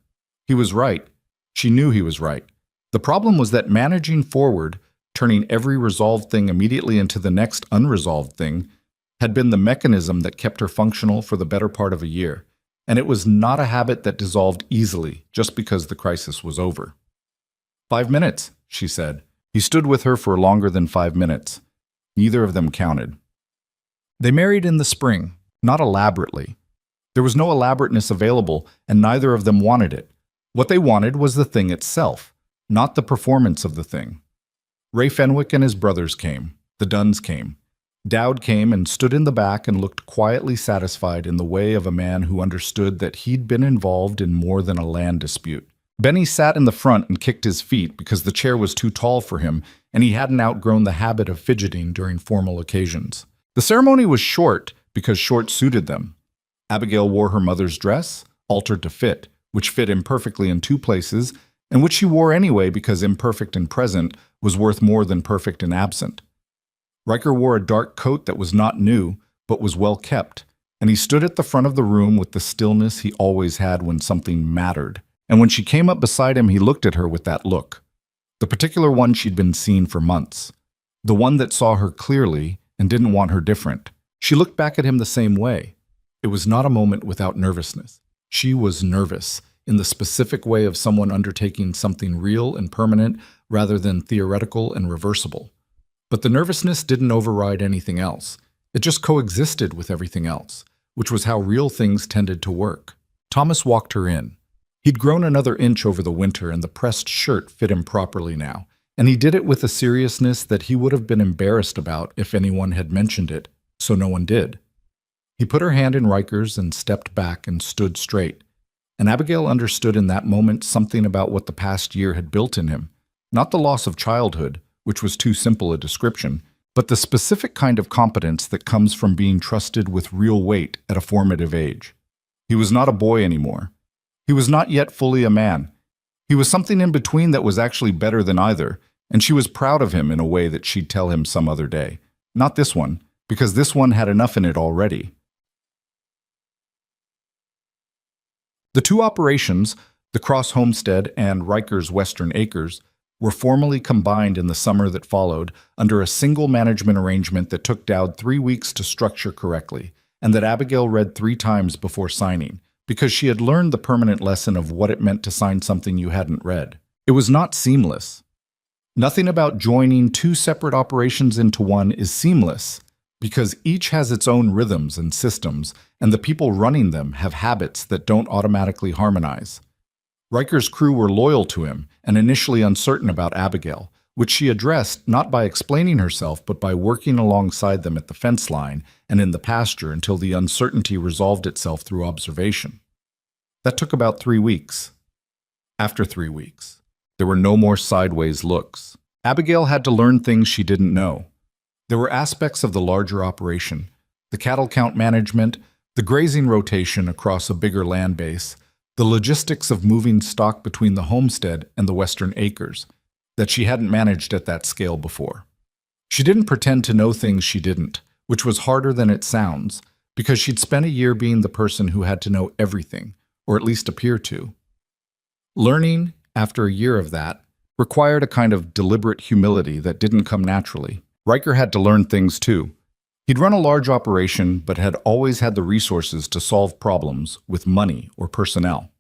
He was right. She knew he was right. The problem was that managing forward, turning every resolved thing immediately into the next unresolved thing, had been the mechanism that kept her functional for the better part of a year, and it was not a habit that dissolved easily just because the crisis was over. 5 minutes, she said. He stood with her for longer than 5 minutes. Neither of them counted. They married in the spring, not elaborately. There was no elaborateness available, and neither of them wanted it. What they wanted was the thing itself, not the performance of the thing. Ray Fenwick and his brothers came. The Dunns came. Dowd came and stood in the back and looked quietly satisfied in the way of a man who understood that he'd been involved in more than a land dispute. Benny sat in the front and kicked his feet because the chair was too tall for him, and he hadn't outgrown the habit of fidgeting during formal occasions. The ceremony was short because short suited them. Abigail wore her mother's dress, altered to fit, which fit imperfectly in two places, and which she wore anyway because imperfect in present was worth more than perfect in absent. Riker wore a dark coat that was not new, but was well kept, and he stood at the front of the room with the stillness he always had when something mattered. And when she came up beside him, he looked at her with that look. The particular one she'd been seeing for months. The one that saw her clearly and didn't want her different. She looked back at him the same way. It was not a moment without nervousness. She was nervous, in the specific way of someone undertaking something real and permanent rather than theoretical and reversible. But the nervousness didn't override anything else. It just coexisted with everything else, which was how real things tended to work. Thomas walked her in. He'd grown another inch over the winter, and the pressed shirt fit him properly now, and he did it with a seriousness that he would have been embarrassed about if anyone had mentioned it, so no one did. He put her hand in Riker's and stepped back and stood straight, and Abigail understood in that moment something about what the past year had built in him, not the loss of childhood, which was too simple a description, but the specific kind of competence that comes from being trusted with real weight at a formative age. He was not a boy anymore. He was not yet fully a man. He was something in between that was actually better than either, and she was proud of him in a way that she'd tell him some other day. Not this one, because this one had enough in it already. The two operations, the Cross Homestead and Riker's Western Acres, were formally combined in the summer that followed under a single management arrangement that took Dowd 3 weeks to structure correctly, and that Abigail read 3 times before signing, because she had learned the permanent lesson of what it meant to sign something you hadn't read. It was not seamless. Nothing about joining 2 separate operations into one is seamless, because each has its own rhythms and systems, and the people running them have habits that don't automatically harmonize. Riker's crew were loyal to him and initially uncertain about Abigail, which she addressed not by explaining herself but by working alongside them at the fence line and in the pasture until the uncertainty resolved itself through observation. That took about 3 weeks. After 3 weeks, there were no more sideways looks. Abigail had to learn things she didn't know. There were aspects of the larger operation, the cattle count management, the grazing rotation across a bigger land base, the logistics of moving stock between the homestead and the Western Acres, that she hadn't managed at that scale before. She didn't pretend to know things she didn't, which was harder than it sounds, because she'd spent a year being the person who had to know everything, or at least appear to. Learning, after a year of that, required a kind of deliberate humility that didn't come naturally. Riker had to learn things too. He'd run a large operation, but had always had the resources to solve problems with money or personnel.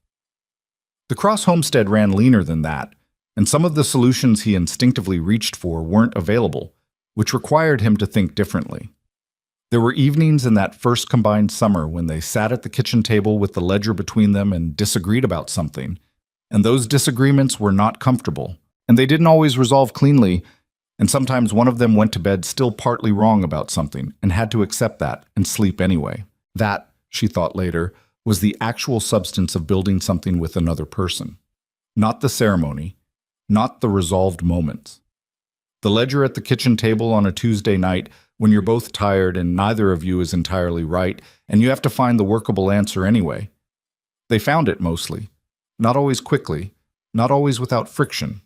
The Cross Homestead ran leaner than that, and some of the solutions he instinctively reached for weren't available, which required him to think differently. There were evenings in that first combined summer when they sat at the kitchen table with the ledger between them and disagreed about something, and those disagreements were not comfortable, and they didn't always resolve cleanly, and sometimes one of them went to bed still partly wrong about something and had to accept that and sleep anyway. That, she thought later, was the actual substance of building something with another person. Not the ceremony, not the resolved moments. The ledger at the kitchen table on a Tuesday night when you're both tired and neither of you is entirely right and you have to find the workable answer anyway. They found it mostly. Not always quickly, not always without friction,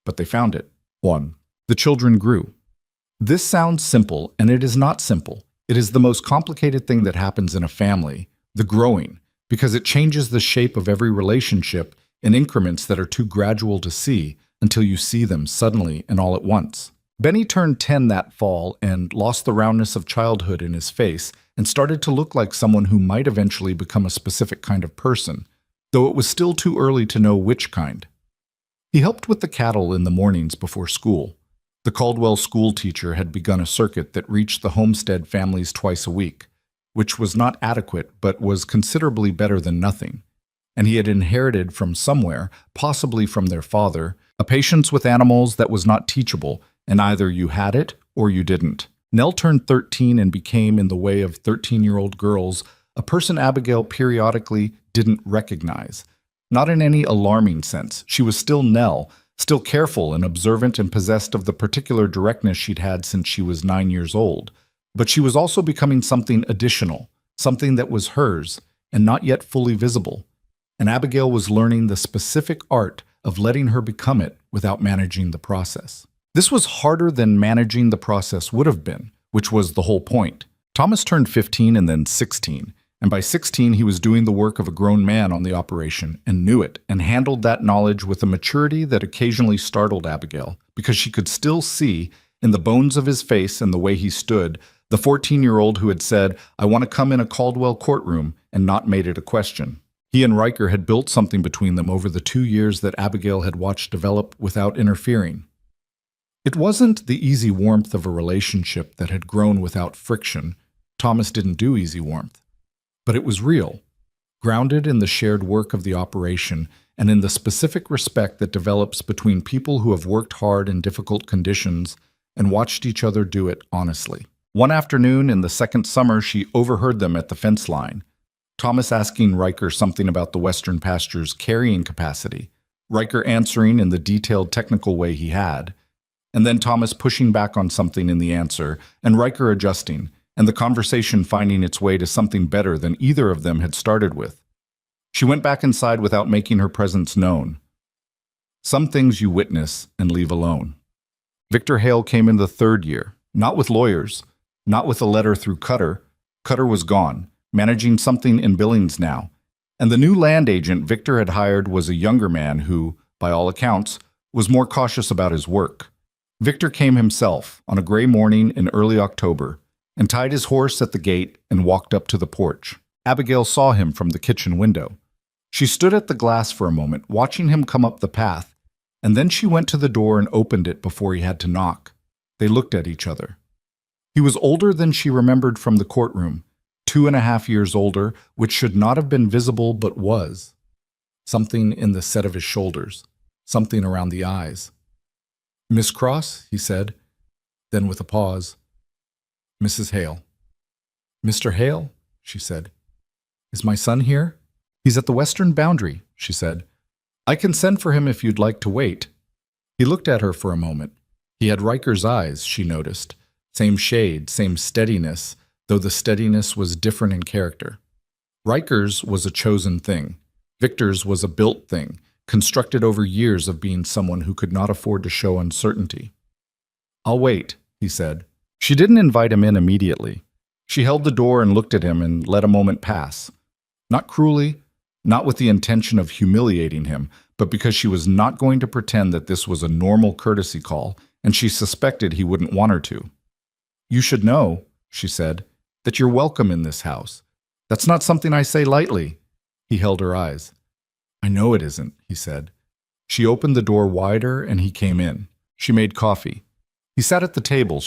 but they found it. 1. The children grew. This sounds simple, and it is not simple. It is the most complicated thing that happens in a family, the growing, because it changes the shape of every relationship in increments that are too gradual to see until you see them suddenly and all at once. Benny turned 10 that fall and lost the roundness of childhood in his face and started to look like someone who might eventually become a specific kind of person, though it was still too early to know which kind. He helped with the cattle in the mornings before school. The Caldwell school teacher had begun a circuit that reached the Homestead families twice a week, which was not adequate but was considerably better than nothing. And he had inherited from somewhere, possibly from their father, a patience with animals that was not teachable, and either you had it or you didn't. Nell turned 13 and became, in the way of 13-year-old girls, a person Abigail periodically didn't recognize. Not in any alarming sense. She was still Nell, still careful and observant and possessed of the particular directness she'd had since she was 9 years old. But she was also becoming something additional, something that was hers, and not yet fully visible. And Abigail was learning the specific art of letting her become it without managing the process. This was harder than managing the process would have been, which was the whole point. Thomas turned 15 and then 16, and by 16 he was doing the work of a grown man on the operation and knew it and handled that knowledge with a maturity that occasionally startled Abigail, because she could still see, in the bones of his face and the way he stood, the 14-year-old who had said, "I want to come in a Caldwell courtroom," and not made it a question. He and Riker had built something between them over the 2 years that Abigail had watched develop without interfering. It wasn't the easy warmth of a relationship that had grown without friction. Thomas didn't do easy warmth. But it was real, grounded in the shared work of the operation and in the specific respect that develops between people who have worked hard in difficult conditions and watched each other do it honestly. One afternoon in the second summer, she overheard them at the fence line. Thomas asking Riker something about the Western Pasture's carrying capacity, Riker answering in the detailed technical way he had, and then Thomas pushing back on something in the answer, and Riker adjusting, and the conversation finding its way to something better than either of them had started with. She went back inside without making her presence known. Some things you witness and leave alone. Victor Hale came in the third year, not with lawyers, not with a letter through Cutter. Cutter was gone, managing something in Billings now, and the new land agent Victor had hired was a younger man who, by all accounts, was more cautious about his work. Victor came himself on a gray morning in early October and tied his horse at the gate and walked up to the porch. Abigail saw him from the kitchen window. She stood at the glass for a moment, watching him come up the path, and then she went to the door and opened it before he had to knock. They looked at each other. He was older than she remembered from the courtroom, 2.5 years older, which should not have been visible but was. Something in the set of his shoulders, something around the eyes. "Miss Cross," he said, then with a pause, "Mrs. Hale." "Mr. Hale," she said. "Is my son here?" "He's at the western boundary," she said. "I can send for him if you'd like to wait." He looked at her for a moment. He had Riker's eyes, she noticed. Same shade, same steadiness, though the steadiness was different in character. Riker's was a chosen thing. Victor's was a built thing, constructed over years of being someone who could not afford to show uncertainty. "I'll wait," he said. She didn't invite him in immediately. She held the door and looked at him and let a moment pass. Not cruelly, not with the intention of humiliating him, but because she was not going to pretend that this was a normal courtesy call, and she suspected he wouldn't want her to. "You should know," she said, "that you're welcome in this house. That's not something I say lightly." He held her eyes. "I know it isn't," he said. She opened the door wider and he came in. She made coffee. He sat at the table,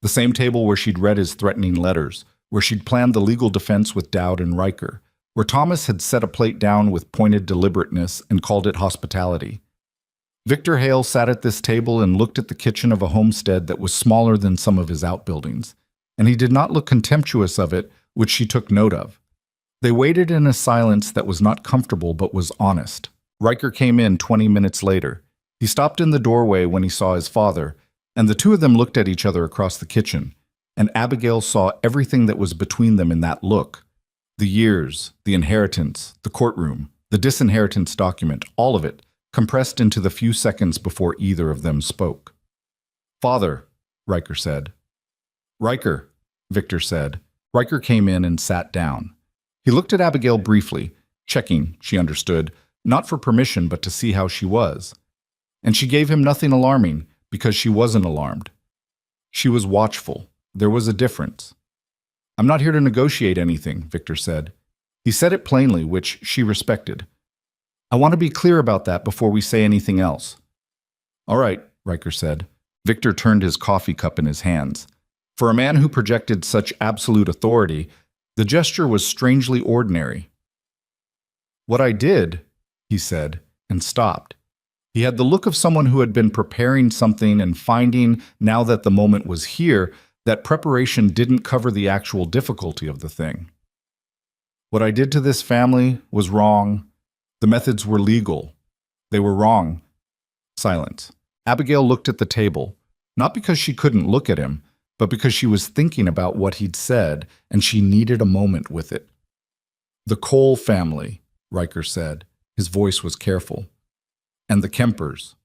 the same table where she'd read his threatening letters, where she'd planned the legal defense with Dowd and Riker, where Thomas had set a plate down with pointed deliberateness and called it hospitality. Victor Hale sat at this table and looked at the kitchen of a homestead that was smaller than some of his outbuildings, and he did not look contemptuous of it, which she took note of. They waited in a silence that was not comfortable but was honest. Riker came in 20 minutes later. He stopped in the doorway when he saw his father, and the two of them looked at each other across the kitchen, and Abigail saw everything that was between them in that look. The years, the inheritance, the courtroom, the disinheritance document, all of it, compressed into the few seconds before either of them spoke. "Father," Riker said. "Riker," Victor said. Riker came in and sat down. He looked at Abigail briefly, checking, she understood, not for permission but to see how she was. And she gave him nothing alarming, because she wasn't alarmed. She was watchful. There was a difference. "I'm not here to negotiate anything," Victor said. He said it plainly, which she respected. "I want to be clear about that before we say anything else." "All right," Riker said. Victor turned his coffee cup in his hands. For a man who projected such absolute authority, the gesture was strangely ordinary. "What I did," he said, and stopped. He had the look of someone who had been preparing something and finding, now that the moment was here, that preparation didn't cover the actual difficulty of the thing. "What I did to this family was wrong. The methods were legal. They were wrong." Silence. Abigail looked at the table, not because she couldn't look at him, but because she was thinking about what he'd said, and she needed a moment with it. "The Cole family," Riker said. His voice was careful. "And the Kempers."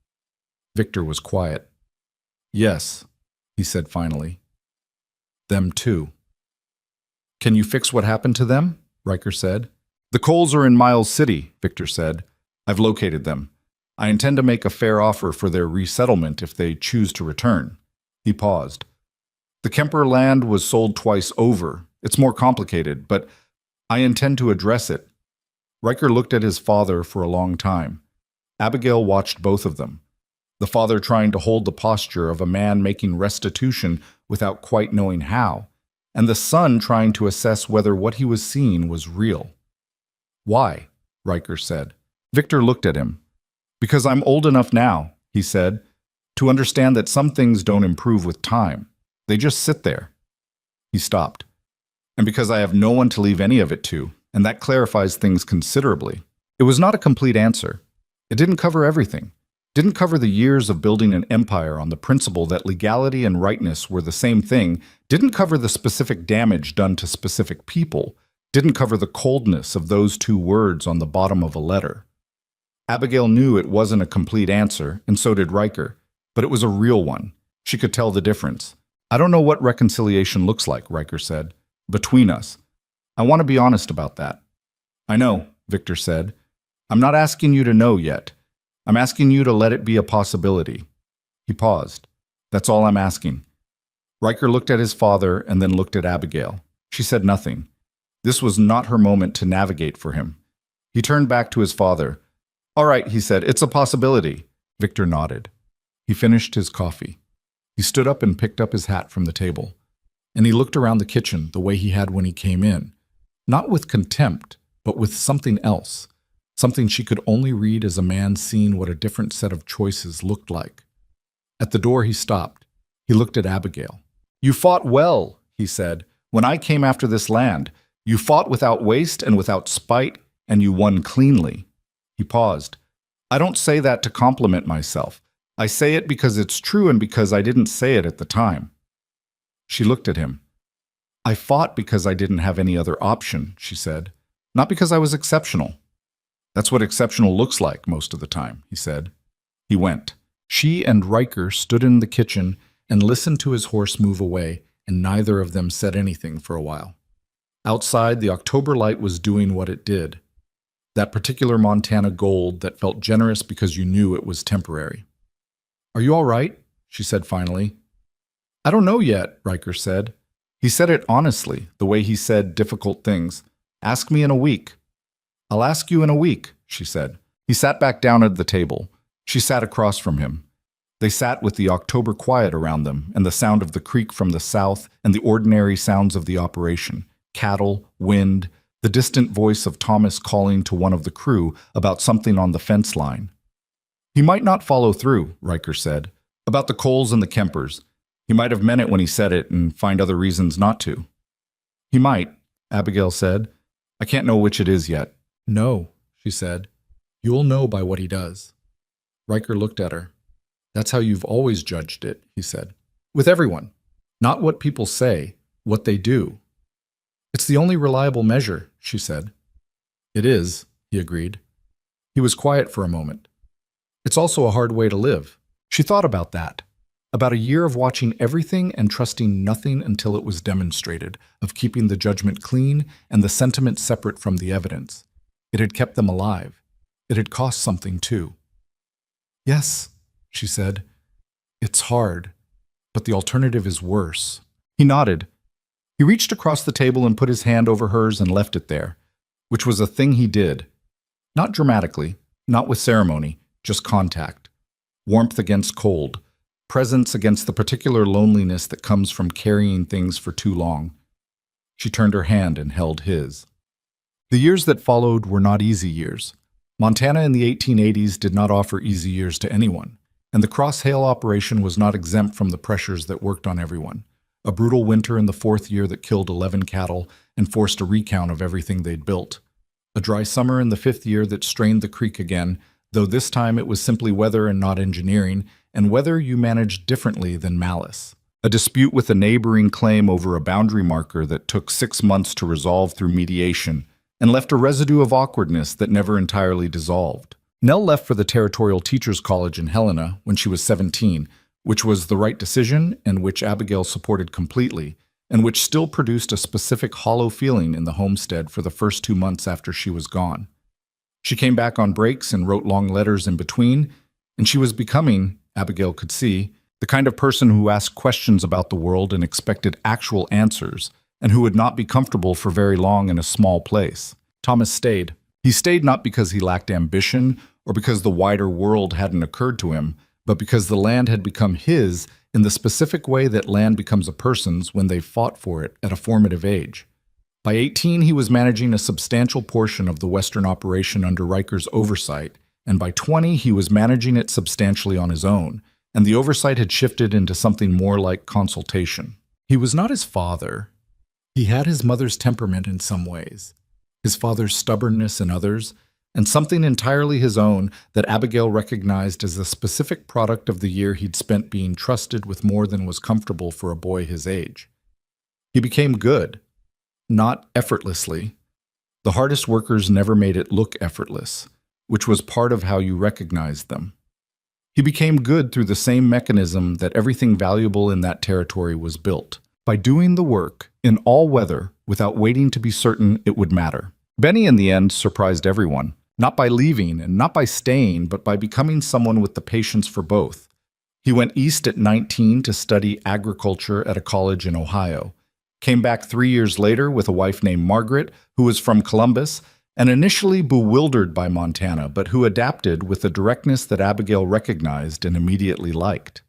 Victor was quiet. "Yes," he said finally. "Them too." "Can you fix what happened to them?" Riker said. "The Coles are in Miles City," Victor said. "I've located them. I intend to make a fair offer for their resettlement if they choose to return." He paused. "The Kemper land was sold twice over. It's more complicated, but I intend to address it." Riker looked at his father for a long time. Abigail watched both of them. The father trying to hold the posture of a man making restitution without quite knowing how, and the son trying to assess whether what he was seeing was real. "Why?" Riker said. Victor looked at him. "Because I'm old enough now," he said, "to understand that some things don't improve with time. They just sit there." He stopped. "And because I have no one to leave any of it to, and that clarifies things considerably." It was not a complete answer. It didn't cover everything. Didn't cover the years of building an empire on the principle that legality and rightness were the same thing. Didn't cover the specific damage done to specific people. Didn't cover the coldness of those two words on the bottom of a letter. Abigail knew it wasn't a complete answer, and so did Riker, but it was a real one. She could tell the difference. "I don't know what reconciliation looks like," Riker said, "between us. I want to be honest about that." "I know," Victor said. "I'm not asking you to know yet. I'm asking you to let it be a possibility." He paused. "That's all I'm asking." Riker looked at his father and then looked at Abigail. She said nothing. This was not her moment to navigate for him. He turned back to his father. "All right," he said, "it's a possibility." Victor nodded. He finished his coffee. He stood up and picked up his hat from the table. And he looked around the kitchen the way he had when he came in. Not with contempt, but with something else. Something she could only read as a man seeing what a different set of choices looked like. At the door he stopped. He looked at Abigail. "You fought well," he said, "when I came after this land. You fought without waste and without spite, and you won cleanly." He paused. "I don't say that to compliment myself. I say it because it's true and because I didn't say it at the time." She looked at him. "I fought because I didn't have any other option," she said. "Not because I was exceptional." "That's what exceptional looks like most of the time," he said. He went. She and Riker stood in the kitchen and listened to his horse move away, and neither of them said anything for a while. Outside, the October light was doing what it did. That particular Montana gold that felt generous because you knew it was temporary. "Are you all right?" she said finally. "I don't know yet," Riker said. He said it honestly, the way he said difficult things. "Ask me in a week." "I'll ask you in a week," she said. He sat back down at the table. She sat across from him. They sat with the October quiet around them and the sound of the creek from the south and the ordinary sounds of the operation. Cattle, wind, the distant voice of Thomas calling to one of the crew about something on the fence line. "He might not follow through," Riker said, "about the Coles and the Kempers. He might have meant it when he said it and find other reasons not to." "He might," Abigail said. "I can't know which it is yet." "No," she said. "You'll know by what he does." Riker looked at her. "That's how you've always judged it," he said. "With everyone. Not what people say, what they do." "It's the only reliable measure," she said. "It is," he agreed. He was quiet for a moment. "It's also a hard way to live." She thought about that. About a year of watching everything and trusting nothing until it was demonstrated, of keeping the judgment clean and the sentiment separate from the evidence. It had kept them alive. It had cost something, too. "Yes," she said. "It's hard, but the alternative is worse." He nodded. He reached across the table and put his hand over hers and left it there, which was a thing he did. Not dramatically, not with ceremony, just contact. Warmth against cold. presence against the particular loneliness that comes from carrying things for too long. She turned her hand and held his. The years that followed were not easy years. Montana in the 1880s did not offer easy years to anyone, and the Cross Hale operation was not exempt from the pressures that worked on everyone. A brutal winter in the fourth year that killed 11 cattle and forced a recount of everything they'd built. A dry summer in the fifth year that strained the creek again, though this time it was simply weather and not engineering, and weather you managed differently than malice. A dispute with a neighboring claim over a boundary marker that took 6 months to resolve through mediation, and left a residue of awkwardness that never entirely dissolved. Nell left for the Territorial Teachers College in Helena when she was 17, which was the right decision and which Abigail supported completely, and which still produced a specific hollow feeling in the homestead for the first 2 months after she was gone. She came back on breaks and wrote long letters in between, and she was becoming, Abigail could see, the kind of person who asked questions about the world and expected actual answers, and who would not be comfortable for very long in a small place. Thomas stayed. He stayed not because he lacked ambition or because the wider world hadn't occurred to him, but because the land had become his in the specific way that land becomes a person's when they fought for it at a formative age. By 18, he was managing a substantial portion of the Western operation under Riker's oversight, and by 20, he was managing it substantially on his own, and the oversight had shifted into something more like consultation. He was not his father. He had his mother's temperament in some ways, his father's stubbornness in others, and something entirely his own that Abigail recognized as the specific product of the year he'd spent being trusted with more than was comfortable for a boy his age. He became good, not effortlessly. The hardest workers never made it look effortless, which was part of how you recognized them. He became good through the same mechanism that everything valuable in that territory was built, by doing the work in all weather without waiting to be certain it would matter. Benny, in the end, surprised everyone, not by leaving and not by staying, but by becoming someone with the patience for both. He went east at 19 to study agriculture at a college in Ohio, came back 3 years later with a wife named Margaret, who was from Columbus, and initially bewildered by Montana, but who adapted with a directness that Abigail recognized and immediately liked.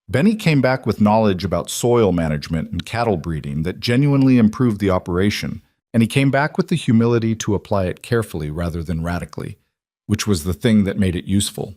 Benny came back with knowledge about soil management and cattle breeding that genuinely improved the operation, and he came back with the humility to apply it carefully rather than radically, which was the thing that made it useful.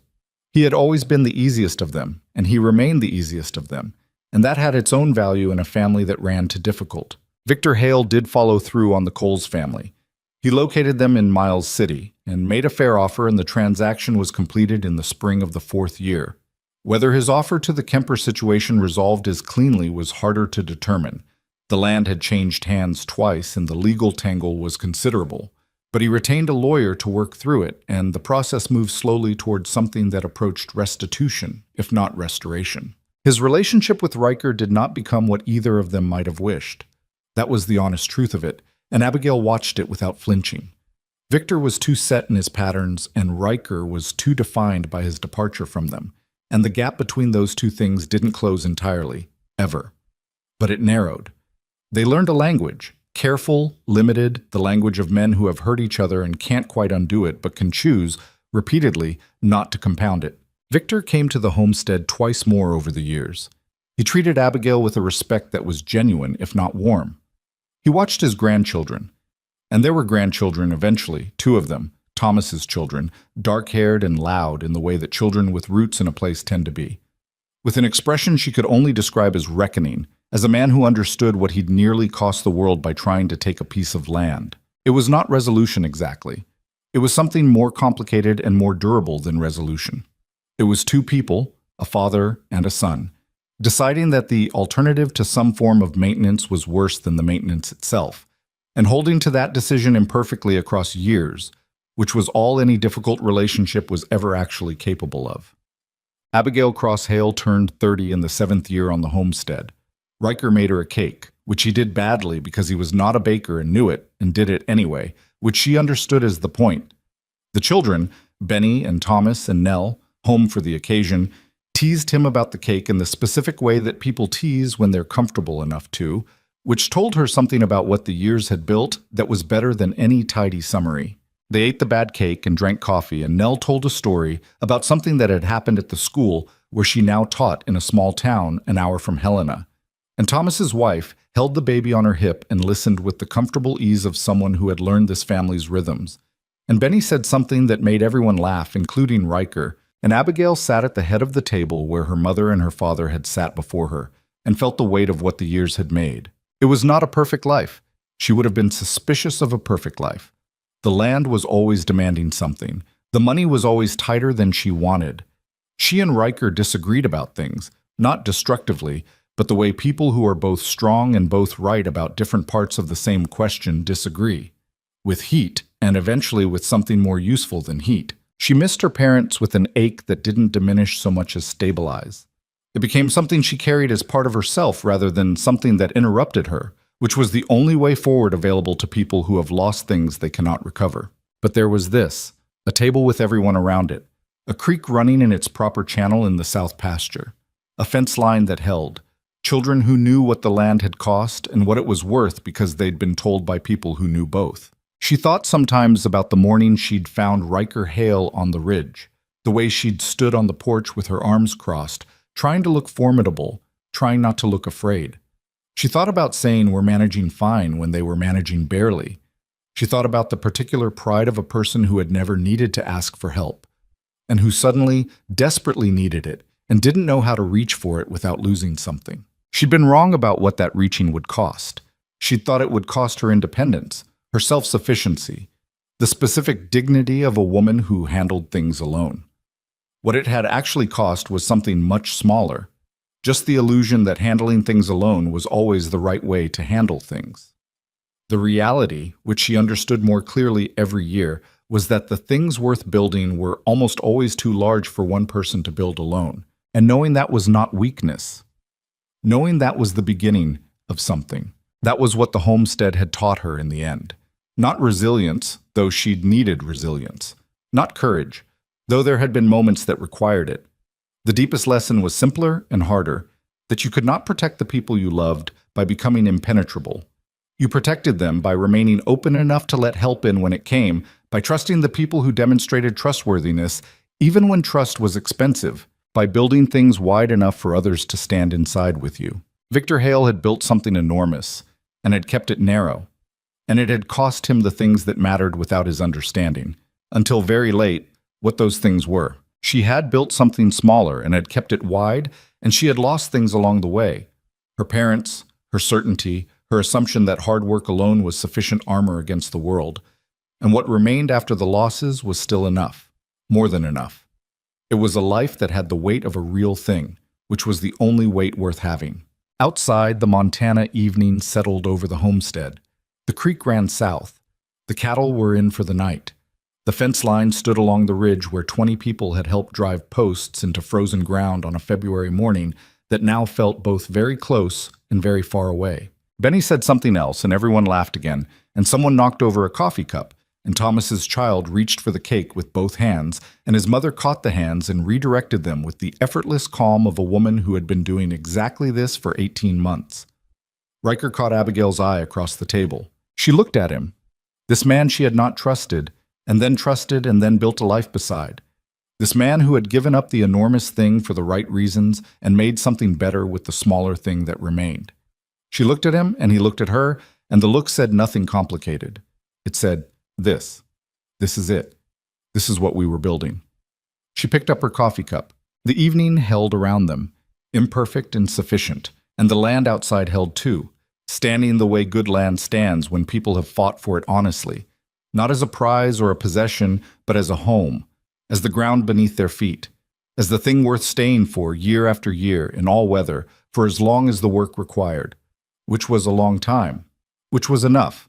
He had always been the easiest of them, and he remained the easiest of them, and that had its own value in a family that ran to difficult. Victor Hale did follow through on the Coles family. He located them in Miles City and made a fair offer, and the transaction was completed in the spring of the 4th year. Whether his offer to the Kemper situation resolved as cleanly was harder to determine. The land had changed hands twice, and the legal tangle was considerable. But he retained a lawyer to work through it, and the process moved slowly towards something that approached restitution, if not restoration. His relationship with Riker did not become what either of them might have wished. That was the honest truth of it, and Abigail watched it without flinching. Victor was too set in his patterns, and Riker was too defined by his departure from them, and the gap between those two things didn't close entirely, ever. But it narrowed. They learned a language, careful, limited, the language of men who have hurt each other and can't quite undo it, but can choose, repeatedly, not to compound it. Victor came to the homestead twice more over the years. He treated Abigail with a respect that was genuine, if not warm. He watched his grandchildren, and there were grandchildren eventually, 2 of them, Thomas's children, dark-haired and loud in the way that children with roots in a place tend to be. With an expression she could only describe as reckoning, as a man who understood what he'd nearly cost the world by trying to take a piece of land. It was not resolution exactly. It was something more complicated and more durable than resolution. It was 2 people, a father and a son, deciding that the alternative to some form of maintenance was worse than the maintenance itself, and holding to that decision imperfectly across years, which was all any difficult relationship was ever actually capable of. Abigail Cross Hale turned 30 in the 7th year on the homestead. Riker made her a cake, which he did badly because he was not a baker and knew it, and did it anyway, which she understood as the point. The children, Benny and Thomas and Nell, home for the occasion, teased him about the cake in the specific way that people tease when they're comfortable enough to, which told her something about what the years had built that was better than any tidy summary. They ate the bad cake and drank coffee, and Nell told a story about something that had happened at the school where she now taught in a small town an hour from Helena. And Thomas's wife held the baby on her hip and listened with the comfortable ease of someone who had learned this family's rhythms. And Benny said something that made everyone laugh, including Riker, and Abigail sat at the head of the table where her mother and her father had sat before her, and felt the weight of what the years had made. It was not a perfect life. She would have been suspicious of a perfect life. The land was always demanding something. The money was always tighter than she wanted. She and Riker disagreed about things, not destructively, but the way people who are both strong and both right about different parts of the same question disagree. With heat, and eventually with something more useful than heat. She missed her parents with an ache that didn't diminish so much as stabilize. It became something she carried as part of herself rather than something that interrupted her, which was the only way forward available to people who have lost things they cannot recover. But there was this, a table with everyone around it, a creek running in its proper channel in the south pasture, a fence line that held, children who knew what the land had cost and what it was worth because they'd been told by people who knew both. She thought sometimes about the morning she'd found Riker Hale on the ridge, the way she'd stood on the porch with her arms crossed, trying to look formidable, trying not to look afraid. She thought about saying we're managing fine when they were managing barely. She thought about the particular pride of a person who had never needed to ask for help, and who suddenly, desperately needed it, and didn't know how to reach for it without losing something. She'd been wrong about what that reaching would cost. She'd thought it would cost her independence, her self-sufficiency, the specific dignity of a woman who handled things alone. What it had actually cost was something much smaller, just the illusion that handling things alone was always the right way to handle things. The reality, which she understood more clearly every year, was that the things worth building were almost always too large for one person to build alone, and knowing that was not weakness. Knowing that was the beginning of something. That was what the homestead had taught her in the end. Not resilience, though she'd needed resilience. Not courage, though there had been moments that required it. The deepest lesson was simpler and harder, that you could not protect the people you loved by becoming impenetrable. You protected them by remaining open enough to let help in when it came, by trusting the people who demonstrated trustworthiness, even when trust was expensive, by building things wide enough for others to stand inside with you. Victor Hale had built something enormous, and had kept it narrow. And it had cost him the things that mattered without his understanding, until very late, what those things were. She had built something smaller and had kept it wide, and she had lost things along the way. Her parents, her certainty, her assumption that hard work alone was sufficient armor against the world. And what remained after the losses was still enough, more than enough. It was a life that had the weight of a real thing, which was the only weight worth having. Outside, the Montana evening settled over the homestead. The creek ran south. The cattle were in for the night. The fence line stood along the ridge where 20 people had helped drive posts into frozen ground on a February morning that now felt both very close and very far away. Benny said something else, and everyone laughed again, and someone knocked over a coffee cup, and Thomas's child reached for the cake with both hands, and his mother caught the hands and redirected them with the effortless calm of a woman who had been doing exactly this for 18 months. Riker caught Abigail's eye across the table. She looked at him, this man she had not trusted and then built a life beside. This man who had given up the enormous thing for the right reasons and made something better with the smaller thing that remained. She looked at him and he looked at her, and the look said nothing complicated. It said, This is it. This is what we were building. She picked up her coffee cup. The evening held around them, imperfect and sufficient, and the land outside held too, standing the way good land stands when people have fought for it honestly, not as a prize or a possession, but as a home, as the ground beneath their feet, as the thing worth staying for year after year in all weather for as long as the work required, which was a long time, which was enough.